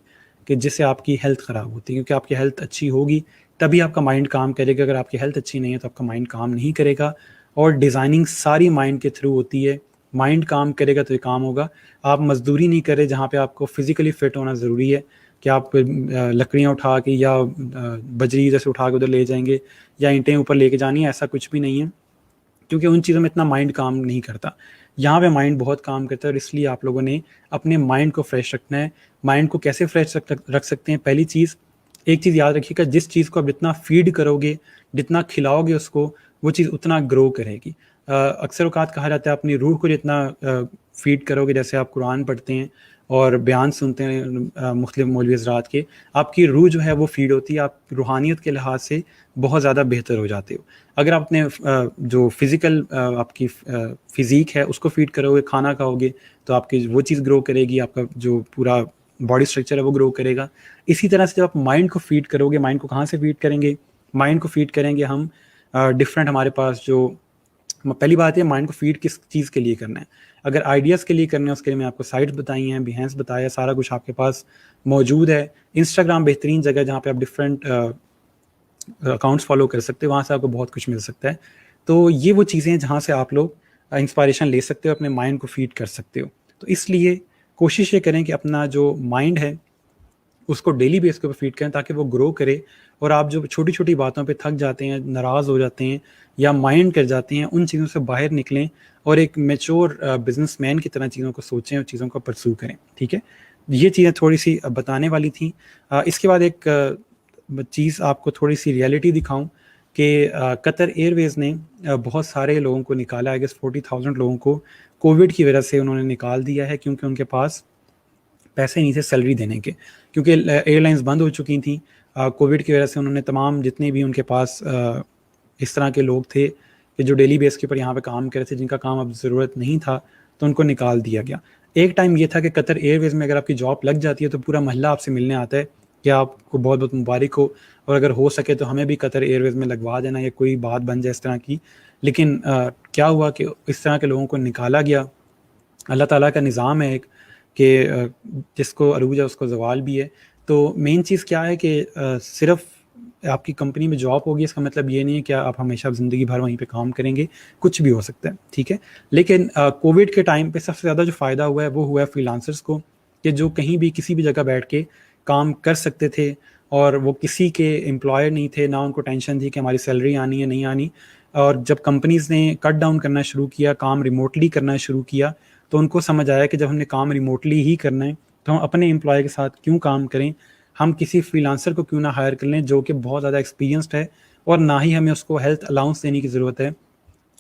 Speaker 1: कि जिससे आपकी हेल्थ ख़राब होती है, क्योंकि आपकी हेल्थ अच्छी होगी तभी आपका माइंड काम करेगा। अगर आपकी हेल्थ अच्छी नहीं है तो आपका माइंड काम नहीं करेगा। और डिज़ाइनिंग सारी माइंड के थ्रू होती है, माइंड काम करेगा तो ये काम होगा। आप मजदूरी नहीं करें जहाँ पे आपको फिज़िकली फ़िट होना ज़रूरी है, कि आप लकड़ियाँ उठा के या बजरी जैसे उठा के उधर ले जाएंगे या ईंटें ऊपर लेके जानी है, ऐसा कुछ भी नहीं है, क्योंकि उन चीज़ों में इतना माइंड काम नहीं करता। यहाँ पे माइंड बहुत काम करता है, और इसलिए आप लोगों ने अपने माइंड को फ्रेश रखना है। माइंड को कैसे फ्रेश रख सकते हैं? पहली चीज़, एक चीज़ याद रखिएगा, जिस चीज़ को आप जितना फीड करोगे, जितना खिलाओगे उसको, वो चीज़ उतना ग्रो करेगी। अक्सर औक़ात कहा जाता है अपनी रूह को जितना फीड करोगे, जैसे आप कुरान पढ़ते हैं और बयान सुनते हैं मुख्तलिफ मौलवी हज़रात के, आपकी रूह जो है वो फीड होती है, आप रूहानियत के लिहाज से बहुत ज़्यादा बेहतर हो जाते हो। अगर आप अपने जो फिज़िकल आपकी फ़िज़ीक है उसको फीड करोगे, खाना खाओगे, तो आपकी वो चीज़ ग्रो करेगी, आपका जो पूरा बॉडी स्ट्रक्चर है वो ग्रो करेगा। इसी तरह से जब आप माइंड को फीड करोगे, माइंड को कहाँ से फीड करेंगे? माइंड को फीड करेंगे हम डिफरेंट, हमारे पास जो पहली बात है, माइंड को फीड किस चीज़ के लिए करना है। अगर आइडियाज़ के लिए करना है, उसके लिए मैं आपको साइट्स बताई हैं, बिहेंस बताया, सारा कुछ आपके पास मौजूद है। इंस्टाग्राम बेहतरीन जगह जहाँ पे आप डिफरेंट अकाउंट्स फॉलो कर सकते हो, वहाँ से आपको बहुत कुछ मिल सकता है। तो ये वो चीज़ें हैं जहाँ से आप लोग इंस्पायरेशन ले सकते हो, अपने माइंड को फीड कर सकते हो। तो इसलिए कोशिश ये करें कि अपना जो माइंड है उसको डेली बेस के ऊपर फीड करें, ताकि वो ग्रो करे। और आप जो छोटी-छोटी बातों पे थक जाते हैं, नाराज़ हो जाते हैं या माइंड कर जाते हैं, उन चीज़ों से बाहर निकलें और एक मैच्योर बिज़नेसमैन की तरह चीज़ों को सोचें और चीज़ों को परस्यू करें, ठीक है? ये चीज़ें थोड़ी-सी बताने वाली थी। इसके बाद एक चीज़ आपको थोड़ी-सी रियलिटी दिखाऊँ कि कतर एयरवेज़ ने बहुत सारे लोगों को निकाला, आई गेस 40,000 लोगों को कोविड की वजह से उन्होंने निकाल दिया है, क्योंकि उनके पास पैसे नहीं थे सैलरी देने के, क्योंकि एयरलाइंस बंद हो चुकी थी। कोविड की वजह से उन्होंने तमाम जितने भी उनके पास इस तरह के लोग थे कि जो डेली बेस के ऊपर यहाँ पे काम कर रहे थे, जिनका काम अब ज़रूरत नहीं था, तो उनको निकाल दिया गया। एक टाइम ये था कि कतर एयरवेज़ में अगर आपकी जॉब लग जाती है तो पूरा मोहल्ला आपसे मिलने आता है कि आपको बहुत बहुत मुबारक हो, और अगर हो सके तो हमें भी कतर एयरवेज़ में लगवा देना, या कोई बात बन जाए इस तरह की। लेकिन क्या हुआ कि इस तरह के लोगों को निकाला गया। अल्लाह ताला का निज़ाम है एक कि जिसको अरूज है उसको ज़वाल भी है। तो मेन चीज़ क्या है कि सिर्फ़ आपकी कंपनी में जॉब होगी इसका मतलब ये नहीं है कि आप हमेशा ज़िंदगी भर वहीं पे काम करेंगे, कुछ भी हो सकता है, ठीक है। लेकिन कोविड के टाइम पे सबसे ज़्यादा जो फ़ायदा हुआ है वो हुआ है फ्रीलांसर्स को, कि जो कहीं भी किसी भी जगह बैठ के काम कर सकते थे और वो किसी के एम्प्लॉयर नहीं थे, ना उनको टेंशन थी कि हमारी सैलरी आनी है नहीं आनी। और जब कंपनीज़ ने कट डाउन करना शुरू किया, काम रिमोटली करना शुरू किया, तो उनको समझ आया कि जब हमने काम रिमोटली ही करना है तो हम अपने एम्प्लॉय के साथ क्यों काम करें, हम किसी फ्रीलांसर को क्यों ना हायर कर लें जो कि बहुत ज़्यादा एक्सपीरियंस्ड है, और ना ही हमें उसको हेल्थ अलाउंस देने की ज़रूरत है,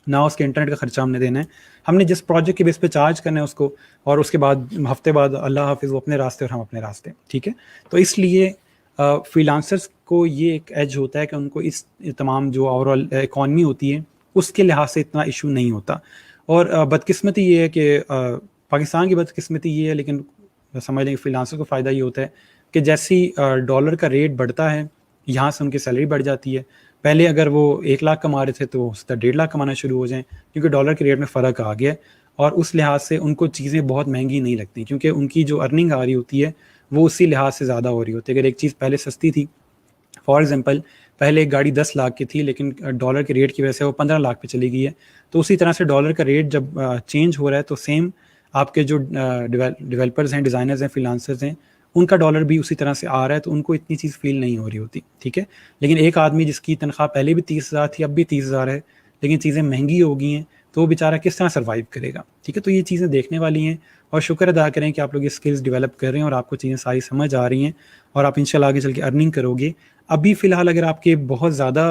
Speaker 1: ना उसके इंटरनेट का खर्चा हमने देना है। हमने जिस प्रोजेक्ट के बेस पे चार्ज करना है उसको, और उसके बाद हफ्ते बाद अल्लाह हाफिज़, वो अपने रास्ते और हम अपने रास्ते, ठीक है। तो इसलिए फ्रीलांसर्स को ये एक एज होता है कि उनको इस तमाम जो ओवरऑल इकॉनमी होती है उसके लिहाज से इतना इशू नहीं होता। और बदकिस्मती ये है कि पाकिस्तान की बदकिस्मती ये है, लेकिन समझ लें फ्रीलांसर को फ़ायदा ये होता है कि जैसे ही डॉलर का रेट बढ़ता है, यहाँ से उनकी सैलरी बढ़ जाती है। पहले अगर वो 1 लाख कमा रहे थे तो हो सकता है 1.5 लाख कमाना शुरू हो जाएँ, क्योंकि डॉलर के रेट में फ़र्क आ गया है। और उस लिहाज से उनको चीज़ें बहुत महंगी नहीं लगती, क्योंकि उनकी जो अर्निंग आ रही होती है वो उसी लिहाज से ज़्यादा हो रही होती है। अगर एक चीज़ पहले सस्ती थी, फॉर एग्जांपल पहले एक गाड़ी 10 लाख की थी, लेकिन डॉलर के रेट की वजह से वो 15 लाख पे चली गई है। तो उसी तरह से डॉलर का रेट जब चेंज हो रहा है तो सेम आपके जो डेवलपर्स हैं, डिज़ाइनर्स हैं, फ्रीलांसर्स हैं, उनका डॉलर भी उसी तरह से आ रहा है, तो उनको इतनी चीज़ फ़ील नहीं हो रही होती, ठीक है। लेकिन एक आदमी जिसकी तनख्वाह पहले भी 30,000 थी, अब भी 30,000 है, लेकिन चीज़ें महंगी हो गई हैं, तो वो बेचारा किस तरह सर्वाइव करेगा, ठीक है। तो ये चीज़ें देखने वाली हैं, और शुक्र अदा करें कि आप लोग ये स्किल्स डेवलप कर रहे हैं और आपको चीज़ें सारी समझ आ रही हैं, और आप इंशाल्लाह आगे चल के अर्निंग करोगे। अभी फ़िलहाल अगर आपके बहुत ज़्यादा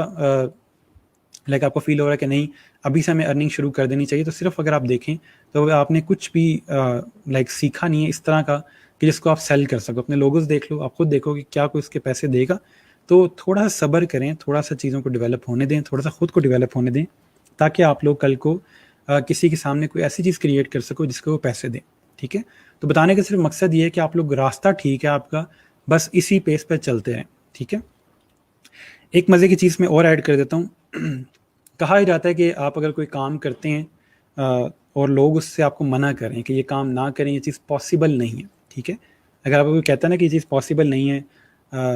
Speaker 1: लाइक आपको फ़ील हो रहा है कि नहीं, अभी से हमें अर्निंग शुरू कर देनी चाहिए, तो सिर्फ अगर आप देखें तो आपने कुछ भी लाइक सीखा नहीं है इस तरह का कि जिसको आप सेल कर सको। अपने लोगोस देख लो, आप खुद देखो कि क्या कोई इसके पैसे देगा। तो थोड़ा सब्र करें, थोड़ा सा चीज़ों को डेवलप होने दें, थोड़ा सा खुद को डेवलप होने दें, ताकि आप लोग कल को किसी के सामने कोई ऐसी चीज़ क्रिएट कर सको जिसको वो पैसे दें, ठीक है। तो बताने का सिर्फ मकसद ये है कि आप लोग, रास्ता ठीक है आपका, बस इसी पेस पर चलते रहें, ठीक है। एक मज़े की चीज़ मैं और ऐड कर देता हूँ। कहा ही जाता है कि आप अगर कोई काम करते हैं और लोग उससे आपको मना करें कि ये काम ना करें, ये चीज़ पॉसिबल नहीं है, ठीक है। अगर आपको कोई कहता है ना कि ये चीज़ पॉसिबल नहीं है,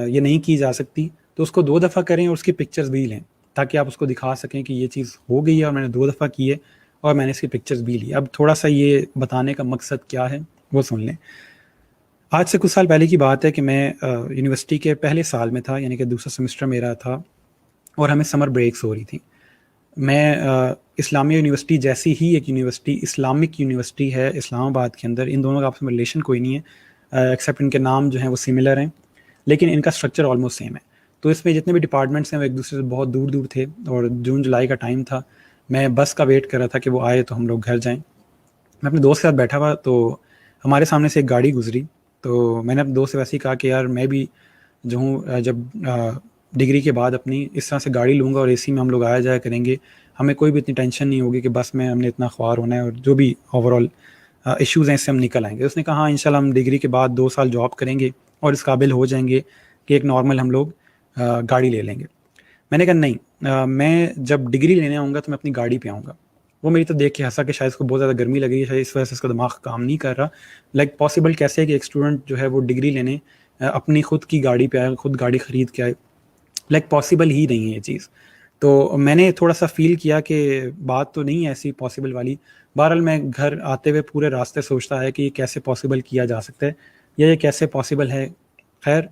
Speaker 1: ये नहीं की जा सकती, तो उसको 2 दफ़ा करें और उसकी पिक्चर्स भी लें, ताकि आप उसको दिखा सकें कि ये चीज़ हो गई है और मैंने 2 दफ़ा की है और मैंने इसकी पिक्चर्स भी ली। अब थोड़ा-सा ये बताने का मकसद क्या है, वो सुन लें। आज से कुछ साल पहले की बात है कि मैं यूनिवर्सिटी के पहले साल में था, यानी कि दूसरा सेमेस्टर मेरा था, और हमें समर ब्रेक्स हो रही थी। मैं इस्लामिया यूनिवर्सिटी जैसी ही एक यूनिवर्सिटी, इस्लामिक यूनिवर्सिटी है इस्लामाबाद के अंदर, इन दोनों का आपस में रिलेशन कोई नहीं है, एक्सेप्ट इनके नाम जो हैं वो सिमिलर हैं, लेकिन इनका स्ट्रक्चर ऑलमोस्ट सेम है। तो इसमें जितने भी डिपार्टमेंट्स हैं वो एक दूसरे से बहुत दूर दूर थे, और जून जुलाई का टाइम था, मैं बस का वेट कर रहा था कि वो आए तो हम लोग घर जाएँ। मैं अपने दोस्त के साथ बैठा हुआ, तो हमारे सामने से एक गाड़ी गुजरी, तो मैंने अपने दोस्त से वैसे ही कहा कि यार मैं भी जो हूँ जब डिग्री के बाद अपनी इस तरह से गाड़ी लूँगा और एसी में हम लोग आया जाया करेंगे, हमें कोई भी इतनी टेंशन नहीं होगी कि बस में हमने इतना ख्वार होना है, और जो भी ओवरऑल इश्यूज़ हैं इससे हम निकल आएंगे। उसने कहा हाँ इंशाल्लाह हम डिग्री के बाद 2 साल जॉब करेंगे और इस काबिल हो जाएंगे कि एक नॉर्मल हम लोग गाड़ी ले लेंगे। मैंने कहा नहीं, मैं जब डिग्री लेने आऊँगा तो मैं अपनी गाड़ी पे आऊँगा। वो मेरी तो देख के हँसा कि शायद इसको बहुत ज़्यादा गर्मी लग रही है, शायद इस वजह से इसका दिमाग काम नहीं कर रहा। लाइक पॉसिबल कैसे है कि एक स्टूडेंट जो है वो डिग्री लेने अपनी खुद की गाड़ी पे आए, खुद गाड़ी खरीद के आए। लाइक पॉसिबल ही नहीं है ये चीज़। तो मैंने थोड़ा-सा फ़ील किया कि बात तो नहीं है ऐसी पॉसिबल वाली। बहरहाल मैं घर आते हुए पूरे रास्ते सोचता है कि ये कैसे पॉसिबल किया जा सकता है, या ये कैसे पॉसिबल है। ख़ैर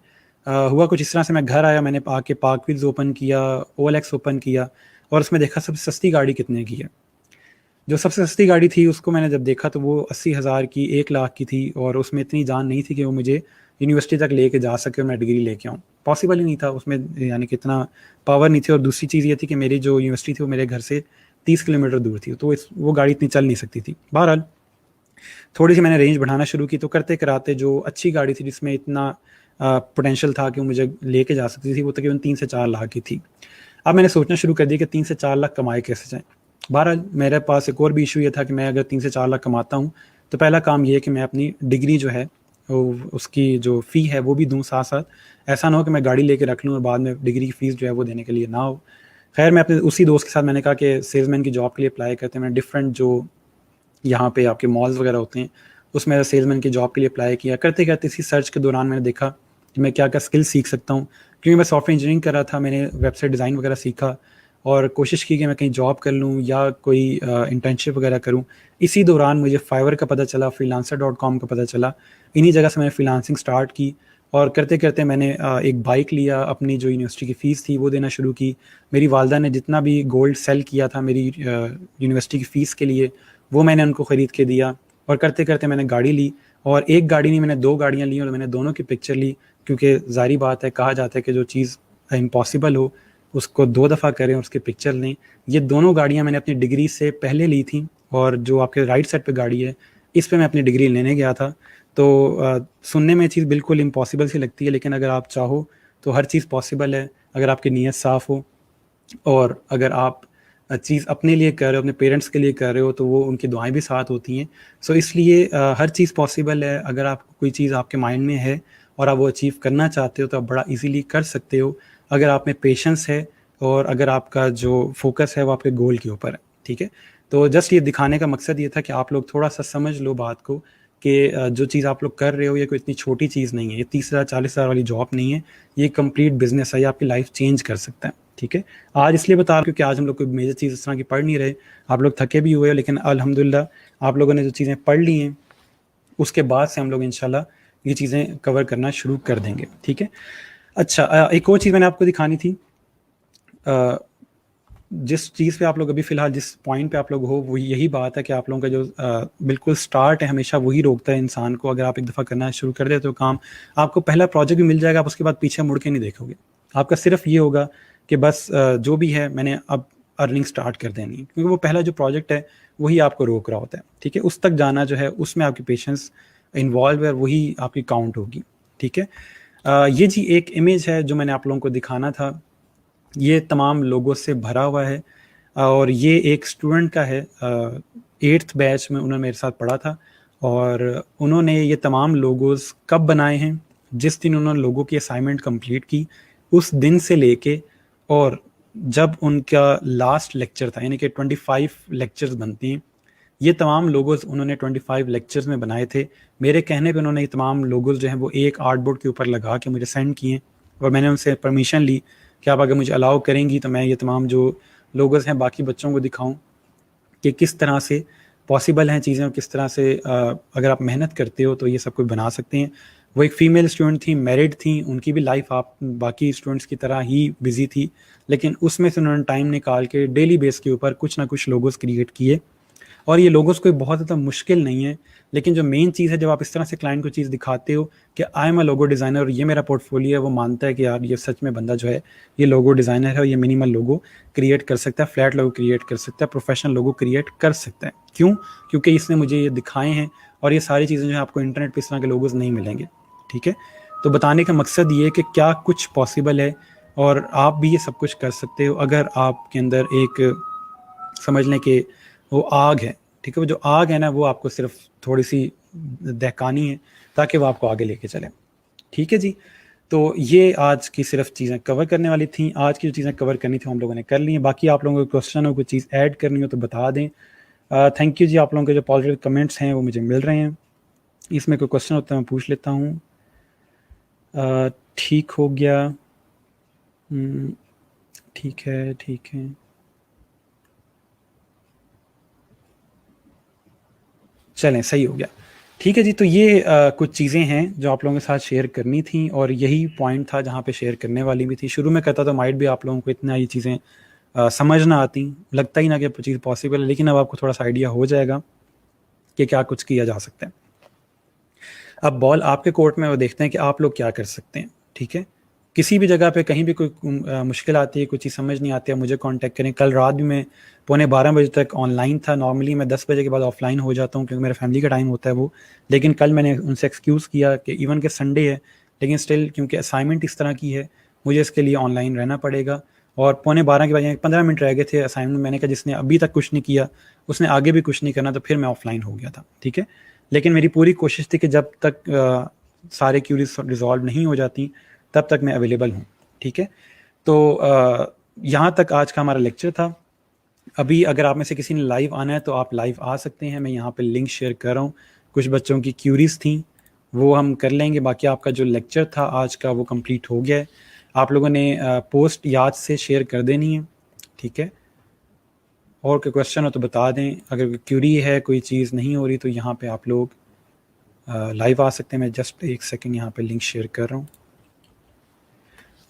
Speaker 1: हुआ कुछ इस तरह से, मैं घर आया, मैंने आके पार्क व्हील्स ओपन किया, ओएलएक्स ओपन किया, और उसमें देखा सबसे सस्ती गाड़ी कितने की है। जो सबसे सस्ती गाड़ी थी उसको मैंने जब देखा तो वो 80,000 की, 1 लाख की थी, और उसमें इतनी जान नहीं थी कि वो मुझे यूनिवर्सिटी तक लेके जा सके और मैं डिग्री लेके आऊँ। पॉसिबल ही नहीं था उसमें, यानी कि इतना पावर नहीं थी। और दूसरी चीज़ ये थी कि मेरी जो यूनिवर्सिटी थी वो मेरे घर से 30 किलोमीटर दूर थी, तो वो गाड़ी इतनी चल नहीं सकती थी। बहरहाल थोड़ी सी मैंने रेंज बढ़ाना शुरू की, तो करते कराते जो अच्छी गाड़ी थी जिसमें इतना पोटेंशियल था कि वो मुझे लेके जा सकती थी, वो तकरीबन 3 से 4 लाख की थी। अब मैंने सोचना शुरू कर दिया कि 3 से 4 लाख कमाए कैसे जाएँ। बहरहाल मेरे पास एक और भी इशू ये था कि मैं अगर 3 से 4 लाख कमाता हूँ, तो पहला काम ये है कि मैं अपनी डिग्री जो है वो, उसकी जो फ़ी है वो भी दूँ साथ-साथ। ऐसा ना हो कि मैं गाड़ी लेके रख लूँ और बाद में डिग्री की फ़ीस जो है वो देने के लिए ना हो। खैर मैं अपने उसी दोस्त के साथ मैंने कहा कि सेल्समैन की जॉब के लिए अप्लाई करते हैं। मैंने डिफरेंट जो यहाँ पे आपके मॉल्स वगैरह होते हैं, उसमें सेल्समैन की जॉब के लिए अप्लाई किया। करते-करते इसी सर्च के दौरान मैंने देखा कि मैं क्या क्या स्किल सीख सकता हूँ, क्योंकि मैं सॉफ्टवेयर इंजीनियरिंग कर रहा था, मैंने वेबसाइट डिज़ाइन वगैरह सीखा और कोशिश की कि मैं कहीं जॉब कर लूँ या कोई इंटर्नशिप वगैरह करूँ। इसी दौरान मुझे फाइवर का पता चला, freelancer.com का पता चला। इन्हीं जगह से मैंने फ्रीलांसिंग स्टार्ट की और करते करते मैंने एक बाइक लिया, अपनी जो यूनिवर्सिटी की फ़ीस थी वो देना शुरू की। मेरी वालदा ने जितना भी गोल्ड सेल किया था मेरी यूनिवर्सिटी की फ़ीस के लिए, वो मैंने उनको ख़रीद के दिया और करते करते मैंने गाड़ी ली और एक गाड़ी नहीं, मैंने 2 गाड़ियाँ ली और मैंने दोनों की पिक्चर ली, क्योंकि ज़ाहिर बात है, कहा जाता है कि जो चीज़ इम्पॉसिबल हो उसको 2 दफ़ा करें और उसकी पिक्चर लें। ये दोनों गाड़ियाँ मैंने अपनी डिग्री से पहले ली थी और जो आपके राइट साइड पे गाड़ी है, इस पे मैं अपनी डिग्री लेने गया था। तो सुनने में ये चीज़ बिल्कुल इम्पॉसिबल सी लगती है, लेकिन अगर आप चाहो तो हर चीज़ पॉसिबल है, अगर आपकी नीयत साफ़ हो और अगर आप चीज़ अपने लिए कर रहे हो, अपने पेरेंट्स के लिए कर रहे हो, तो वो उनकी दुआएँ भी साथ होती हैं। सो इसलिए हर चीज़ पॉसिबल है। अगर आपको कोई चीज़ आपके माइंड में है और आप वो अचीव करना चाहते हो, तो आप बड़ा ईज़िली कर सकते हो, अगर आप में पेशेंस है और अगर आपका जो फ़ोकस है वो आपके गोल के ऊपर है, ठीक है? तो जस्ट ये दिखाने का मकसद ये था कि आप लोग थोड़ा-सा समझ लो बात को कि जो चीज़ आप लोग कर रहे हो ये कोई इतनी छोटी चीज़ नहीं है, ये 30,000 40,000 वाली जॉब नहीं है, ये कंप्लीट बिज़नेस है, ये आपकी लाइफ़ चेंज कर सकता है, ठीक है? आज इसलिए बता रहा हूँ क्योंकि आज हम लोग कोई मेजर चीज़ इस तरह की पढ़ नहीं रहे, आप लोग थके भी हुए हो, लेकिन अल्हम्दुलिल्लाह आप लोगों ने जो चीज़ें पढ़ ली हैं, उसके बाद से हम लोग इंशाल्लाह ये चीज़ें कवर करना शुरू कर देंगे, ठीक है? अच्छा, एक और चीज़ मैंने आपको दिखानी थी। जिस चीज़ पे आप लोग अभी फ़िलहाल जिस पॉइंट पे आप लोग हो, वो यही बात है कि आप लोगों का जो बिल्कुल स्टार्ट है, हमेशा वही रोकता है इंसान को। अगर आप एक दफ़ा करना शुरू कर देते हो काम, आपको पहला प्रोजेक्ट भी मिल जाएगा, आप उसके बाद पीछे मुड़ के नहीं देखोगे। आपका सिर्फ ये होगा कि बस जो भी है मैंने अब अर्निंग स्टार्ट कर देनी है, क्योंकि वो पहला जो प्रोजेक्ट है वही आपको रोक रहा होता है, ठीक है? उस तक जाना जो है उसमें आपकी पेशेंस इन्वॉल्व है, वही आपकी काउंट होगी, ठीक है? ये जी एक इमेज है जो मैंने आप लोगों को दिखाना था। ये तमाम लोगों से भरा हुआ है और ये एक स्टूडेंट का है, 8th बैच में उन्होंने मेरे साथ पढ़ा था और उन्होंने ये तमाम लोगोज़ कब बनाए हैं, जिस दिन उन्होंने लोगों की असाइनमेंट कंप्लीट की, उस दिन से लेके और जब उनका लास्ट लेक्चर था, यानी कि 25 लेक्चर्स बनती हैं, ये तमाम लोगोज़ उन्होंने 25 लेक्चर्स में बनाए थे। मेरे कहने पे उन्होंने ये तमाम लोगोज़ जो हैं वो एक आर्टबोर्ड के ऊपर लगा के मुझे सेंड किए और मैंने उनसे परमिशन ली कि आप अगर मुझे अलाउ करेंगी तो मैं ये तमाम जो लोगोज़ हैं बाकी बच्चों को दिखाऊँ कि किस तरह से पॉसिबल हैं चीज़ें और किस तरह से अगर आप मेहनत करते हो तो ये सब कुछ बना सकते हैं। वो एक फ़ीमेल स्टूडेंट थी, मैरिड थी, उनकी भी लाइफ़ आप बाकी स्टूडेंट्स की तरह ही बिज़ी थी, लेकिन उसमें से उन्होंने टाइम निकाल के डेली बेस के ऊपर कुछ ना कुछ लोगोज़ क्रिएट किए और ये लोगोस कोई बहुत ज़्यादा मुश्किल नहीं है, लेकिन जो मेन चीज़ है जब आप इस तरह से क्लाइंट को चीज़ दिखाते हो कि I am a logo designer और ये मेरा पोर्टफोलियो है, वो मानता है कि यार ये सच में बंदा जो है ये लोगो डिज़ाइनर है और ये मिनिमल लोगो क्रिएट कर सकता है, फ्लैट लोगो क्रिएट कर सकता है, प्रोफेशनल लोगो क्रिएट कर सकता है। क्यों? क्योंकि इसने मुझे ये दिखाए हैं और ये सारी चीज़ें जो है आपको इंटरनेट पे इस तरह के लोगोस नहीं मिलेंगे, ठीक है? तो बताने का मकसद ये है कि क्या कुछ पॉसिबल है और आप भी ये सब कुछ कर सकते हो अगर आपके अंदर एक समझ लें कि वो आग है, ठीक है? वो जो आग है ना वो आपको सिर्फ थोड़ी-सी दहकानी है ताकि वो आपको आगे लेके चले, ठीक है जी? तो ये आज की सिर्फ चीज़ें कवर करने वाली थी। आज की जो चीज़ें कवर करनी थी हम लोगों ने कर ली हैं। बाकी आप लोगों को क्वेश्चन हो, कोई चीज़ ऐड करनी हो तो बता दें। थैंक यू जी, आप लोगों के जो पॉजिटिव कमेंट्स हैं वो मुझे मिल रहे हैं। इसमें कोई क्वेश्चन होता है मैं पूछ लेता हूँ। ठीक हो गया। ठीक है, ठीक है। चलें, सही हो गया। ठीक है जी, तो ये कुछ चीज़ें हैं जो आप लोगों के साथ शेयर करनी थी और यही पॉइंट था जहाँ पे शेयर करने वाली भी थी। शुरू में कहता तो माइट भी आप लोगों को इतना ये चीज़ें समझ ना आती, लगता ही ना कि चीज़ पॉसिबल है, लेकिन अब आपको थोड़ा-सा आइडिया हो जाएगा कि क्या कुछ किया जा सकता है। अब बॉल आपके कोर्ट में, वो देखते हैं कि आप लोग क्या कर सकते हैं, ठीक है? किसी भी जगह पे कहीं भी कोई मुश्किल आती है, कोई चीज़ समझ नहीं आती है, मुझे कॉन्टैक्ट करें। कल रात भी मैं पौने 12 बजे तक ऑनलाइन था। नॉर्मली मैं 10 बजे के बाद ऑफलाइन हो जाता हूँ क्योंकि मेरा फैमिली का टाइम होता है वो। लेकिन कल मैंने उनसे एक्सक्यूज़ किया कि इवन कि संडे है, लेकिन स्टिल क्योंकि असाइनमेंट इस तरह की है, मुझे इसके लिए ऑनलाइन रहना पड़ेगा। और पौने 12 के बाद 15 मिनट रह गए थे असाइनमेंट। मैंने कहा जिसने अभी तक कुछ नहीं किया, उसने आगे भी कुछ नहीं करना, तो फिर मैं ऑफलाइन हो गया था, ठीक है? लेकिन मेरी पूरी कोशिश थी कि जब तक सारे क्यूरीज रिजॉल्व नहीं हो जाती, तब तक मैं अवेलेबल हूँ, ठीक है? तो यहाँ तक आज का हमारा लेक्चर था। अभी अगर आप में से किसी ने लाइव आना है तो आप लाइव आ सकते हैं। मैं यहाँ पे लिंक शेयर कर रहा हूँ। कुछ बच्चों की क्यूरीज थी, वो हम कर लेंगे। बाकी आपका जो लेक्चर था आज का वो कंप्लीट हो गया है। आप लोगों ने पोस्ट याद से शेयर कर देनी है, ठीक है। और कोई क्वेश्चन हो तो बता दें, अगर कोई क्यूरी है, कोई चीज़ नहीं हो रही तो यहाँ पे आप लोग लाइव आ सकते हैं। मैं जस्ट एक सेकंड यहाँ पे लिंक शेयर कर रहा हूँ।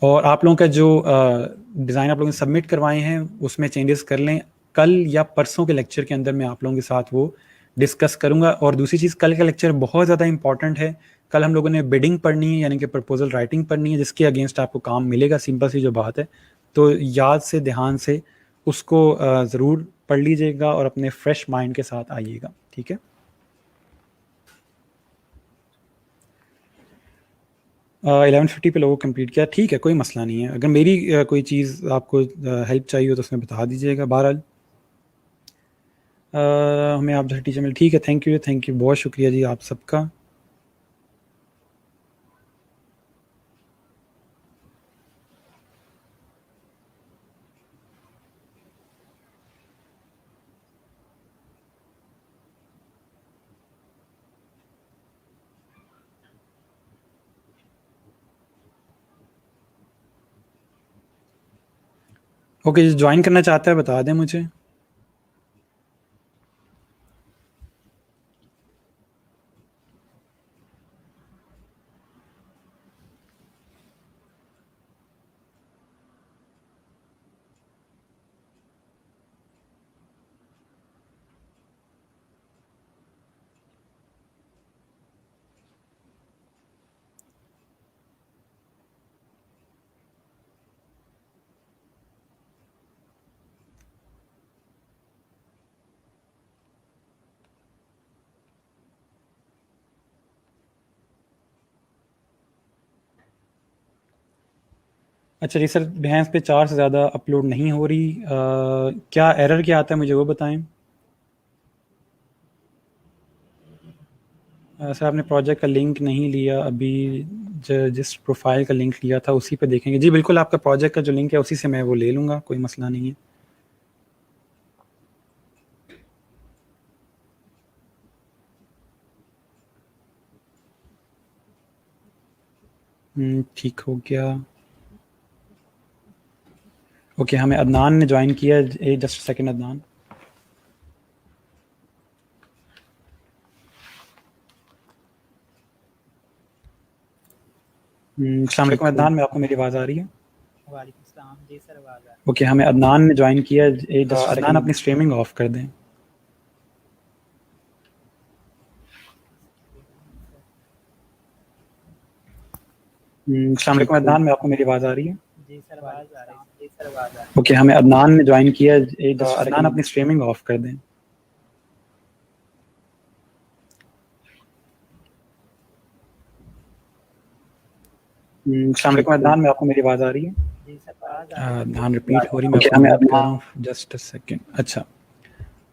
Speaker 1: और आप लोगों का जो डिज़ाइन आप लोगों ने सबमिट करवाए हैं उसमें चेंजेस कर लें। कल या परसों के लेक्चर के अंदर मैं आप लोगों के साथ वो डिस्कस करूंगा। और दूसरी चीज़, कल का लेक्चर बहुत ज़्यादा इंपॉर्टेंट है। कल हम लोगों ने बिडिंग पढ़नी है, यानी कि प्रपोजल राइटिंग पढ़नी है, जिसके अगेंस्ट आपको काम मिलेगा। सिंपल सी जो बात है, तो याद से ध्यान से उसको ज़रूर पढ़ लीजिएगा और अपने फ्रेश माइंड के साथ आइएगा, ठीक है। 11:50 पे लोगों कंप्लीट किया, ठीक है, कोई मसला नहीं है। अगर मेरी कोई चीज़ आपको हेल्प चाहिए हो तो उसमें बता दीजिएगा। बहरहाल हमें आप जैसे टीचर मिले, ठीक है। थैंक यू, बहुत शुक्रिया जी आप सबका। ओके, जो ज्वाइन करना चाहता है बता दें मुझे। अच्छा जी सर, भैंस पे 4 से ज़्यादा अपलोड नहीं हो रही, क्या एरर क्या आता है मुझे वो बताएं। सर आपने प्रोजेक्ट का लिंक नहीं लिया अभी, जिस प्रोफाइल का लिंक लिया था उसी पे देखेंगे। जी बिल्कुल, आपका प्रोजेक्ट का जो लिंक है उसी से मैं वो ले लूँगा, कोई मसला नहीं है। ठीक हो गया। ओके, हमें अदनान ने ज्वाइन किया। Just second Adnan. अस्सलाम वालेकुम अदनान, में आपको मेरी आवाज़ आ रही है?
Speaker 2: वालेकुम सलाम जी सर, आवाज़ आ रही
Speaker 1: ओके, हमें अदनान ने ज्वाइन किया। जस्ट अदनान अपनी स्ट्रीमिंग ऑफ कर दें। अस्सलाम वालेकुम अदनान, में आपको मेरी आवाज़ आ रही है?
Speaker 2: है। जी सर, आवाज़ आ रही है।
Speaker 1: ओके, हमें अदनान ने ज्वाइन किया। जस्ट अदनान अपनी स्ट्रीमिंग ऑफ कर दें। अस्सलाम वालेकुम अदनान, में आपको मेरी आवाज़ आ रही है?
Speaker 2: जी सर, आवाज़ आ रही है।
Speaker 1: अदनान रिपीट हो रही, मैं आपको म्यूट कर रहा हूँ, जस्ट अ सेकंड। अच्छा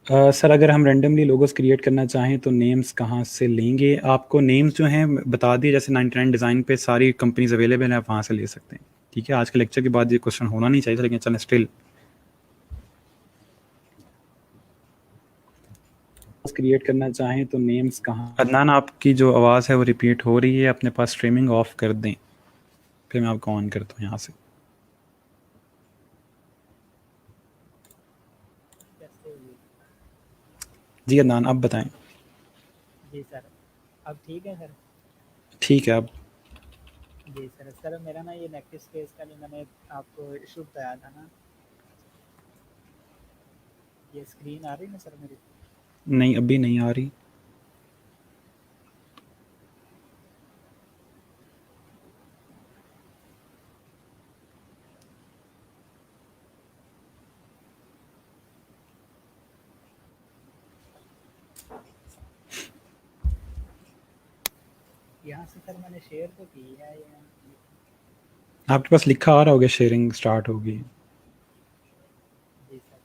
Speaker 1: सर, अगर हम रेंडमली लोगोस क्रिएट करना चाहें तो नेम्स कहाँ से लेंगे? आपको नेम्स जो हैं बता दिए, जैसे 99 डिज़ाइन पे सारी कंपनीज अवेलेबल हैं, आप वहाँ से ले सकते हैं, ठीक है। आज के लेक्चर के बाद ये क्वेश्चन होना नहीं चाहिए था, लेकिन चलें स्टिल। क्रिएट करना चाहें तो नेम्स कहाँ? अदनान, आपकी जो आवाज़ है वो रिपीट हो रही है, अपने पास स्ट्रीमिंग ऑफ कर दें, फिर मैं आपको ऑन करता हूँ यहाँ से।
Speaker 2: कैसे हुई?
Speaker 1: जी अदनान, अब बताएं।
Speaker 2: जी सर, अब ठीक है सर।
Speaker 1: ठीक है। अब
Speaker 2: जी सर, सर मेरा ना ये नेगेटिव स्पेस का जो मैंने आपको इशू बताया था ना, ये स्क्रीन आ रही ना सर मेरी?
Speaker 1: नहीं, अभी नहीं आ रही।
Speaker 2: यहाँ से सर मैंने शेयर तो की है ये।
Speaker 1: आपके पास लिखा आ रहा होगा शेयरिंग स्टार्ट होगी।
Speaker 2: जी सर,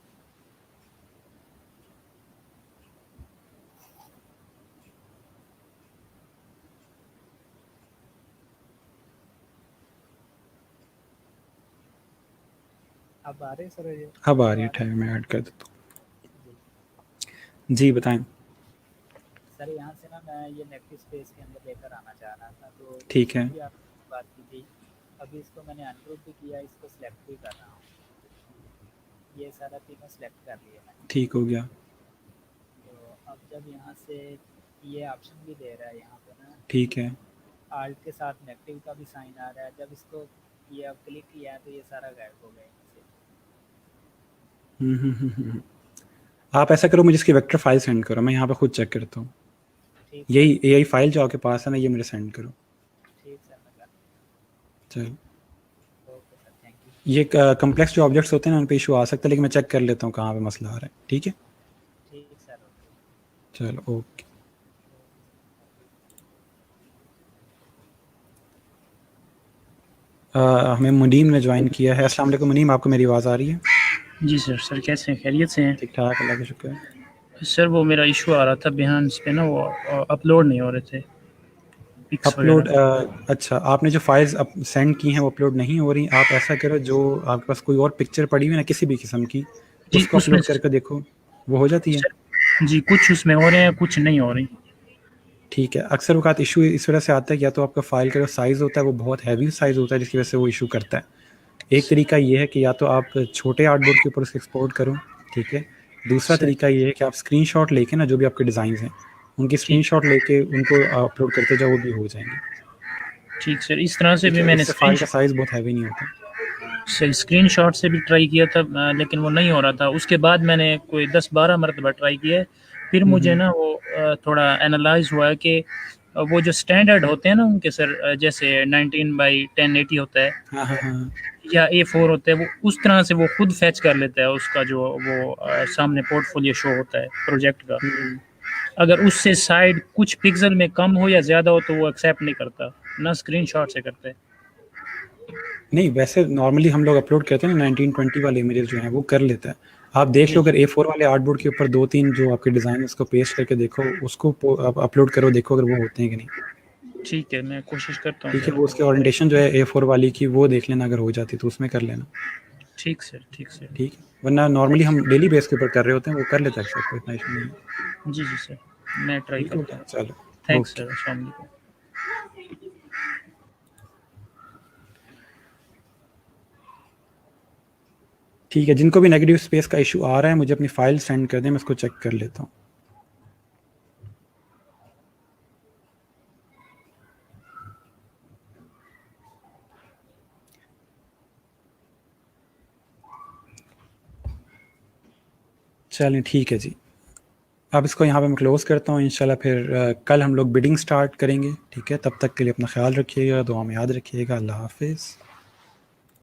Speaker 2: अब आ रहे सर ये?
Speaker 1: अब आ रही है, ठहर मैं ऐड कर देता
Speaker 2: जी
Speaker 1: हूँ। जी बताएं।
Speaker 2: सर यहाँ से ना मैं ये नेगेटिव स्पेस के अंदर लेकर आना चाह रहा था, तो
Speaker 1: ठीक है,
Speaker 2: भी आपने बात की थी। अभी इसको मैंने अनग्रुप भी किया, इसको सिलेक्ट भी कर रहा हूँ। ये सारा तीनों सिलेक्ट कर लिए मैंने।
Speaker 1: ठीक हो गया,
Speaker 2: तो अब जब यहाँ से ये ऑप्शन भी दे रहा है यहाँ पे ना,
Speaker 1: ठीक है।
Speaker 2: आल्ट के साथ नेगेटिव का भी साइन आ रहा है। जब इसको ये अब क्लिक किया है तो ये सारा गायब हो गया यहाँ से।
Speaker 1: हम्म। आप ऐसा करो, मुझे इसकी वेक्टर फाइल सेंड करो, मैं यहाँ पे खुद चेक करता हूँ।
Speaker 2: ठीक सर,
Speaker 1: यही एआई फाइल जो आपके पास है ना, ये मुझे सेंड करो।
Speaker 2: ठीक सर, मैं कर
Speaker 1: चलो,
Speaker 2: ओके सर, थैंक यू।
Speaker 1: ये कम्प्लेक्स जो ऑब्जेक्ट्स होते हैं ना, उन पे इशू आ सकता है, लेकिन मैं चेक कर लेता हूँ कहाँ पे मसला आ रहा है। ठीक है,
Speaker 2: ठीक सर, ओके।
Speaker 1: चलो ओके। हमें मुनीम ने ज्वाइन किया है। अस्सलाम वालेकुम मुनीम, आपको मेरी आवाज़ आ रही है?
Speaker 3: जी सर। सर कैसे हैं, खैरियत से हैं?
Speaker 1: ठीक ठाक, अल्लाह का शुक्र है।
Speaker 3: सर वो मेरा इशू आ रहा था बिहाइंड पे ना, वो अपलोड नहीं हो रहे थे पिक्स
Speaker 1: अपलोड,
Speaker 3: वगैरह।
Speaker 1: अच्छा, आपने जो फाइल्स अप सेंड की हैं वो अपलोड नहीं हो रही। आप ऐसा करो, जो आपके पास कोई और पिक्चर पड़ी हुई है ना किसी भी किस्म की,
Speaker 3: जी
Speaker 1: उसको
Speaker 3: उसमें
Speaker 1: अपलोड करके देखो, वो हो जाती है।
Speaker 3: सर जी कुछ उसमें हो रहे हैं, कुछ नहीं हो रही।
Speaker 1: ठीक है, अक्सर वक़्त इशू इस वजह से आता है कि या तो आपका फ़ाइल का जो साइज़ होता है वो बहुत हैवी साइज़ होता है, जिसकी वजह से वो इशू करता है। एक तरीका ये है कि या तो आप छोटे आर्टबोर्ड के ऊपर उसको एक्सपोर्ट करो, ठीक है। दूसरा
Speaker 3: सर
Speaker 1: तरीका ये है कि आप स्क्रीनशॉट लेके ना, जो भी आपके डिज़ाइंस हैं, उनकी
Speaker 3: ठीक
Speaker 1: स्क्रीनशॉट लेके उनको अपलोड करते जाओ, वो भी हो जाएंगे।
Speaker 3: ठीक सर, इस तरह से
Speaker 1: ठीक
Speaker 3: भी
Speaker 1: है,
Speaker 3: मैंने
Speaker 1: इससे फ़ाइल का साइज़ बहुत हैवी नहीं होता।
Speaker 3: स्क्रीनशॉट से भी ट्राई किया था, लेकिन वो नहीं हो रहा था। उसके बाद मैंने कोई 10-12 मरतबा ट्राई किया है। फिर मुझे ना वो थोड़ा एनालाइज हुआ है कि वो जो स्टैंडर्ड होते हैं ना उनके सर, जैसे 19x1080 होता है
Speaker 1: हाँ, हाँ, हाँ।
Speaker 3: या A4 होता है, वो उस तरह से वो खुद फैच कर लेता है उसका जो वो सामने पोर्टफोलियो शो होता है प्रोजेक्ट का।
Speaker 1: हुँ।
Speaker 3: अगर उससे साइड कुछ पिक्सल में कम हो या ज़्यादा हो तो वो एक्सेप्ट नहीं करता, ना स्क्रीनशॉट से करता है।
Speaker 1: नहीं, वैसे नॉर्मली हम लोग अपलोड करते हैं ना, 1920 वाले इमेजेस जो हैं वो कर लेता है। आप देख
Speaker 3: जी
Speaker 1: लो, अगर A4 वाले आर्टबोर्ड के ऊपर 2-3 जो आपके डिज़ाइन है उसको पेस्ट करके देखो, उसको अपलोड करो, देखो अगर वो होते हैं कि नहीं।
Speaker 3: ठीक है, मैं कोशिश करता हूँ
Speaker 1: ठीक है,
Speaker 3: सर।
Speaker 1: वो उसकी ओरिएंटेशन जो है A4 वाली की, वो देख लेना, अगर हो जाती तो उसमें कर लेना।
Speaker 3: ठीक सर, ठीक सर।
Speaker 1: ठीक है, वरना नॉर्मली हम डेली बेस के ऊपर कर रहे होते हैं, वो कर लेता है एक्सेप्ट, कोई इतना इशू नहीं है।
Speaker 3: जी जी सर, मैं ट्राई
Speaker 1: ठीक हो
Speaker 3: करता
Speaker 1: गया,
Speaker 3: हूँ।
Speaker 1: चलो
Speaker 3: थैंक्स
Speaker 1: ओके।
Speaker 3: सर, अस्सलाम वालेकुम।
Speaker 1: ठीक है, जिनको भी नेगेटिव स्पेस का इशू आ रहा है, मुझे अपनी फाइल सेंड कर दें, मैं इसको चेक कर लेता हूँ। चलें, ठीक है जी। अब इसको यहाँ पे मैं क्लोज़ करता हूँ। इंशाल्लाह फिर कल हम लोग बिडिंग स्टार्ट करेंगे। ठीक है, तब तक के लिए अपना ख्याल रखिएगा, दुआ में याद रखिएगा। अल्लाह हाफ़िज़।